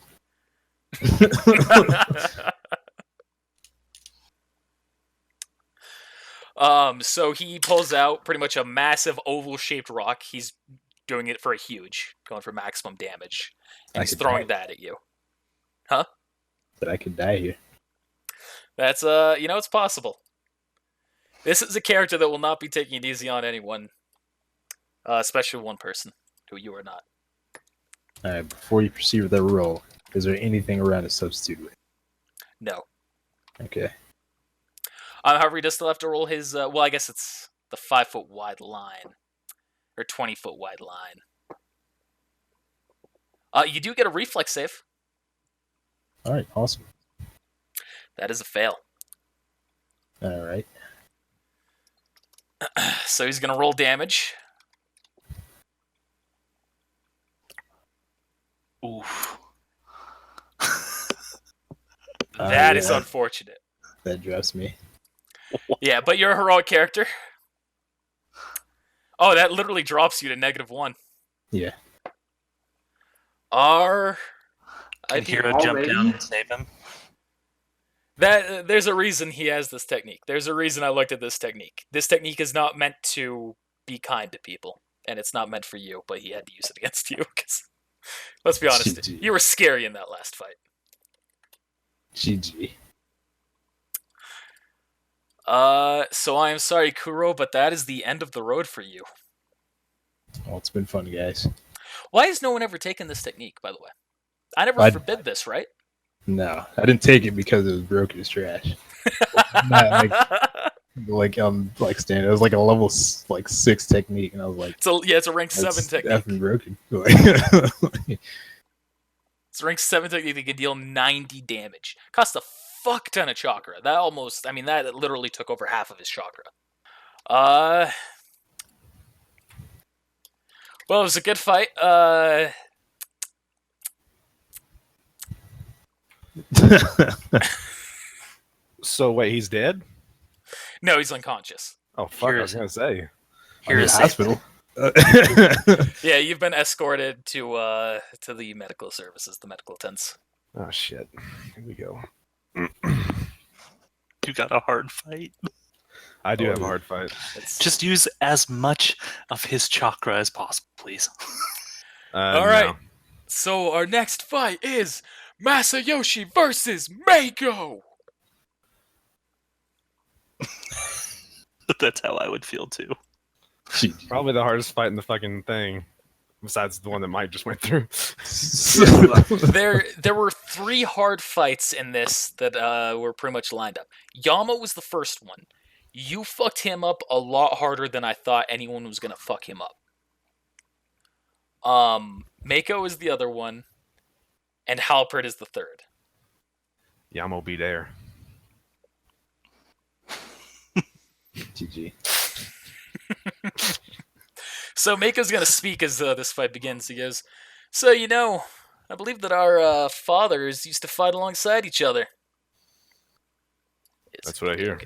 S1: So he pulls out pretty much a massive oval-shaped rock. He's doing it for a huge, going for maximum damage, and he's throwing that at you.
S3: But I could die here.
S1: That's it's possible. This is a character that will not be taking it easy on anyone, especially one person who you are not.
S3: Alright, before you proceed with that roll, is there anything around to substitute with?
S1: No.
S3: Okay.
S1: However, he does still have to roll his. Well, I guess it's the 5-foot wide line, or 20-foot wide line. You do get a reflex save.
S3: Alright, awesome.
S1: That is a fail.
S3: Alright.
S1: So he's gonna roll damage. Oof. That is
S3: yeah.
S1: unfortunate.
S3: That drops me.
S1: Yeah, but you're a heroic character. Oh, that literally drops you to -1.
S3: Yeah.
S5: Can Hero jump down
S2: Already?
S5: and save him?
S1: There's a reason he has this technique. There's a reason I looked at this technique. This technique is not meant to be kind to people, and it's not meant for you. But he had to use it against you because, let's be honest,
S3: GG.
S1: you were scary in that last fight.
S3: GG.
S1: So I am sorry, Kuro, but that is the end of the road for you.
S3: Well, it's been fun, guys.
S1: Why has no one ever taken this technique, by the way? I never
S3: I-
S1: forbid this, right?
S3: No, I didn't take it because it was broken as trash. Not like standard. It was like a level 6 technique, and I was like,
S1: It's a rank 7
S3: that's
S1: technique.
S3: effing broken.
S1: It's a rank 7 technique that can deal 90 damage. Cost a fuck ton of chakra. That literally took over half of his chakra. Well, it was a good fight.
S4: So wait, he's dead?
S1: No, he's unconscious.
S4: Oh fuck! I was
S5: Here's-
S4: gonna say.
S3: I'm in
S5: Here's
S3: the hospital.
S1: Yeah, you've been escorted to the medical services, the medical tents.
S4: Oh shit! Here we go.
S5: You got a hard fight.
S4: I do
S3: Oh,
S4: have a
S3: yeah.
S4: hard fight.
S5: Just use as much of his chakra as possible, please.
S1: All right. So our next fight is Masayoshi versus Mako.
S5: That's how I would feel too.
S3: GG.
S4: Probably the hardest fight in the fucking thing, besides the one that Mike just went through.
S1: There were 3 hard fights in this that were pretty much lined up. Yama was the first one. You fucked him up a lot harder than I thought anyone was gonna fuck him up. Mako is the other one, and Halpert is the third.
S4: Yama be there.
S3: GG.
S1: So Mako's gonna speak as this fight begins. He goes, "So I believe that our fathers used to fight alongside each other."
S4: That's what I hear.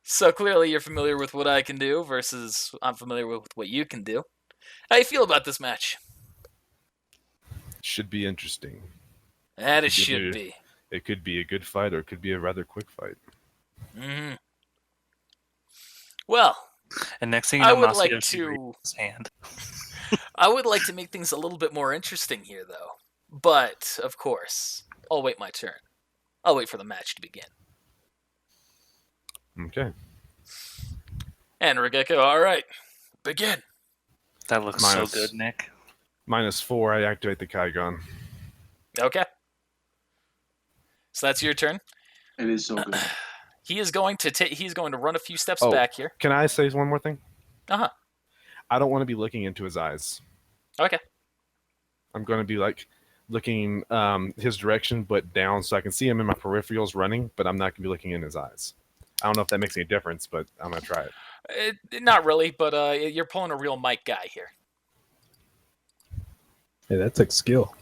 S1: So clearly you're familiar with what I can do versus I'm familiar with what you can do. How you feel about this match?
S4: Should be interesting.
S1: That it
S4: Could
S1: should
S4: be.
S1: be.
S4: It could be a good fight, or it could be a rather quick fight.
S1: hmm Well,
S5: And next thing you
S1: I
S5: know,
S1: would like
S5: Masayoshi
S1: to.
S5: raised his hand.
S1: I would like to make things a little bit more interesting here, though. But of course, I'll wait my turn. I'll wait for the match to begin.
S4: Okay.
S1: And Regeko, all right, begin.
S5: That looks
S4: Minus-
S5: so good, Nick.
S4: -4. I activate the Kaigon.
S1: Okay. So that's your turn.
S2: It is so good.
S1: He is going to he's going to run a few steps
S4: Oh.
S1: back here.
S4: Can I say one more thing?
S1: Uh-huh.
S4: I don't want to be looking into his eyes.
S1: Okay.
S4: I'm going to be like looking his direction, but down, so I can see him in my peripherals running, but I'm not going to be looking in his eyes. I don't know if that makes any difference, but I'm going to try it.
S1: Not really, but you're pulling a real Mike guy here.
S3: Yeah, that took skill.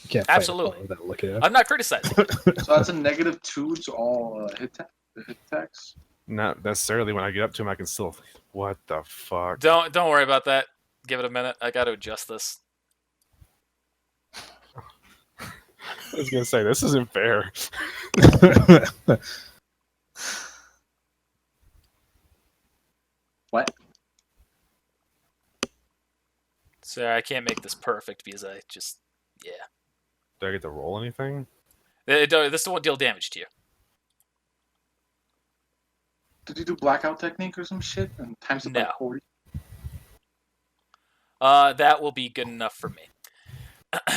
S3: You can't fight
S1: Absolutely.
S3: without looking up.
S1: I'm not criticizing.
S2: So that's a -2 to all hit attacks.
S4: Not necessarily when I get up to him, I can still. What the fuck?
S1: Don't worry about that. Give it a minute. I got to adjust this.
S4: I was going to say, this isn't fair.
S2: What?
S1: So I can't make this perfect because I just
S4: Do I get to roll anything?
S1: this won't deal damage to you.
S2: Did you do blackout technique or some shit and times it by
S1: No.
S2: 40?
S1: That will be good enough for me.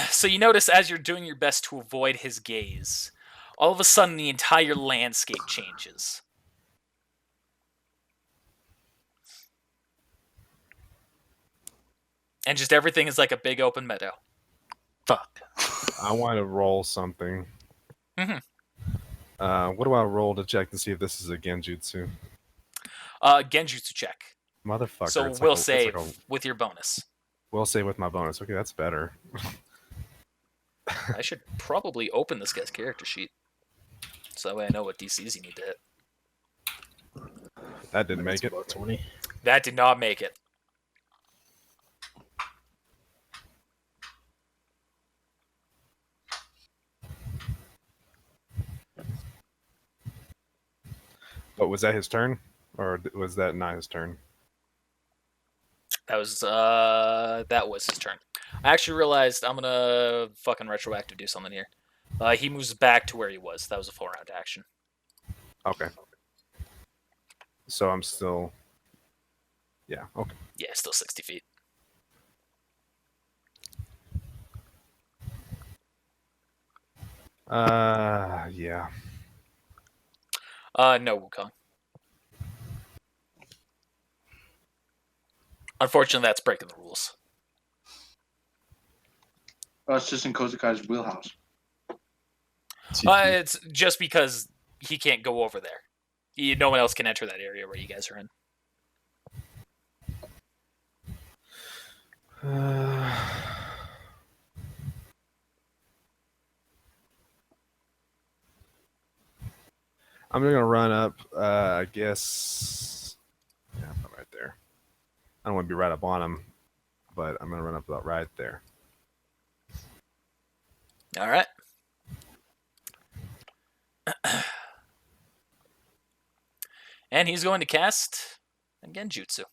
S1: So you notice as you're doing your best to avoid his gaze, all of a sudden the entire landscape changes. And just everything is like a big open meadow.
S5: Fuck.
S4: I want to roll something.
S1: Mhm.
S4: What do I roll to check to see if this is a Genjutsu?
S1: Genjutsu check.
S4: Motherfucker.
S1: So
S4: it's
S1: we'll
S4: like a-
S1: save
S4: it's like a-
S1: with your bonus.
S4: We'll save with my bonus. Okay, that's better.
S1: I should probably open this guy's character sheet. So that way I know what DCs you need to hit.
S4: That didn't make
S3: It's
S4: it.
S3: about 20.
S1: That did not make it.
S4: But was that his turn, or was that not his turn?
S1: That was his turn. I actually realized I'm gonna fucking retroactive do something here. He moves back to where he was. That was a 4-round action.
S4: Okay. So I'm still. Yeah. Okay.
S1: Yeah, still 60 feet.
S4: Yeah.
S1: No, Wukong. Unfortunately, that's breaking the rules.
S2: Oh, it's just in Kozukai's wheelhouse.
S1: It's just because he can't go over there. No one else can enter that area where you guys are in.
S4: I'm gonna run up. I guess. Yeah, about right there. I don't want to be right up on him, but I'm gonna run up about right there.
S1: All right. And he's going to cast again Jutsu.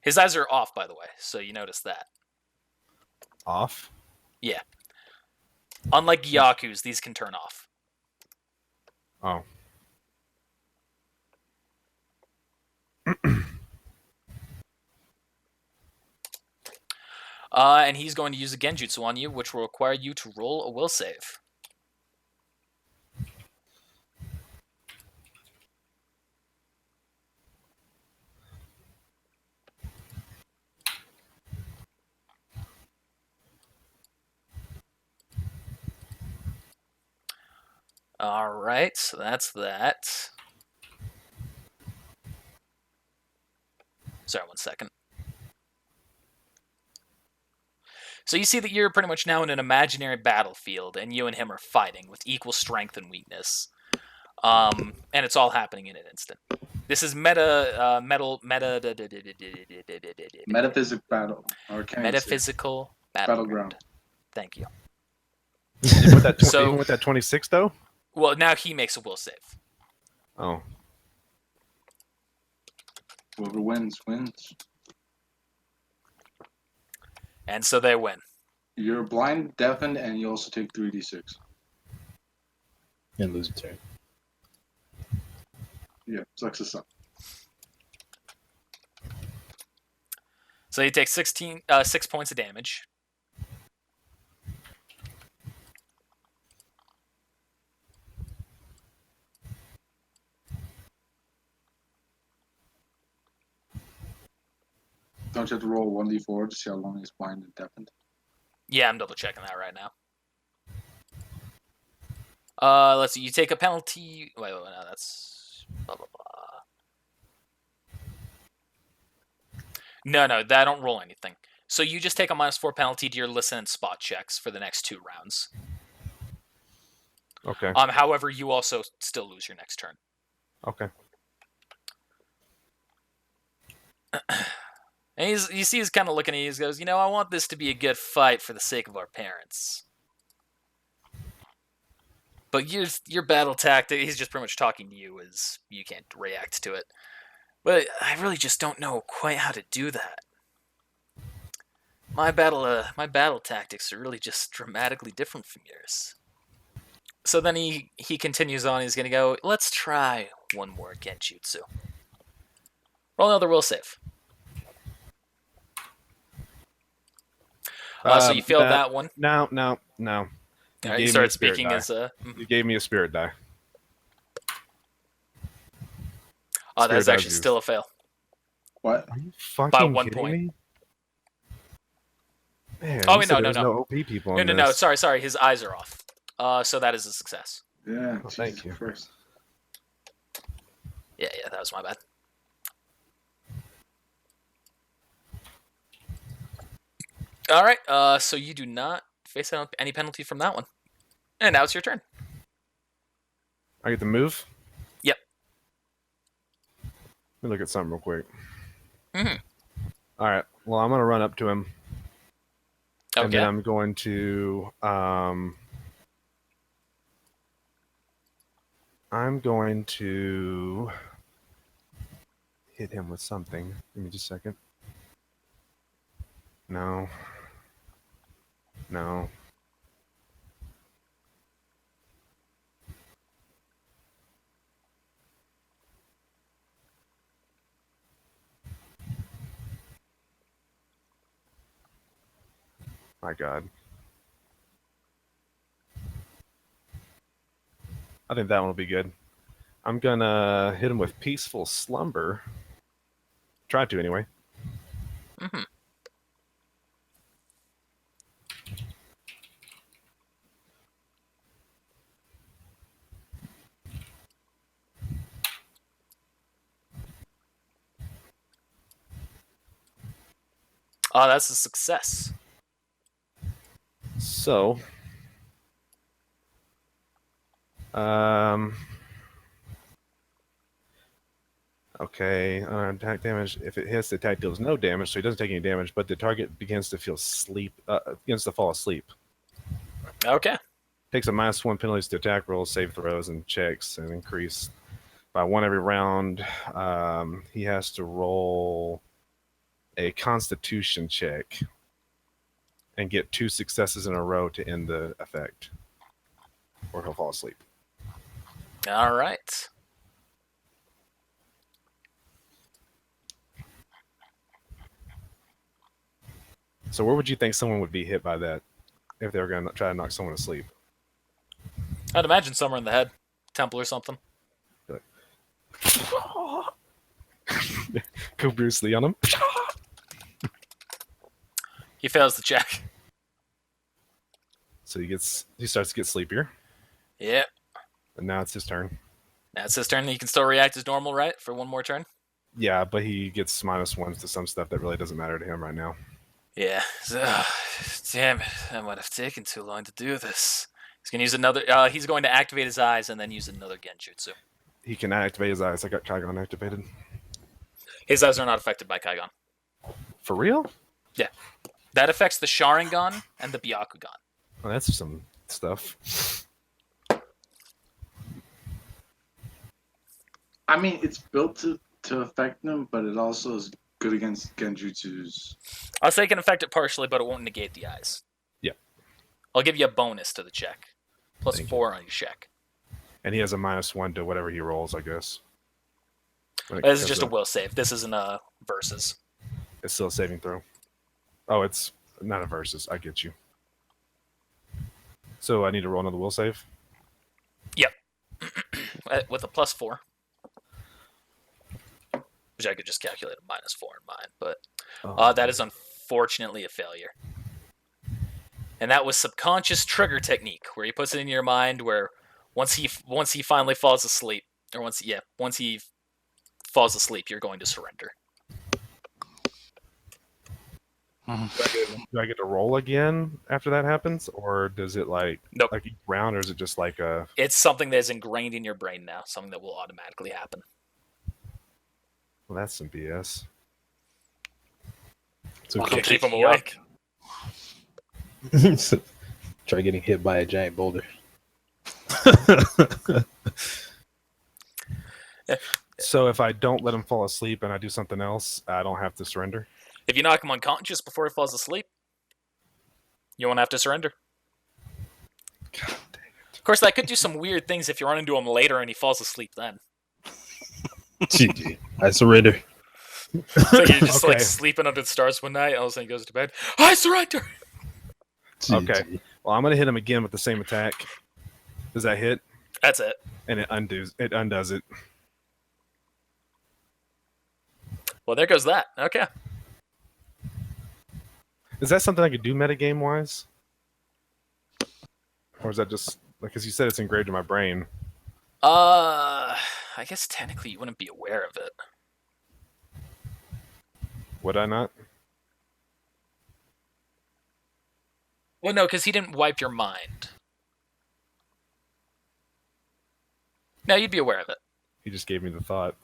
S1: His eyes are off, by the way, so you notice that.
S4: Off.
S1: Yeah. Unlike Gyaku's, these can turn off.
S4: Oh.
S1: And he's going to use a Genjutsu on you, which will require you to roll a will save. All right, so that's that. Sorry, 1 second. So you see that you're pretty much now in an imaginary battlefield, and you and him are fighting with equal strength and weakness. And it's all happening in an instant. This is metaphysical
S2: battle. Or
S1: metaphysical battleground. Thank you.
S4: Even with that,
S1: So-
S4: even with that 26 though.
S1: Well, now he makes a will save.
S4: Oh.
S2: Whoever wins.
S1: And so they win.
S2: You're blind, deafened, and you also take 3d6.
S3: And lose a turn.
S2: Yeah, sucks to suck.
S1: So you take 6 points of damage.
S2: Don't you have to roll 1d4 to see how long he's blind and deafened?
S1: Yeah, I'm double checking that right now. Let's see. You take a penalty. Wait, no, that's blah blah blah. No, I don't roll anything. So you just take a -4 penalty to your listen and spot checks for the next 2 rounds.
S4: Okay.
S1: However, you also still lose your next turn.
S4: Okay.
S1: And you see he's kind of looking at you. He goes, I want this to be a good fight for the sake of our parents. But your battle tactic, he's just pretty much talking to you as you can't react to it. But I really just don't know quite how to do that. My battle tactics are really just dramatically different from yours. So then he continues on. He's going to go, let's try one more Genjutsu. Roll another will save. So you failed that one.
S4: No.
S1: All right, you started speaking as a...
S4: You gave me a spirit die.
S1: Oh, that's
S4: Spirit
S1: actually
S4: dies
S1: still a fail.
S2: What?
S4: Are you fucking
S1: By 1
S4: kidding
S1: point.
S4: me? Man,
S1: Oh,
S4: you
S1: wait,
S4: said
S1: no,
S4: there was
S1: no.
S4: OP people on
S1: No.
S4: this.
S1: Sorry. His eyes are off. So that is a success.
S2: Yeah,
S4: Oh, thank
S2: Jesus
S4: you.
S2: Christ.
S1: Yeah, that was my bad. All right. So you do not face any penalty from that one. And now it's your turn.
S4: I get to move?
S1: Yep.
S4: Let me look at something real quick.
S1: Mhm.
S4: All right. Well, I'm going to run up to him. And then
S1: Okay.
S4: I'm going to I'm going to hit him with something. Give me just a second. No. No. My God. I think that one will be good. I'm gonna hit him with Peaceful Slumber. Try to anyway.
S1: Mm-hmm. Oh, that's a success.
S4: So, okay, attack damage. If it hits, the attack deals no damage, so he doesn't take any damage, but the target begins to fall asleep.
S1: Okay.
S4: Takes a -1 penalties to attack rolls, save throws, and checks, and increase by 1 every round. He has to roll a Constitution check and get 2 successes in a row to end the effect, or he'll fall asleep.
S1: All right.
S4: So where would you think someone would be hit by that if they were going to try to knock someone asleep?
S1: I'd imagine somewhere in the head, temple or something.
S4: Go Bruce Lee on him.
S1: He fails the check.
S4: So he starts to get sleepier,
S1: Yeah.
S4: and now it's his turn.
S1: Now it's his turn. He can still react as normal, right? For one more turn?
S4: Yeah, but he gets -1s to some stuff that really doesn't matter to him right now.
S1: Yeah. Damn it. That might have taken too long to do this. He's going to use another... he's going to activate his eyes and then use another genjutsu.
S4: He can activate his eyes. I got Kaigon activated.
S1: His eyes are not affected by Kaigon.
S4: For real?
S1: Yeah. That affects the Sharingan and the Byakugan.
S4: Well, that's some stuff.
S2: I mean, it's built to affect them, but it also is good against genjutsus.
S1: I'll say it can affect it partially, but it won't negate the eyes.
S4: Yeah.
S1: I'll give you a bonus to the check. Plus
S4: Thank
S1: 4 on your check.
S4: And he has a -1 to whatever he rolls, I guess.
S1: This is just a will save. This isn't a versus.
S4: It's still a saving throw. Oh, it's not a versus. I get you. So I need to roll another will save?
S1: Yep. With a plus 4. Which I could just calculate a -4 in mine. But that is unfortunately a failure. And that was subconscious trigger technique, where he puts it in your mind where once he finally falls asleep, or once he falls asleep, you're going to surrender.
S4: Do I get to roll again after that happens? Or does it
S1: Nope.
S4: like each round, or is it just like a...
S1: It's something that is ingrained in your brain now, something that will automatically happen.
S4: Well, that's some BS.
S3: It's
S1: Welcome
S3: okay.
S1: to keep him awake.
S3: So, try getting hit by a giant boulder.
S4: So if I don't let him fall asleep and I do something else, I don't have to surrender?
S1: If you knock him unconscious before he falls asleep, you won't have to surrender.
S4: God dang it.
S1: Of course, that could do some weird things if you run into him later and he falls asleep then.
S3: GG. I surrender.
S1: So you're just
S4: Okay.
S1: sleeping under the stars one night, all of a sudden he goes to bed. I surrender!
S3: GG.
S4: Okay. Well, I'm going to hit him again with the same attack. Does that hit?
S1: That's it.
S4: And it undoes it.
S1: Well, there goes that. Okay.
S4: Is that something I could do metagame wise? Or is that just because you said it's engraved in my brain?
S1: I guess technically you wouldn't be aware of it.
S4: Would I not?
S1: Well, no, because he didn't wipe your mind. No, you'd be aware of it.
S4: He just gave me the thought.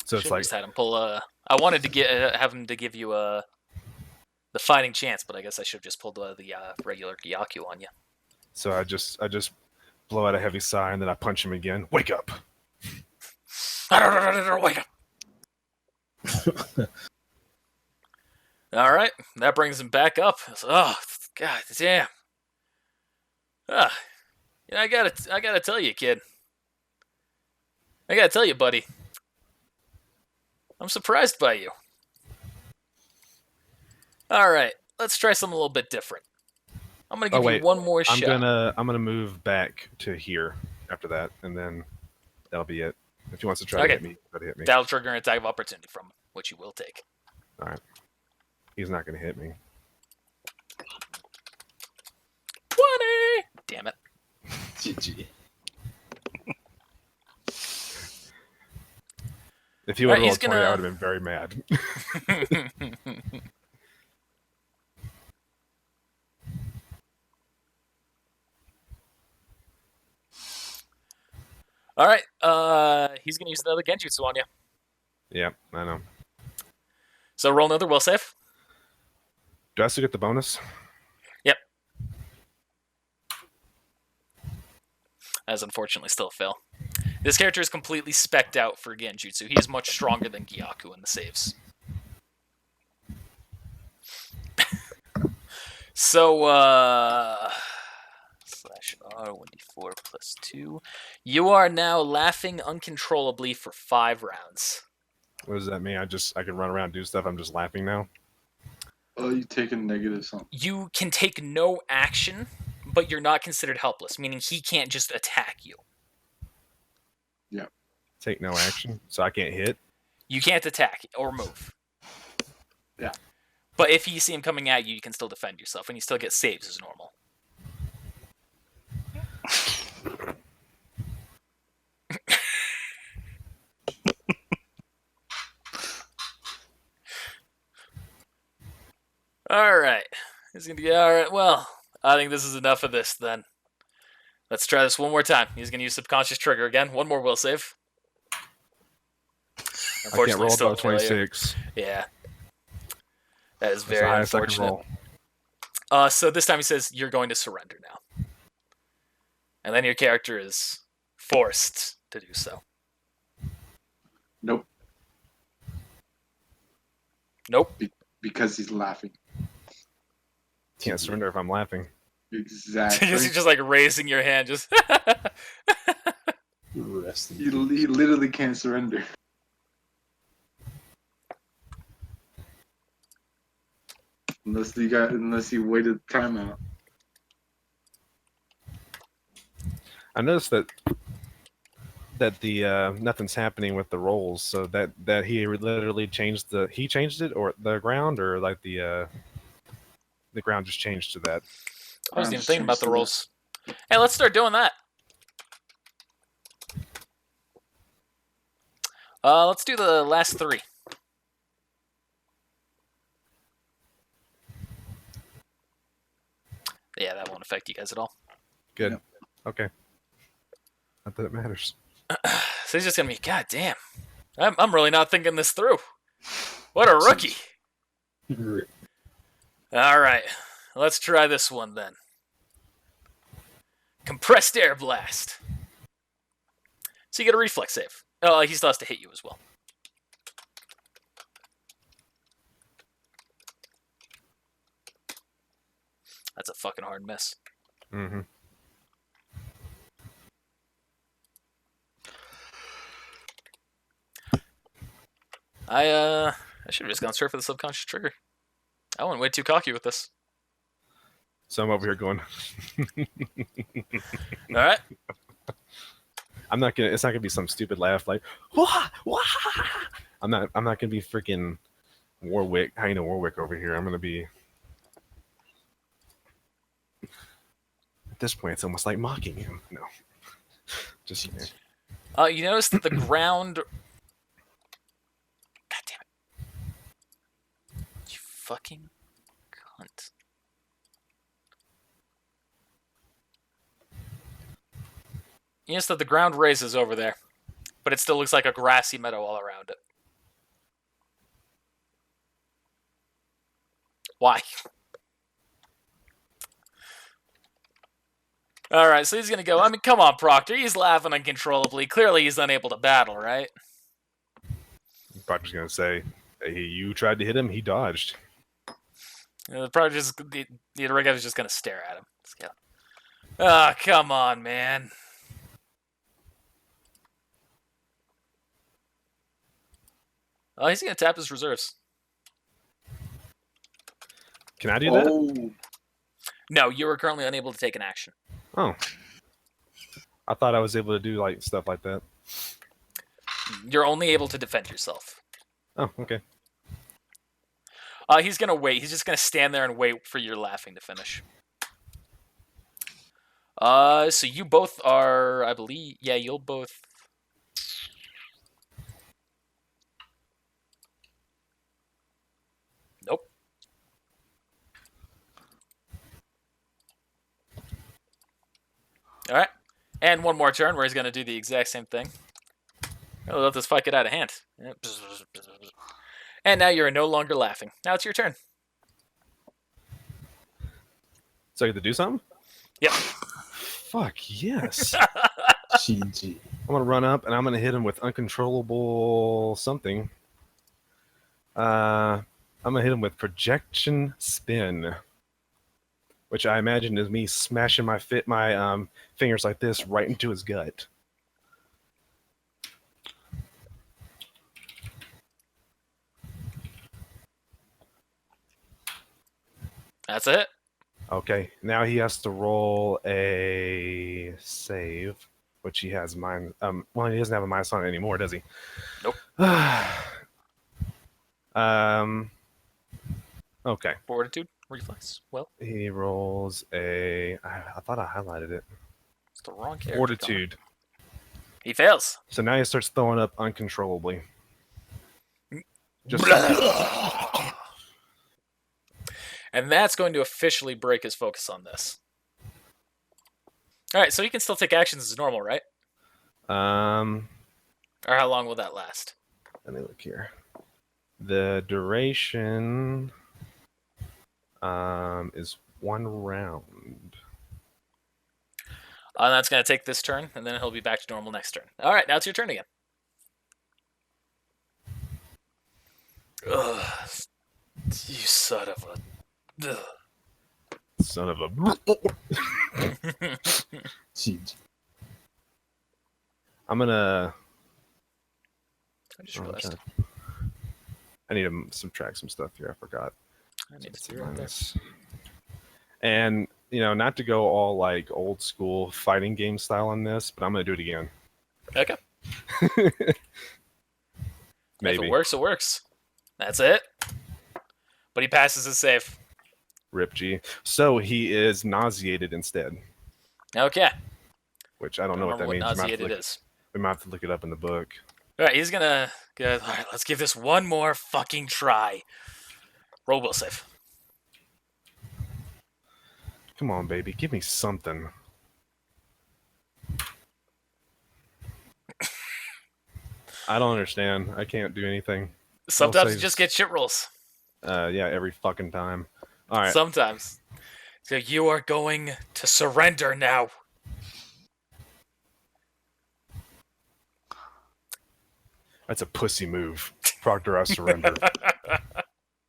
S4: So it's
S1: Should've
S4: like,
S1: just had him pull I wanted to have him to give you a the fighting chance, but I guess I should have just pulled the regular Gyaku on you.
S4: So I just blow out a heavy sigh and then I punch him again. Wake up!
S1: Wake up! All right, that brings him back up. Oh, god damn! Yeah, I gotta tell you, kid. I gotta tell you, buddy. I'm surprised by you. All right, let's try something a little bit different. I'm gonna give you one more shot.
S4: I'm gonna move back to here after that, and then that'll be it. If he wants to try to hit me, try to hit me.
S1: That'll trigger an attack of opportunity from him, which you will take.
S4: All right. He's not gonna hit me.
S1: 20! Damn it.
S3: GG.
S4: If he would have rolled 20, I would have been very mad.
S1: All right, he's gonna use another Genjutsu on you.
S4: Yeah, I know.
S1: So roll another will save.
S4: Do I still get the bonus?
S1: Yep. As unfortunately still a fail. This character is completely specced out for Genjutsu. He is much stronger than Gyaku in the saves. So, slash R, 1d4 plus 2. You are now laughing uncontrollably for 5 rounds.
S4: What does that mean? I can run around and do stuff. I'm just laughing now.
S2: Oh, you take a negative something.
S1: You can take no action, but you're not considered helpless, meaning he can't just attack you.
S2: Yeah.
S4: Take no action, so I can't hit.
S1: You can't attack or move.
S2: Yeah.
S1: But if you see him coming at you, you can still defend yourself, and you still get saves as normal. All right. He's gonna get all right. Well, I think this is enough of this then. Let's try this one more time. He's gonna use subconscious trigger again. One more will save.
S4: I can't roll above 26.
S1: Yeah. That is very unfortunate. So this time he says, you're going to surrender now. And then your character is forced to do so.
S2: Nope.
S1: Nope.
S2: Because he's laughing.
S4: Can't surrender if I'm laughing.
S2: Exactly.
S1: You're just like raising your hand, just.
S2: He literally can't surrender. Unless you waited the timeout.
S4: I noticed that the nothing's happening with the rolls, so that he literally changed it or the ground, or like the ground just changed to that.
S1: I wasn't even thinking about the rolls. Hey, let's start doing that. Let's do the last 3. Yeah, that won't affect you guys at all.
S4: Good.
S2: Yep.
S4: Okay. Not that it matters.
S1: So he's just gonna be, God damn. I'm really not thinking this through. What a rookie. All right. Let's try this one then. Compressed air blast. So you get a reflex save. Oh, he still has to hit you as well. That's a fucking hard miss.
S4: Mm-hmm.
S1: I should have just gone straight for the subconscious trigger. I went way too cocky with this.
S4: So I'm over here going.
S1: All right.
S4: It's not gonna be some stupid laugh like wah, wah. I'm not gonna be freaking Warwick. How you know Warwick over here? I'm gonna be. At this point, it's almost like mocking him. No, just
S1: you notice that the ground. God damn it! You fucking cunt. You notice that the ground raises over there, but it still looks like a grassy meadow all around it. Why? All right, so he's gonna go. I mean, come on, Proctor. He's laughing uncontrollably. Clearly, he's unable to battle, right?
S4: Proctor's gonna say, "Hey, you tried to hit him. He dodged."
S1: The Proctor just the other guy was just gonna stare at him. Ah, come on, man. Oh, he's gonna tap his reserves.
S4: Can I do that?
S2: Oh,
S1: No, you are currently unable to take an action.
S4: Oh, I thought I was able to do like stuff like that.
S1: You're only able to defend yourself.
S4: Oh, okay.
S1: He's gonna wait. He's just gonna stand there and wait for your laughing to finish. So you both are, I believe, yeah, you'll both. Nope. All right, and one more turn where he's gonna do the exact same thing. Oh, let this fight get out of hand. And now you're no longer laughing. Now it's your turn.
S4: So I get to do something?
S1: Yep.
S4: Fuck yes.
S3: GG.
S4: I'm gonna run up and I'm gonna hit him with uncontrollable something. I'm gonna hit him with projection spin, which I imagine is me smashing my fingers like this right into his gut.
S1: That's it.
S4: Okay, now he has to roll a save, which he has mine. Well, he doesn't have a minus on it anymore, does he?
S1: Nope.
S4: Okay.
S1: Fortitude, reflex. Well,
S4: He rolls a. I thought I highlighted it.
S1: it's the wrong character.
S4: Fortitude.
S1: He fails.
S4: So now he starts throwing up uncontrollably. Just
S1: And that's going to officially break his focus on this. All right, so he can still take actions as normal, right? Or how long will that last?
S4: Let me look here. The duration is 1 round.
S1: And that's going to take this turn, and then he'll be back to normal next turn. All right, now it's your turn again. Ugh. You son of a... Ugh.
S4: Son of a.
S3: GG.
S4: I'm gonna.
S1: I just realized.
S4: I need to subtract some stuff here. I forgot.
S1: I need to
S4: It's
S1: see right there.
S4: minus. And not to go all like old school fighting game style on this, but I'm gonna do it again.
S1: Okay.
S4: Maybe.
S1: If it works, it works. That's it. But he passes his save.
S4: Rip G. So he is nauseated instead,
S1: Okay.
S4: which I don't know what that means.
S1: nauseated is.
S4: We might have to look it up in the book.
S1: All right, he's gonna go. All right, let's give this one more fucking try. Roll will save.
S4: Come on, baby, give me something. I don't understand. I can't do anything.
S1: Sometimes you
S4: saves.
S1: just get shit rolls.
S4: Yeah, every fucking time. All right.
S1: Sometimes. So you are going to surrender now.
S4: That's a pussy move. Proctor, I surrender.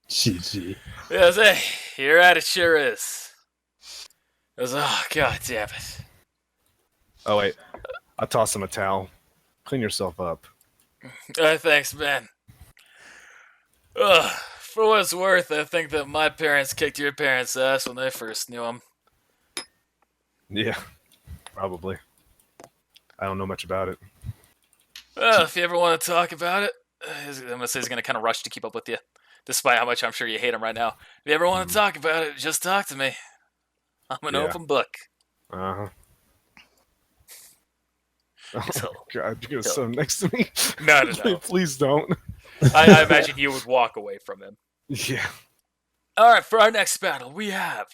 S3: GG.
S1: Yes, hey, you're at it, sure is. It was, oh, god damn it.
S4: Oh, wait. I toss him a towel. Clean yourself up.
S1: Thanks, man. For what it's worth, I think that my parents kicked your parents' ass when they first knew him.
S4: Yeah, probably. I don't know much about it.
S1: Well, if you ever want to talk about it, I'm going to say he's going to kind of rush to keep up with you, despite how much I'm sure you hate him right now. If you ever want to talk about it, just talk to me. I'm an
S4: Yeah.
S1: open book.
S4: Uh-huh. Oh,
S1: So-
S4: God, you're going to
S1: so-
S4: sit next to me?
S1: No.
S4: Please don't.
S1: I imagine you would walk away from him.
S4: Yeah.
S1: All right, for our next battle, we have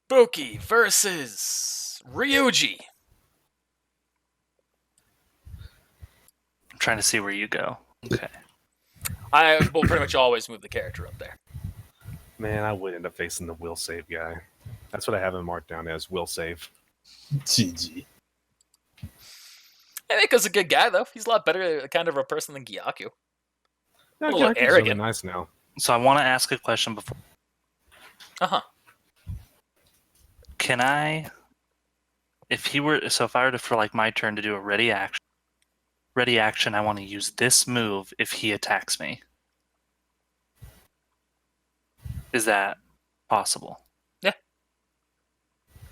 S1: Buki versus Ryuji.
S5: I'm trying to see where you go. Okay.
S1: I will pretty much always move the character up there.
S4: Man, I would end up facing the will save guy. That's what I have him marked down as, will save.
S3: GG.
S1: I think he's a good guy, though. He's a lot better kind of a person than Gyaku.
S4: No,
S1: A little
S4: Gyaku's really
S1: arrogant.
S4: nice now.
S5: So I want to ask a question before.
S1: Uh-huh.
S5: Can I, if I were to, for like my turn to do a ready action, I want to use this move if he attacks me. Is that possible?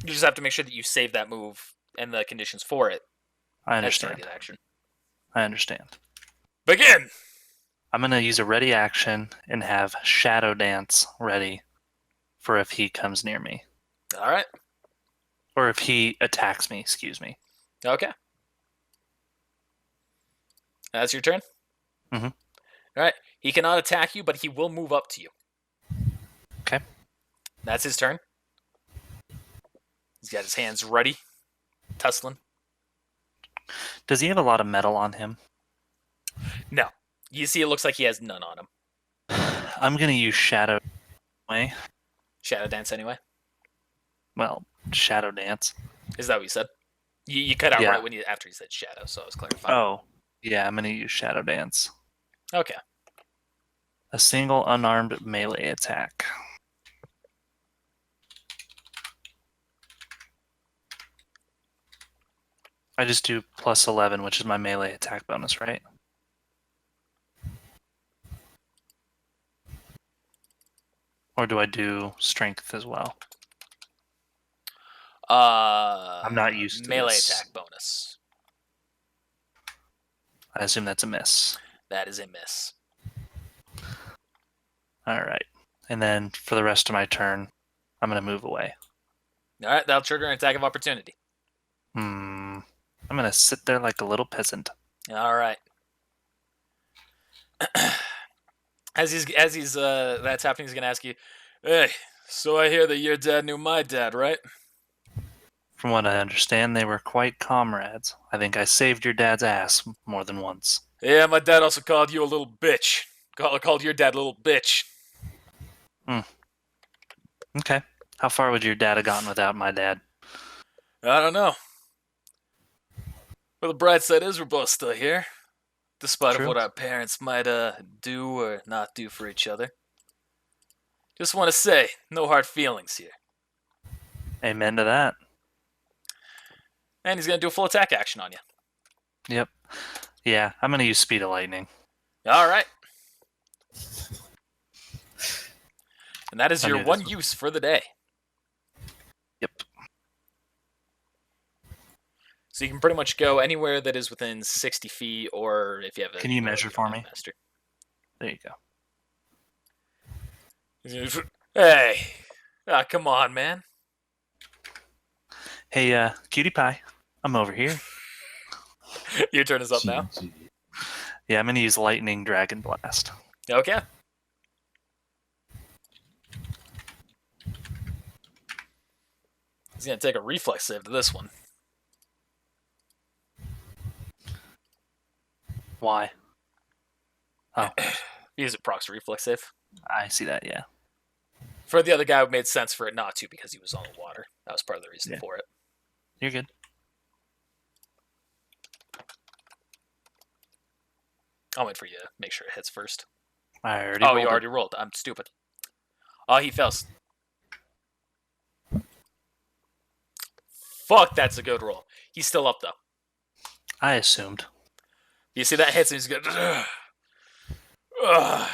S1: You just have to make sure that you save that move and the conditions for it.
S5: I
S1: As
S5: understand.
S1: target action.
S5: I understand.
S1: Begin!
S5: I'm going to use a ready action and have Shadow Dance ready for if he comes near me.
S1: All right.
S5: Or if he attacks me, excuse me.
S1: Okay. That's your turn?
S5: Mhm.
S1: All right. He cannot attack you, but he will move up to you.
S5: Okay.
S1: That's his turn. He's got his hands ready. Tussling.
S5: Does he have a lot of metal on him?
S1: No. You see, it looks like he has none on him.
S5: I'm going to use Shadow Way.
S1: Shadow Dance anyway.
S5: Well, Shadow Dance.
S1: Is that what you said? You cut out
S5: Yeah.
S1: right after you said shadow, so I was clarifying.
S5: Oh, yeah, I'm going to use Shadow Dance.
S1: Okay.
S5: A single unarmed melee attack. I just do plus 11, which is my melee attack bonus, right? Or do I do strength as well? I'm not used to
S1: melee
S5: this.
S1: attack bonus.
S5: I assume that's a miss.
S1: That is a miss.
S5: All right. And then for the rest of my turn, I'm going to move away.
S1: All right, that'll trigger an attack of opportunity.
S5: I'm going to sit there like a little peasant.
S1: All right. As he's that's happening, he's gonna ask you, "Hey, so I hear that your dad knew my dad, right?"
S5: From what I understand, they were quite comrades. I think I saved your dad's ass more than once.
S1: Yeah, my dad also called you a little bitch. Called your dad a little bitch.
S5: Okay. How far would your dad have gotten without my dad?
S1: I don't know. Well, the bright side is we're both still here, despite of
S5: True.
S1: what our parents might do or not do for each other. Just want to say, no hard feelings here.
S5: Amen to that.
S1: And he's gonna do a full attack action on you.
S5: Yep. Yeah, I'm going to use Speed of Lightning.
S1: All right. And that is
S5: I
S1: your
S5: knew
S1: one
S5: this
S1: use for the day.
S5: Yep.
S1: So you can pretty much go anywhere that is within 60 feet, or if you have a...
S5: Can you measure for me?
S1: Master.
S5: There you go.
S1: Hey! Ah, come on, man.
S5: Hey, Cutie Pie. I'm over here.
S1: Your turn is up now.
S3: GG.
S5: Yeah, I'm going to use Lightning Dragon Blast.
S1: Okay. He's going to take a reflex save to this one.
S5: Why? Oh,
S1: Use it procs reflex save.
S5: I see that, yeah.
S1: For the other guy, it made sense for it not to because he was on the water. That was part of the reason
S5: Yeah.
S1: for it.
S5: You're good.
S1: I'll wait for you to make sure it hits first.
S5: I already
S1: Oh,
S5: rolled
S1: you
S5: it.
S1: already rolled. I'm stupid. Oh, he fails. Fuck, that's a good roll. He's still up, though.
S5: I assumed.
S1: You see that hits him, he's good. All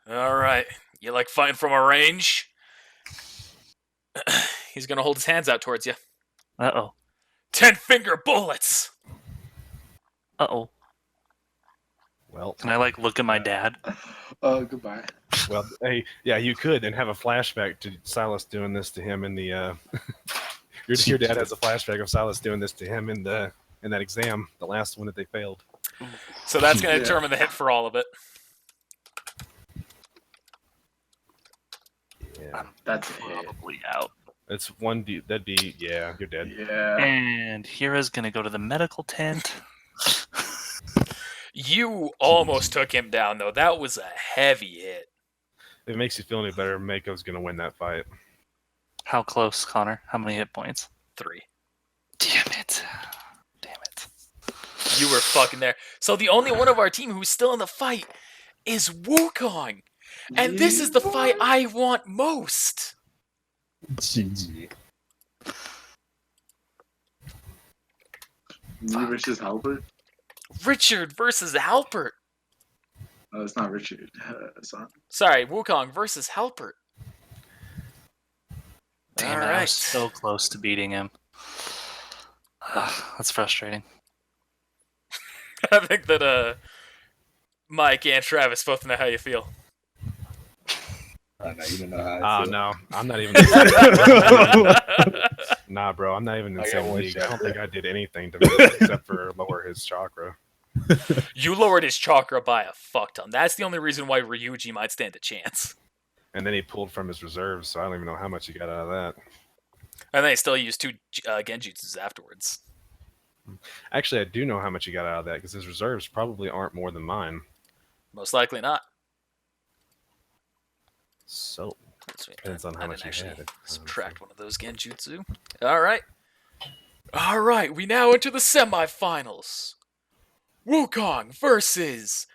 S1: right. You like fighting from a range? He's going to hold his hands out towards you.
S5: Uh-oh.
S1: 10-finger bullets!
S5: Uh-oh.
S4: Well,
S5: Can I, like, look at my dad?
S2: Goodbye.
S4: well, hey, yeah, you could and have a flashback to Silas doing this to him in the. Your dad has a flashback of Silas doing this to him in that exam, the last one that they failed.
S1: So that's going to
S2: Yeah.
S1: determine the hit for all of it.
S4: Yeah,
S2: That's a hit.
S5: Probably out.
S4: it's one. That'd be you're dead.
S2: Yeah.
S5: And Hira's gonna go to the medical tent.
S1: You almost took him down, though. That was a heavy hit.
S4: If it makes you feel any better, Mako's gonna win that fight.
S5: How close, Connor? How many hit points?
S1: 3.
S5: Damn it. Damn it.
S1: You were fucking there. So the only one of our team who's still in the fight is Wukong. And this is the fight I want most.
S3: GG.
S2: Me versus Halpert.
S1: Richard versus Halpert.
S2: Oh, it's not Richard. Son.
S1: Sorry, Wukong versus Halpert.
S5: Damn
S1: All
S5: it, I
S1: right.
S5: was so close to beating him. That's frustrating.
S1: I think that Mike and Travis both know how you feel.
S3: Oh, no, you don't know how I feel.
S4: No, I'm not even. Nah, bro, I'm not even in the
S3: I got
S4: same
S3: one
S4: league. I
S3: shot.
S4: don't think I did anything to him except for lower his chakra.
S1: You lowered his chakra by a fuck ton. That's the only reason why Ryuji might stand a chance.
S4: And then he pulled from his reserves, so I don't even know how much he got out of that.
S1: And then he still used 2 genjutsus afterwards.
S4: Actually, I do know how much he got out of that because his reserves probably aren't more than mine.
S1: Most likely not.
S4: So depends on how
S1: I
S4: much
S1: didn't
S4: he
S1: actually
S4: had.
S1: subtract one of those genjutsu. All right. We now enter the semifinals. Wukong versus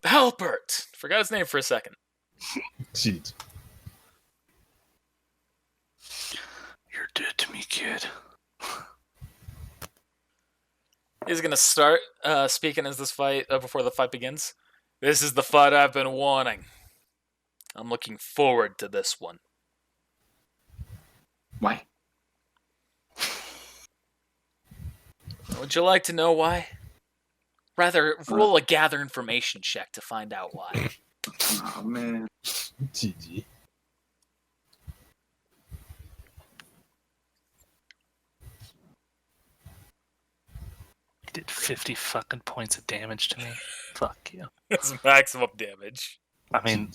S1: Halpert. Forgot his name for a second.
S3: Jeez.
S5: You're dead to me, kid.
S1: He's gonna start speaking as this fight before the fight begins. This is the fight I've been wanting. I'm looking forward to this one.
S2: Why?
S1: Would you like to know why? Rather, roll a gather information check to find out why.
S2: Oh man.
S3: GG.
S5: You did 50 fucking points of damage to me. Fuck you.
S1: That's maximum damage.
S5: I mean,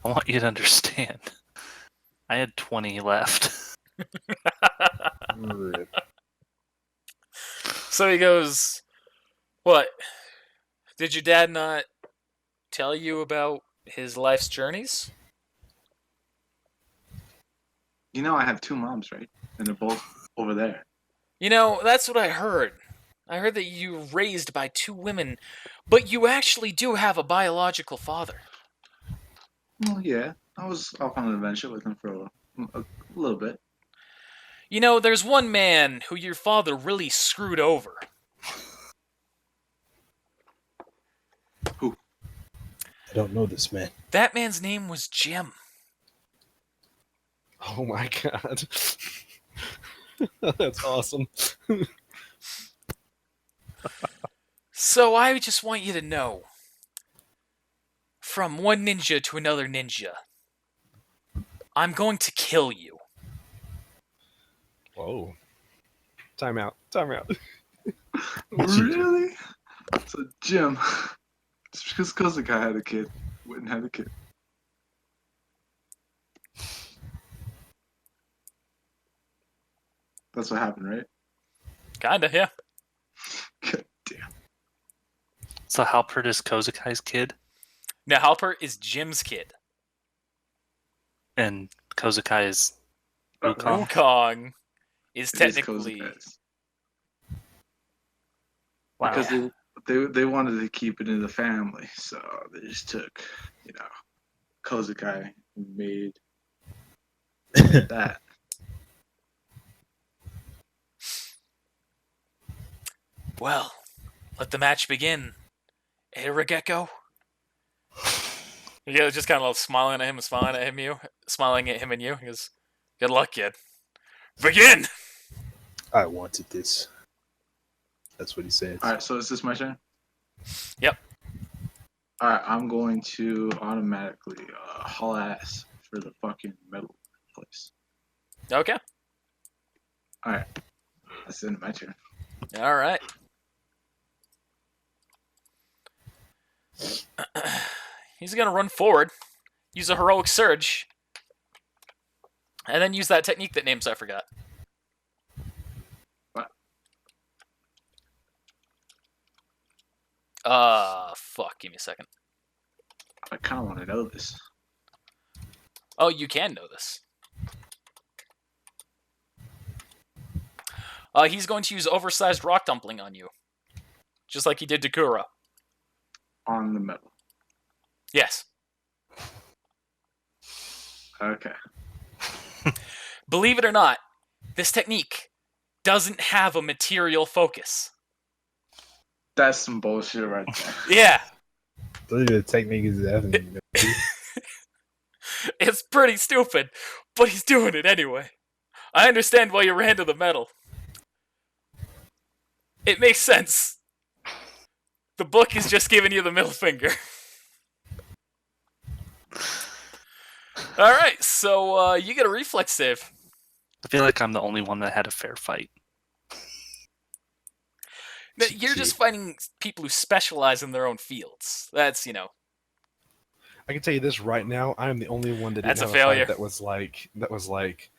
S5: I want you to understand. I had 20 left.
S3: Rip.
S1: So he goes, "What? Did your dad not tell you about his life's journeys?"
S2: You know I have 2 moms, right? And they're both over there.
S1: You know, that's what I heard. I heard that you were raised by 2 women, but you actually do have a biological father.
S2: Well, yeah. I was off on an adventure with him for a little bit.
S1: You know, there's one man who your father really screwed over.
S2: Who?
S3: I don't know this man.
S1: That man's name was Jim.
S4: Oh my god. That's awesome.
S1: So I just want you to know, from one ninja to another ninja, I'm going to kill you.
S4: Whoa. Time out. Time out.
S2: Really? So Jim, just because Kozukai had a kid, wouldn't have a kid. That's what happened, right?
S1: Kinda, yeah.
S2: God damn.
S5: So Halpert is Kozukai's kid,
S1: Now, Halpert is Jim's kid.
S5: and Kozukai is Wukong.
S1: Wukong is
S2: It is
S1: technically...
S2: Kozukai's.
S5: Wow.
S2: Because they wanted to keep it in the family, so they just took, Kozukai and made that.
S1: Well, let the match begin. Eh, Regekko? He goes just kind of smiling at him, smiling at him and you. He goes, "Good luck, kid. Begin!"
S3: I wanted this. That's what he said.
S2: Alright, so is this my turn?
S1: Yep.
S2: Alright, I'm going to automatically haul ass for the fucking metal place.
S1: Okay.
S2: Alright. That's the end of my turn.
S1: All right. He's going to run forward, use a heroic surge, and then use that technique that names I forgot.
S2: What?
S1: Fuck. Give me a second.
S2: I kind of want to know this.
S1: Oh, you can know this. He's going to use oversized rock dumpling on you. Just like he did to Kuro.
S2: On the metal.
S1: Yes.
S2: Okay.
S1: Believe it or not, this technique doesn't have a material focus.
S2: That's some bullshit right there.
S1: Yeah.
S3: The technique is definitely.
S1: It's pretty stupid, but he's doing it anyway. I understand why you ran to the metal. It makes sense. The book is just giving you the middle finger. Alright, so you get a reflex save.
S5: I feel like I'm the only one that had a fair fight.
S1: Now, you're just fighting people who specialize in their own fields. That's, you know.
S4: I can tell you this right now. I am the only one that didn't
S1: That's a
S4: have
S1: failure.
S4: fight that was like,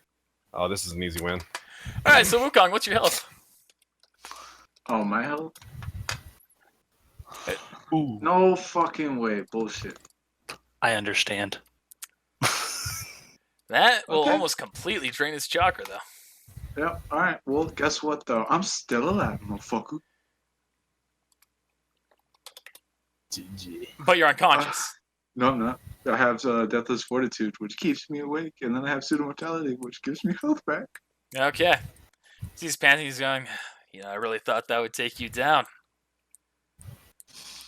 S4: oh, this is an easy win.
S1: Alright, so Wukong, what's your health?
S2: Oh, my health?
S5: Ooh.
S2: No fucking way. Bullshit.
S5: I understand.
S1: That will
S2: Okay.
S1: almost completely drain his chakra, though.
S2: Yep. Alright. Well, guess what, though? I'm still alive, motherfucker.
S3: GG.
S1: But you're unconscious.
S2: No, I'm not. I have Deathless Fortitude, which keeps me awake, and then I have Pseudo Mortality, which gives me health back.
S1: Okay. He's panting, he's going, you know, I really thought that would take you down.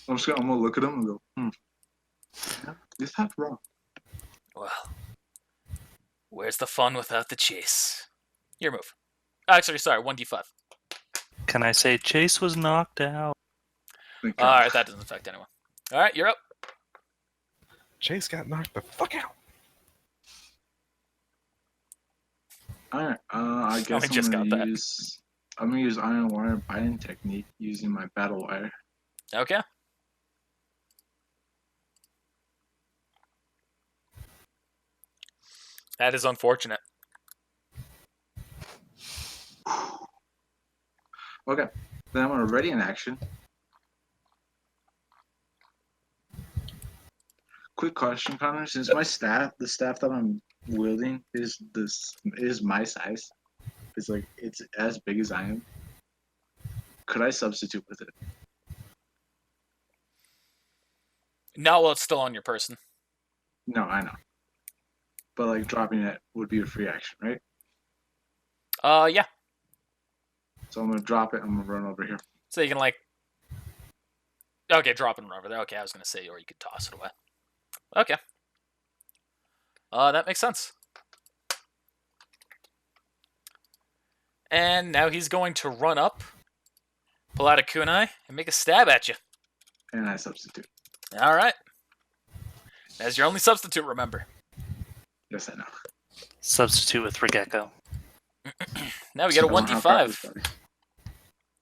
S2: I'm gonna look at him and go, yeah, is that wrong?
S1: Well, where's the fun without the chase? Your move. Actually, sorry, 1d5.
S5: Can I say Chase was knocked out?
S2: Thank God.
S1: Alright, that doesn't affect anyone. Alright, you're up.
S4: Chase got knocked the fuck out.
S2: Alright, I guess
S1: just got that.
S2: I'm gonna use Iron Wire Binding Technique using my Battle Wire.
S1: Okay. That is unfortunate.
S2: Okay, then I'm gonna ready an action. Quick question, Connor. Since my staff, the staff that I'm wielding is my size. It's as big as I am. Could I substitute with it?
S1: No, well, it's still on your person.
S2: No, I know. But like dropping it would be a free action, right?
S1: Yeah.
S2: So I'm gonna drop it. I'm gonna run over here.
S1: So you can, like... Okay, drop it and run over there. Okay, I was going to say, or you could toss it away. Okay. That makes sense. And now he's going to run up, pull out a kunai, and make a stab at you.
S2: And I substitute.
S1: Alright. As your only substitute, remember.
S2: Yes, I know.
S5: Substitute with Regekko.
S1: Now we get a
S2: I don't have
S1: 1d5.
S2: property, buddy.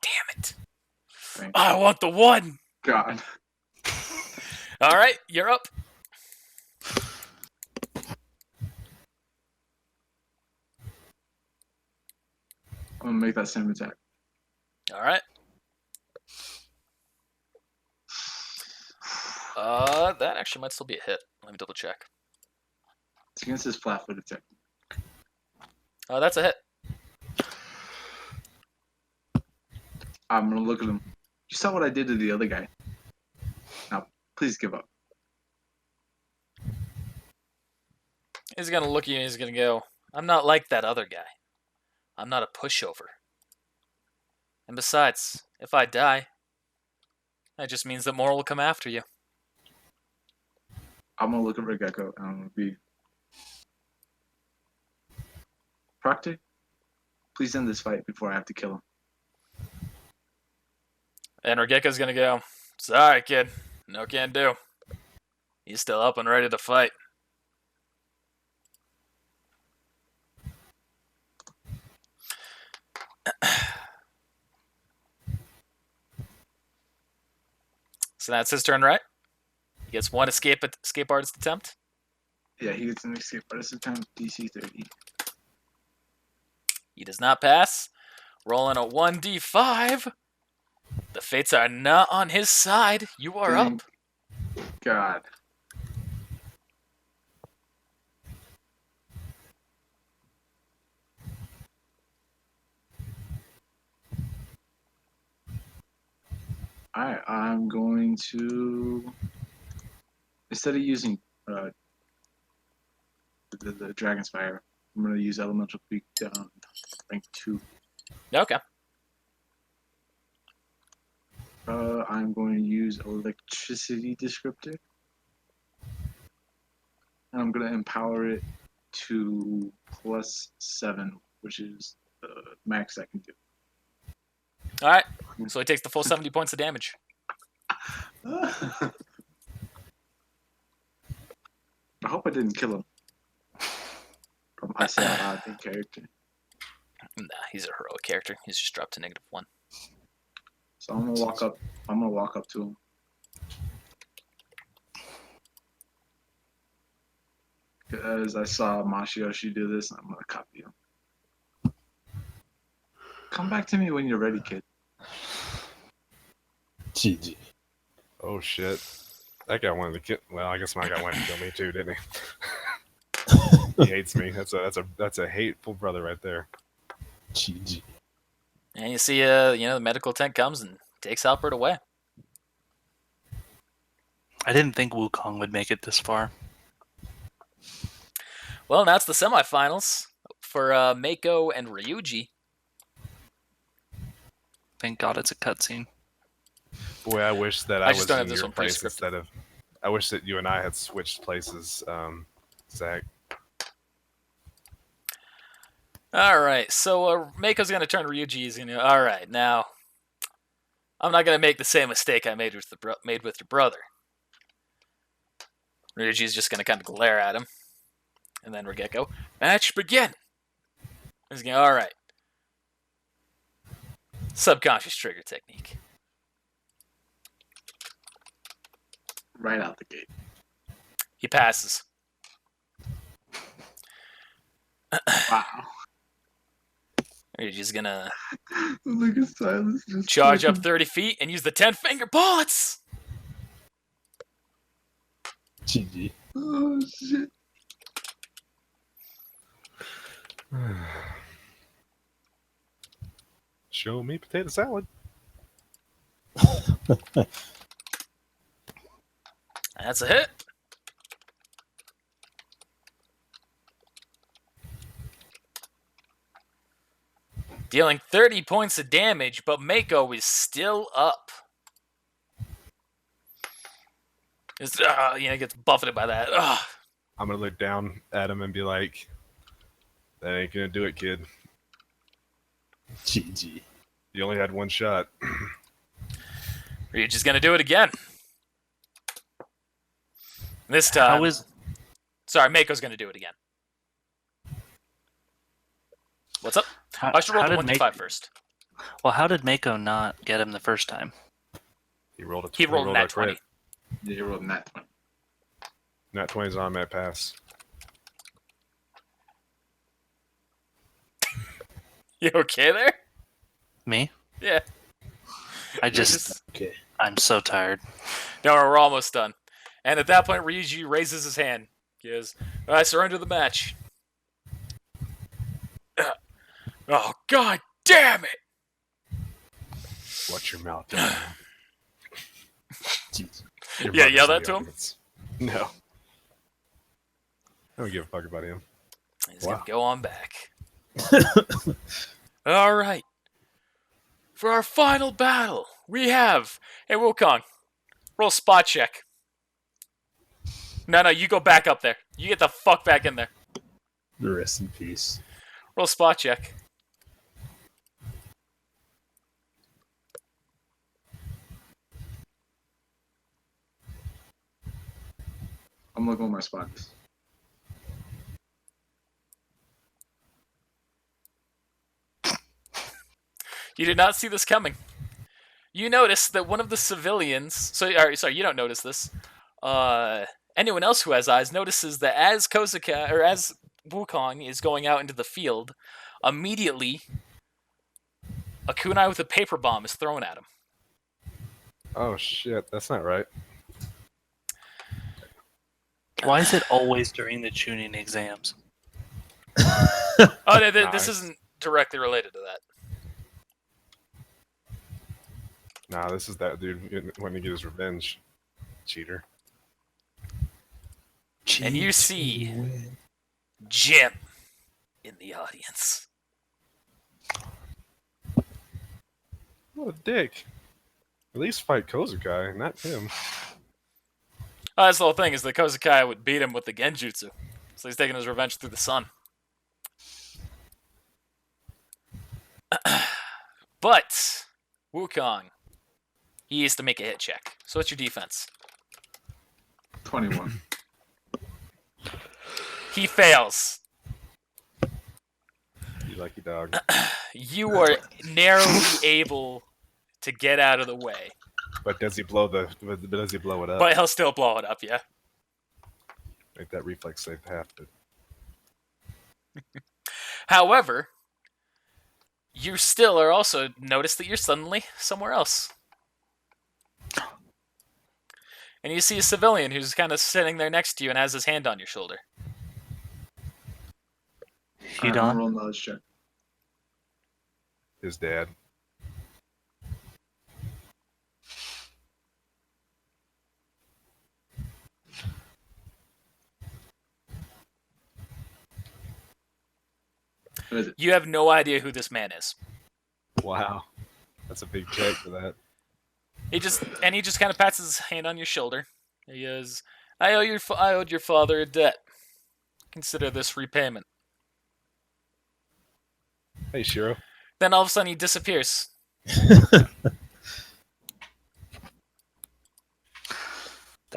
S1: Damn it.
S2: Thank
S1: I want the 1!
S2: God.
S1: Alright, you're up.
S2: I'm gonna make that same attack.
S1: Alright. That actually might still be a hit. Let me double check.
S2: It's against his flat-footed attack.
S1: That's a hit.
S2: I'm gonna look at him. You saw what I did to the other guy. Now, please give up.
S1: He's gonna look at you and he's gonna go, I'm not like that other guy. I'm not a pushover. And besides, if I die, that just means that more will come after you.
S2: I'm gonna look at Regekko and I'm gonna be Proctor, please end this fight before I have to kill him.
S1: And Regekko's gonna go, sorry, kid. No can do. He's still up and ready to fight. So that's his turn, right? He gets one escape artist attempt.
S2: Yeah, he gets an escape artist attempt, DC 30.
S1: He does not pass. Rolling a 1d5. The fates are not on his side. You are up.
S2: Thank God. I'm going to, instead of using the Dragon's Fire, I'm going to use Elemental Peak down rank 2.
S1: Okay.
S2: I'm going to use Electricity Descriptor. And I'm going to empower it to +7, which is the max I can do.
S1: All right. So he takes the full 70 points of damage.
S2: I hope I didn't kill him. I say out loud in character.
S1: Nah, he's a heroic character. He's just dropped to -1.
S2: So I'm gonna walk up. I'm gonna walk up to him. Because I saw Masayoshi do this, I'm gonna copy him. Come back to me when you're ready, kid.
S3: GG.
S4: Oh shit! That guy wanted to kill. Well, I guess my guy wanted to kill me too, didn't he? He hates me. That's a hateful brother right there.
S3: GG.
S1: And you see, the medical tent comes and takes Halpert away.
S5: I didn't think Wukong would make it this far.
S1: Well, now it's the semifinals for Mako and Ryuji.
S5: Thank God it's a cutscene.
S4: Boy, I wish that
S1: I
S4: I
S1: just
S4: was
S1: don't have
S4: in
S1: this
S4: your
S1: one
S4: place
S1: pre-scripted.
S4: instead of. I wish that you and I had switched places, Zach.
S1: All right, so Mako's going to turn Ryuji's. All right, now I'm not going to make the same mistake I made with your brother. Ryuji's just going to kind of glare at him, and then we're going to go, match begin. He's going, all right. Subconscious trigger technique.
S2: Right out the gate.
S1: He passes.
S2: Wow.
S1: Ryuji's going to
S2: Look at Silas just
S1: charge up 30 feet and use the 10-finger bullets.
S3: GG.
S2: Oh shit.
S4: Show me potato salad.
S1: That's a hit. Dealing 30 points of damage, but Mako is still up. Gets buffeted by that.
S4: I'm gonna look down at him and be like, "That ain't gonna do it, kid.
S3: GG.
S4: You only had one shot."
S1: Ryuji's gonna do it again. This time. Sorry, Mako's gonna do it again. What's up? I should roll the 1d5 first.
S5: Well, how did Mako not get him the first time?
S4: He rolled a
S1: He rolled
S4: a
S1: nat
S4: crit.
S1: 20.
S2: Yeah, you rolled nat 20.
S4: Nat 20's on that pass.
S1: You okay there?
S5: Me?
S1: Yeah.
S3: Okay.
S5: I'm so tired.
S1: No, we're almost done. And at that point, Ryuji raises his hand. He goes, I surrender the match. Oh, god damn it!
S4: Watch your mouth. Down.
S3: GG.
S4: Your
S1: Yeah,
S4: brother's
S1: yell
S4: in
S1: that
S4: the
S1: to him?
S4: audience. No. I don't give a fuck about him.
S1: He's gonna go on back. All right. For our final battle, we have... Hey, Wukong, roll spot check. No, you go back up there. You get the fuck back in there.
S3: Rest in peace.
S1: Roll spot check.
S2: I'm looking at my spots.
S1: You did not see this coming. You notice that one of the civilians... Sorry, you don't notice this. Anyone else who has eyes notices that as Wukong is going out into the field, immediately a kunai with a paper bomb is thrown at him.
S4: Oh shit, that's not right.
S5: Why is it always during the Chunin exams?
S1: Oh, no, this
S4: Nice.
S1: isn't directly related to that.
S4: Nah, this is that dude wanting to get his revenge. Cheater.
S1: And you see Jim in the audience.
S4: What a dick. At least fight Kozukai, not him.
S1: Oh, that's the whole thing, is that Kozukai would beat him with the Genjutsu. So he's taking his revenge through the sun. But Wukong, he has to make a hit check. So what's your defense?
S2: 21.
S1: He fails.
S4: You lucky dog.
S1: You are narrowly able to get out of the way.
S4: But does he blow it up?
S1: But he'll still blow it up, yeah.
S4: Make that reflex save happen.
S1: However, you still are also notice that you're suddenly somewhere else. And you see a civilian who's kind of sitting there next to you and has his hand on your shoulder.
S5: You
S2: I'm
S5: don't?
S2: rolling knowledge check.
S4: His dad.
S2: What is it?
S1: You have no idea who this man is.
S4: Wow. That's a big check for that.
S1: He just kind of pats his hand on your shoulder. He goes, I owed your father a debt. Consider this repayment.
S4: Hey, Shiro.
S1: Then all of a sudden he disappears.
S5: That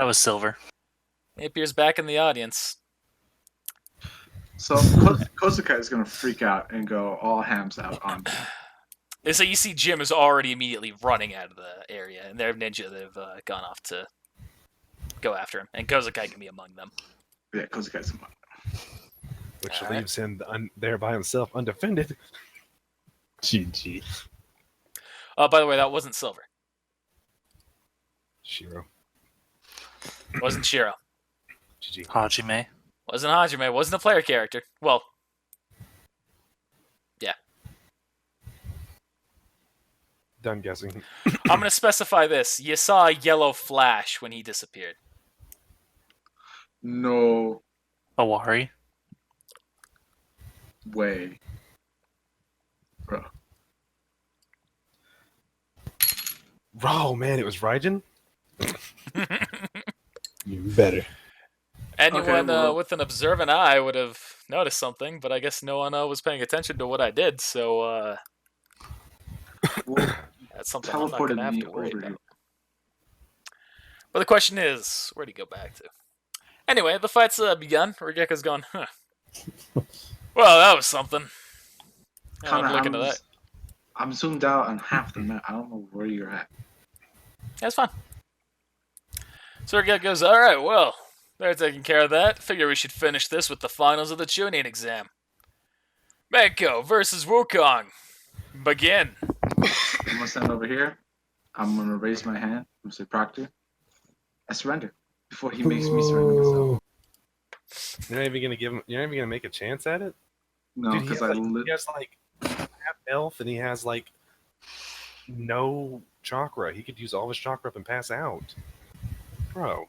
S5: was Silver.
S1: He appears back in the audience.
S2: So Kosukai is gonna freak out and go all hams out on.
S1: And so you see Jim is already immediately running out of the area, and their ninja they've gone off to go after him, and Kozukai can be among them.
S2: Yeah, Kosukai's a
S4: Which
S1: All right.
S4: leaves him there by himself, undefended.
S3: GG.
S1: By the way, that wasn't Silver.
S4: Shiro.
S1: Wasn't Shiro.
S4: GG.
S5: Hajime.
S1: Wasn't Hajime. Wasn't a player character. Well,
S4: Done guessing.
S1: I'm going to specify this. You saw a yellow flash when he disappeared.
S2: No
S5: Awari.
S2: way. Bro.
S4: Oh, man, it was Raijin?
S3: You better.
S1: Anyone
S2: Okay, well-
S1: with an observant eye would have noticed something, but I guess no one was paying attention to what I did, so
S2: Well,
S1: that's something I'm not going
S2: teleported
S1: to have
S2: me
S1: to worry
S2: over
S1: about.
S2: you.
S1: But the question is, where'd he go back to? Anyway, the fight's begun. Regeka's gone, huh. Well, that was something.
S2: Kinda,
S1: I'm looking at that.
S2: I'm zoomed out on half the map. I don't know where you're at.
S1: That's fine. So Regeka goes, alright, well, they're taking care of that. Figure we should finish this with the finals of the Chunin exam. Mako versus Wukong. Begin.
S2: I'm gonna stand over here. I'm gonna raise my hand. I'm gonna say, Proctor, I surrender. Before he makes me surrender myself.
S4: You're not even gonna give him. You're not even gonna make a chance at it.
S2: No,
S4: Dude, he
S2: because
S4: has, he has like half health, and he has like no chakra. He could use all of his chakra up and pass out, bro.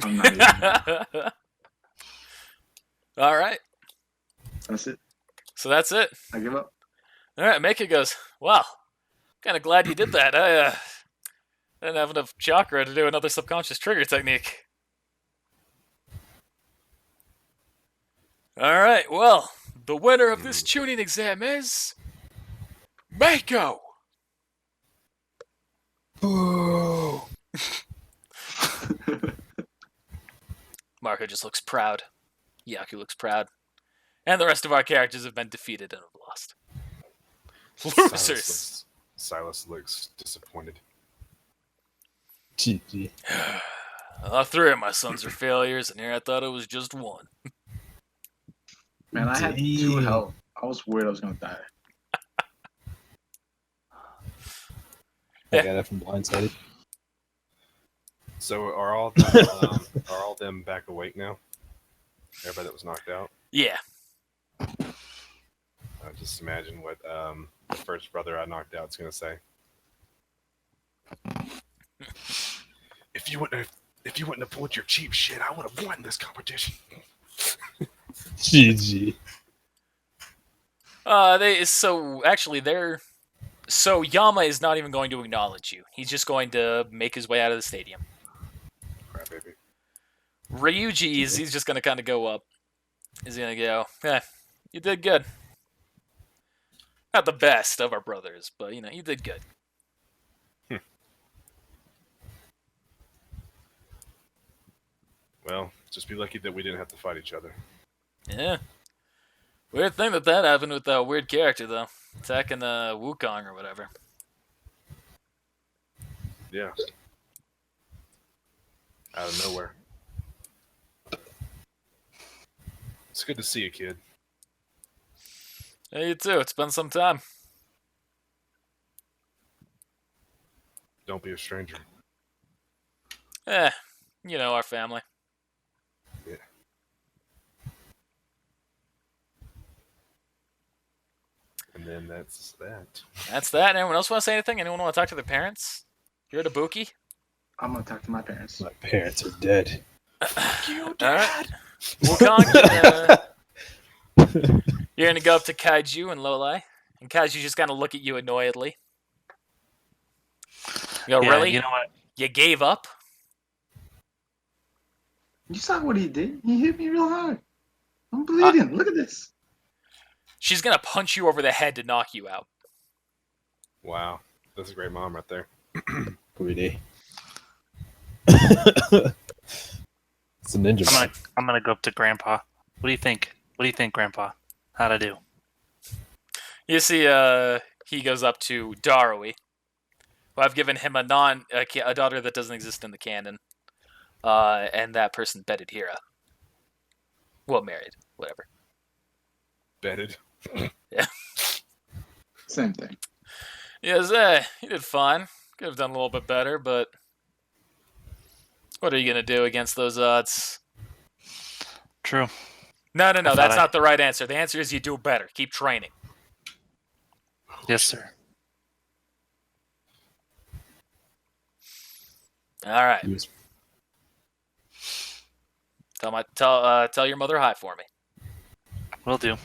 S2: I'm not even.
S1: Alright,
S2: That's it.
S1: so that's it.
S2: I give up.
S1: Alright, Mako goes, well, kind of glad you did that. I didn't have enough chakra to do another subconscious trigger technique. Alright, well, the winner of this tuning exam is Mako! Marco just looks proud. Yaku looks proud. And the rest of our characters have been defeated and have lost. Losers!
S4: Silas looks disappointed.
S3: GG.
S1: All three of my sons are failures, and here I thought it was just one.
S2: Man, I had 2 health. I was worried I was gonna die.
S3: I got that from Blindsided.
S4: So are all them, are all them back awake now? Everybody that was knocked out.
S1: Yeah.
S4: just imagine what the first brother I knocked out is gonna say. If you wouldn't have pulled your cheap shit, I would have won this competition.
S3: GG.
S1: So Yama is not even going to acknowledge you. He's just going to make his way out of the stadium.
S4: Crap, baby.
S1: Ryuji he's just going to kind of go up. He's going to go, you did good. Not the best of our brothers, but you did good.
S4: Well, just be lucky that we didn't have to fight each other.
S1: Yeah. Weird thing that happened with that weird character, though. Attacking Wukong or whatever.
S4: Yeah. Out of nowhere. It's good to see you, kid.
S1: Hey, you too. It's been some time.
S4: Don't be a stranger.
S1: Our family.
S4: Yeah. And then that's that.
S1: That's that. Anyone else want to say anything? Anyone want to talk to their parents? You're the Buki?
S2: I'm gonna talk to my parents.
S3: My parents are dead.
S4: You,
S1: Dad. Wukong, you're gonna go up to Kaiju and Lolai, and Kaiju just gonna look at you annoyedly. You go,
S5: Yeah,
S1: really?
S5: you know what?
S1: You gave up?
S2: You saw what he did? He hit me real hard. I'm bleeding. Look at this.
S1: She's gonna punch you over the head to knock you out.
S4: Wow. That's a great mom right there.
S3: Pretty. It's a ninja.
S5: I'm gonna go up to Grandpa. What do you think? What do you think, Grandpa? How'd I do?
S1: You see, he goes up to Darui, who I've given him a daughter that doesn't exist in the canon, and that person bedded Hira. Well, married, whatever.
S4: Bedded.
S1: Yeah.
S2: Same thing.
S1: Yes, you did fine. Could have done a little bit better, but what are you gonna do against those odds?
S5: True.
S1: No,
S5: thought
S1: that's
S5: I-
S1: not the right answer. The answer is you do better. Keep training.
S5: Yes, sir.
S1: All right.
S3: Yes.
S1: Tell your mother hi for me.
S5: Will do.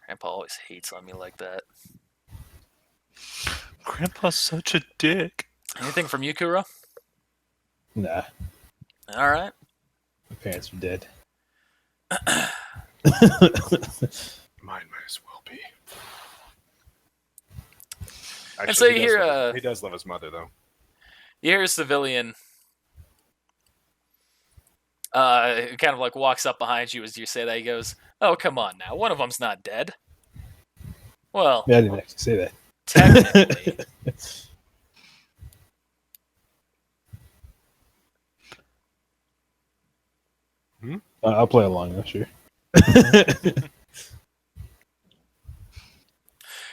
S1: Grandpa always hates on me like that.
S5: Grandpa's such a dick.
S1: Anything from you, Kuro?
S3: Nah,
S1: All right.
S3: my parents are dead.
S4: Mine might as well be.
S1: And so you
S4: he
S1: hear,
S4: he does love his mother, though.
S1: You hear a civilian kind of like walks up behind you as you say that. He goes, "Oh, come on now. One of them's not dead." Well,
S3: Yeah, I didn't actually say that.
S1: technically.
S3: I'll play along though, sure.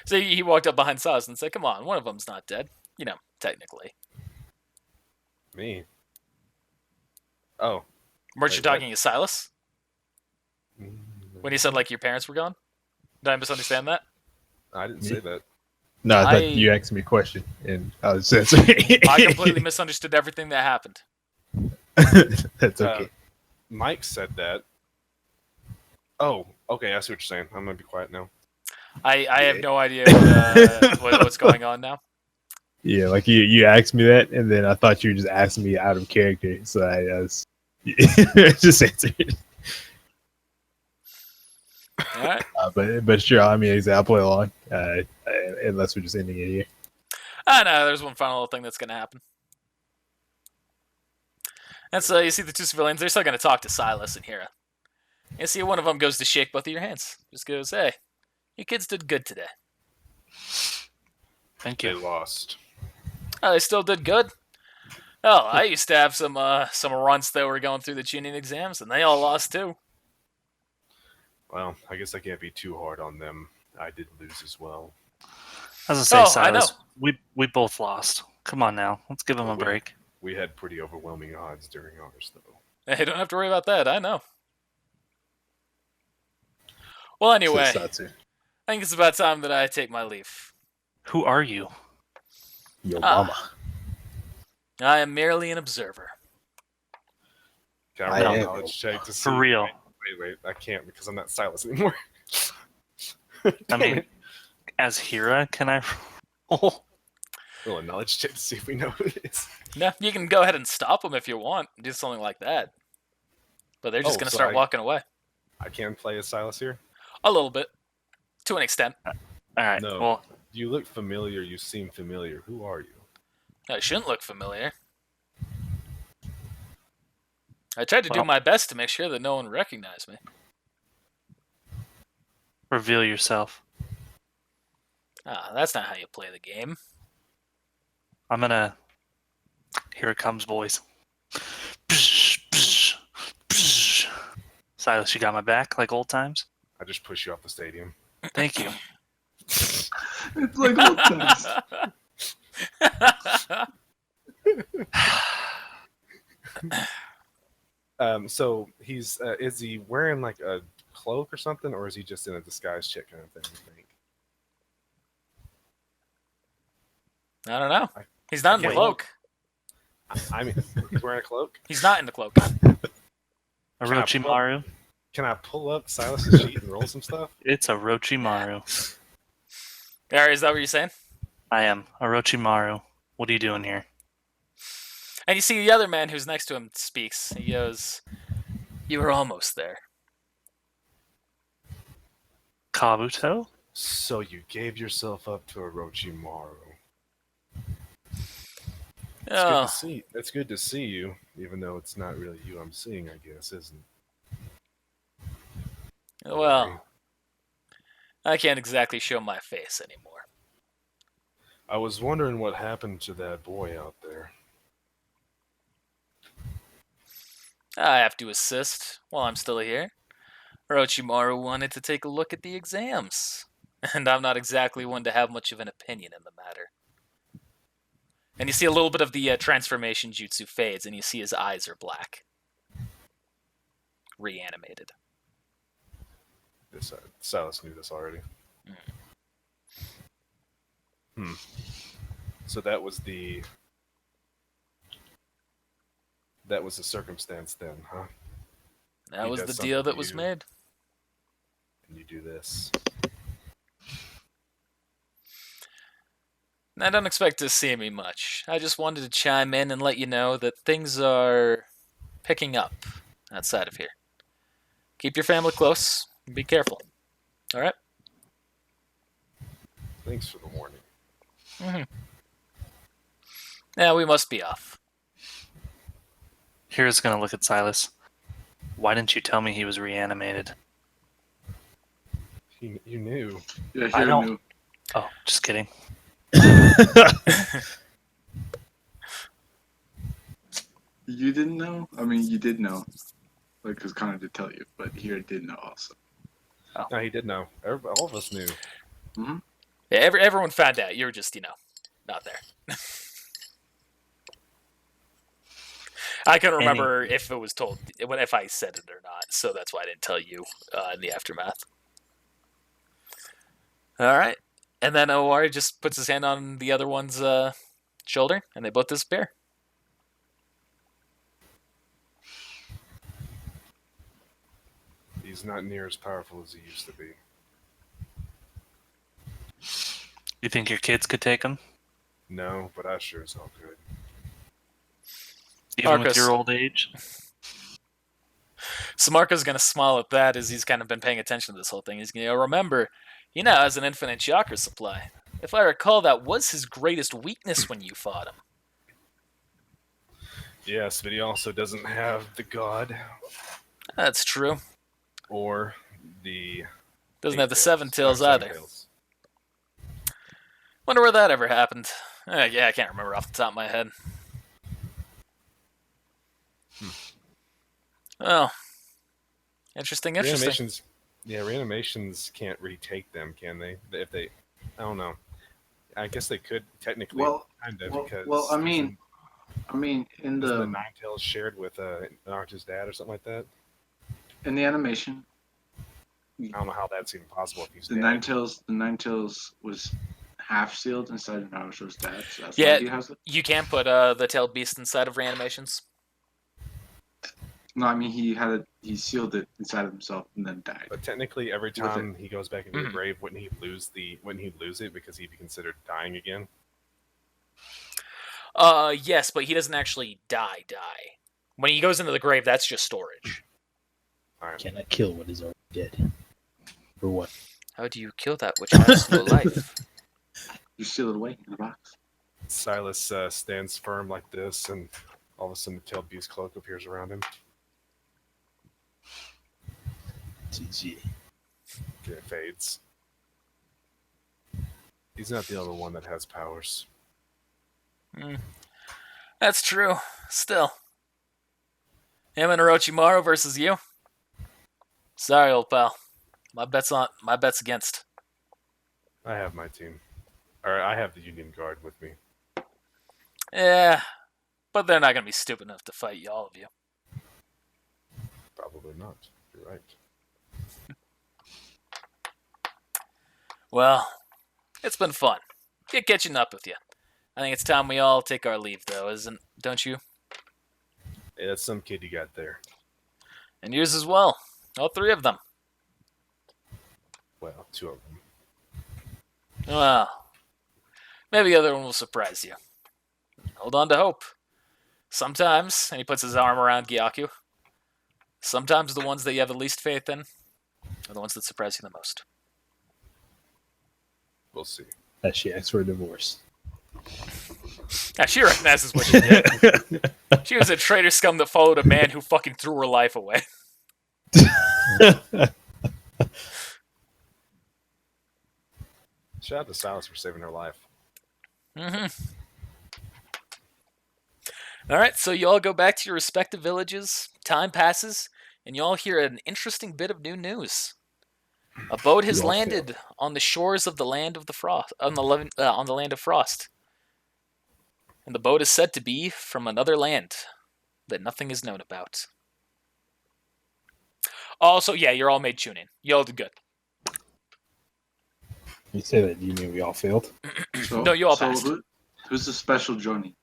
S1: So he walked up behind Silas and said, "Come on, one of them's not dead. Technically."
S4: Me. Oh.
S1: Weren't you
S4: Wait, what?
S1: talking to Silas when he said like your parents were gone? Did I misunderstand that?
S4: I didn't say that.
S3: No, I thought
S1: I-
S3: you asked me a question, and I was answering.
S1: I completely misunderstood everything that happened.
S3: That's okay.
S4: Mike said that. Oh, okay. I see what you're saying. I'm gonna be quiet now.
S1: I have
S3: Yeah.
S1: no idea what's going on now.
S3: Yeah, like you asked me that, and then I thought you were just asking me out of character, so I was just answered.
S1: All right.
S3: But sure, I mean, I'll play along, unless we're just ending it here.
S1: No, there's one final little thing that's going to happen. And so you see the two civilians, they're still going to talk to Silas and Hira. You see one of them goes to shake both of your hands. Just goes, "Hey, you kids did good today."
S5: Thank
S4: They
S5: you.
S4: lost.
S1: Oh, they still did good? Oh, I used to have some runts that were going through the Chunin exams, and they all lost too.
S4: Well, I guess I can't be too hard on them. I did lose as well.
S5: As I say,
S1: Oh, I
S5: Silas, we both lost. Come on now, let's give him a
S4: We-
S5: break.
S4: We had pretty overwhelming odds during ours, though.
S1: Hey, don't have to worry about that. I know. Well, anyway,
S3: Satsu.
S1: I think it's about time that I take my leave.
S5: Who are you?
S3: Yo,
S1: Ah.
S3: mama.
S1: I am merely an observer.
S4: Can
S3: I
S4: I roll a
S3: am.
S4: knowledge check to see?
S5: For real.
S4: Wait, I can't because I'm not Silas anymore.
S5: I
S4: Damn
S5: mean,
S4: it.
S5: as Hira, can I roll?
S4: Roll a knowledge check to see if we know who it is.
S1: No, you can go ahead and stop them if you want. Do something like that. But they're just
S4: Oh,
S1: going to
S4: so
S1: start walking away.
S4: I can play as Silas here?
S1: A little bit. To an extent.
S5: All right.
S4: No.
S5: Well,
S4: You look familiar. You seem familiar. Who are you?
S1: I shouldn't look familiar. I tried to do
S5: Well-
S1: my best to make sure that no one recognized me.
S5: reveal yourself.
S1: That's not how you play the game.
S5: I'm gonna. Here it comes, boys. Silas, you got my back like old times.
S4: I just push you off the stadium.
S5: Thank you.
S2: It's like old times.
S4: So he's is he wearing like a cloak or something, or is he just in a disguise check kind of thing? You think?
S1: I don't know. He's not in the
S4: Wait.
S1: cloak.
S4: I mean, he's wearing a cloak.
S1: He's not in the cloak.
S5: Orochimaru.
S4: Can I pull up Silas's sheet and roll some stuff?
S5: It's Orochimaru.
S1: Gary, is that what you're saying?
S5: I am Orochimaru. What are you doing here?
S1: And you see the other man who's next to him speaks. He goes, "You were almost there."
S5: Kabuto?
S4: So you gave yourself up to Orochimaru. It's good
S1: Oh,
S4: to see. It's good to see you, even though it's not really you I'm seeing, I guess, isn't it?
S1: well, I can't exactly show my face anymore.
S4: I was wondering what happened to that boy out there.
S1: I have to assist while I'm still here. Orochimaru wanted to take a look at the exams, and I'm not exactly one to have much of an opinion in the matter. And you see a little bit of the transformation jutsu fades, and you see his eyes are black. Reanimated.
S4: This, Silas knew this already. So that was the circumstance then, huh?
S1: That
S4: He
S1: was
S4: does
S1: the deal
S4: something
S1: that
S4: to
S1: was
S4: you.
S1: made.
S4: And you do this.
S1: I don't expect to see me much. I just wanted to chime in and let you know that things are picking up outside of here. Keep your family close. And be careful. All right?
S4: Thanks for the warning.
S1: Mm-hmm. Yeah, we must be off.
S5: Hira's gonna look at Silas. Why didn't you tell me he was reanimated?
S4: You knew.
S2: Yeah,
S5: I
S2: here
S5: don't-
S2: knew.
S5: Oh, just kidding.
S2: You didn't know? I mean, you did know. Like, because Connor did tell you, but here did know also.
S4: No, he did know. All of us knew.
S1: Yeah, everyone found out. You were just, not there. I couldn't remember if it was told, if I said it or not, so that's why I didn't tell you in the aftermath. All right. And then Owari just puts his hand on the other one's shoulder, and they both disappear.
S4: He's not near as powerful as he used to be.
S5: You think your kids could take him?
S4: No, but I sure as hell could.
S5: Even
S1: Marcus.
S5: with your old age?
S1: So Marco's going to smile at that as he's kind of been paying attention to this whole thing. He's going to remember, has an infinite chakra supply. If I recall, that was his greatest weakness when you fought him.
S4: Yes, but he also doesn't have the god
S1: That's true.
S4: or the
S1: Doesn't have the
S4: eight
S1: seven tails
S4: Seven
S1: either.
S4: tails.
S1: Wonder where that ever happened. Yeah, I can't remember off the top of my head. Oh. Interesting.
S4: Reanimations can't retake them, can they? If they, I don't know. I guess they could technically, kind of, because.
S2: Well, I mean, in
S4: isn't
S2: the
S4: the Nine Tails shared with Naruto's dad or something like that?
S2: in the animation,
S4: I don't know how that's even possible if he's
S2: The
S4: dead.
S2: Nine Tails was half sealed inside of Naruto's dad, so that's
S1: Yeah.
S2: why he has it.
S1: You can put the tailed beast inside of reanimations.
S2: No, I mean he sealed it inside of himself and then died.
S4: But technically, every
S2: With it.
S4: time he goes back into the
S1: Mhm.
S4: grave, wouldn't he lose it because he'd be considered dying again?
S1: Yes, but he doesn't actually die. When he goes into the grave, that's just storage.
S4: All right.
S3: Cannot kill what is already dead. For what?
S1: How do you kill that which has no life?
S2: You seal it away in the box.
S4: Silas stands firm like this, and all of a sudden the tailed beast cloak appears around him.
S3: GG.
S4: And it fades. He's not the only one that has powers.
S1: That's true. Still. Him and Orochimaru versus you? Sorry, old pal. My bet's against.
S4: I have my team. Or I have the Union Guard with me.
S1: Yeah, but they're not going to be stupid enough to fight all of you.
S4: Probably not. You're right.
S1: Well, it's been fun. Good catching up with you. I think it's time we all take our leave, though, don't you?
S4: Hey, that's some kid you got there.
S1: And yours as well. All three of them.
S4: Well, two of them.
S1: Well, maybe the other one will surprise you. Hold on to hope. Sometimes, and he puts his arm around Gyaku, sometimes the ones that you have the least faith in are the ones that surprise you the most.
S4: We'll see.
S3: That she asked for a divorce.
S1: Now, she recognizes what she did. She was a traitor scum that followed a man who fucking threw her life away.
S4: Shout out to Silas for saving her life.
S1: Mm-hmm. Alright, so you all go back to your respective villages. Time passes, and you all hear an interesting bit of new news. A boat has
S3: You all
S1: landed on the shores of the land of the frost, on the land of frost. And the boat is said to be from another land that nothing is known about. Also, yeah, you're all made Chunin. You all did good.
S3: You say that, do you mean we all failed?
S2: So,
S1: No, you all passed.
S2: Who's the special Johnny?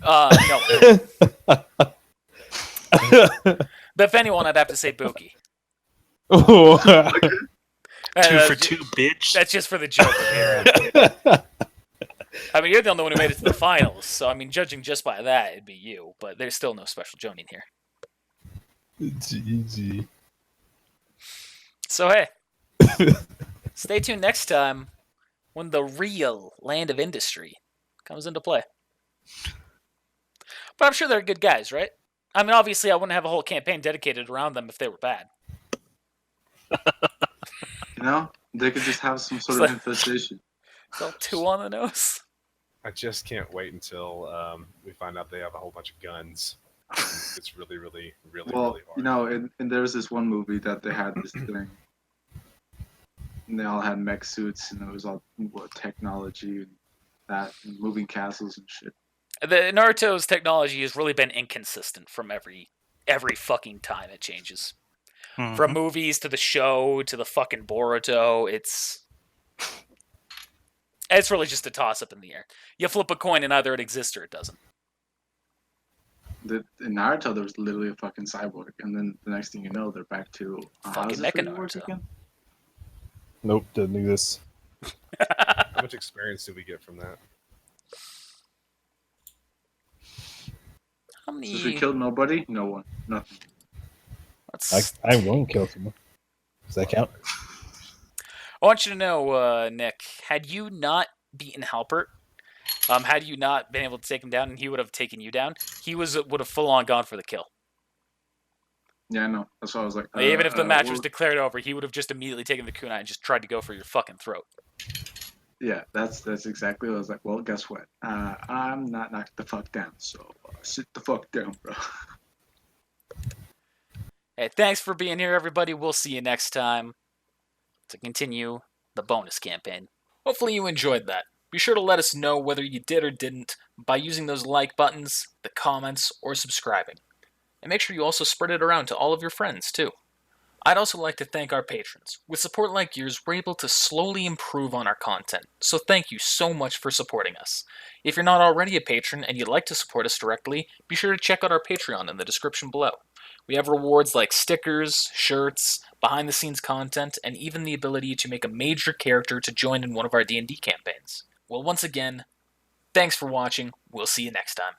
S1: No. But if anyone, I'd have to say Buki.
S3: Oh.
S5: Two for two, bitch.
S1: That's just for the joke here. I mean, you're the only one who made it to the finals, so I mean, judging just by that, it'd be you. But there's still no special Jonin here.
S3: GG.
S1: So hey, stay tuned next time when the real land of industry comes into play. But I'm sure they're good guys, right? I mean, obviously, I wouldn't have a whole campaign dedicated around them if they were bad.
S2: You know, they could just have some sort
S1: So-
S2: of infestation.
S1: So 2 on the nose.
S4: I just can't wait until we find out they have a whole bunch of guns. It's really, really, really,
S2: Well,
S4: really hard.
S2: you know, and there was this one movie that they had this thing, and they all had mech suits, and it was all technology and that, and moving castles and shit.
S1: The Naruto's technology has really been inconsistent from every fucking time it changes.
S5: Mhm.
S1: From movies to the show to the fucking Boruto, it's really just a toss up in the air. You flip a coin and either it exists or it doesn't.
S2: In Naruto, there was literally a fucking cyborg, and then the next thing you know, they're back to how
S1: Fucking
S2: does this
S1: Mecha
S2: really work
S1: Naruto.
S2: again?
S3: Nope, doesn't exist.
S4: How much experience did we get from that?
S1: How many?
S2: Since we killed nobody, no one, nothing.
S3: I won't kill someone. Does that count?
S1: I want you to know, Nick, had you not beaten Halpert, had you not been able to take him down, and he would have taken you down, he would have full on gone for the kill.
S2: Yeah, I know. That's why I was like,
S1: Even if the match was
S2: well,
S1: declared over, he would have just immediately taken the kunai and just tried to go for your fucking throat.
S2: yeah, that's exactly what I was like. Well, guess what? I'm not knocked the fuck down, so sit the fuck down, bro.
S1: Hey, thanks for being here, everybody. We'll see you next time to continue the bonus campaign. Hopefully you enjoyed that. Be sure to let us know whether you did or didn't by using those like buttons, the comments, or subscribing. And make sure you also spread it around to all of your friends, too. I'd also like to thank our patrons. With support like yours, we're able to slowly improve on our content, so thank you so much for supporting us. If you're not already a patron and you'd like to support us directly, be sure to check out our Patreon in the description below. We have rewards like stickers, shirts, behind-the-scenes content, and even the ability to make a major character to join in one of our D&D campaigns. Well, once again, thanks for watching. We'll see you next time.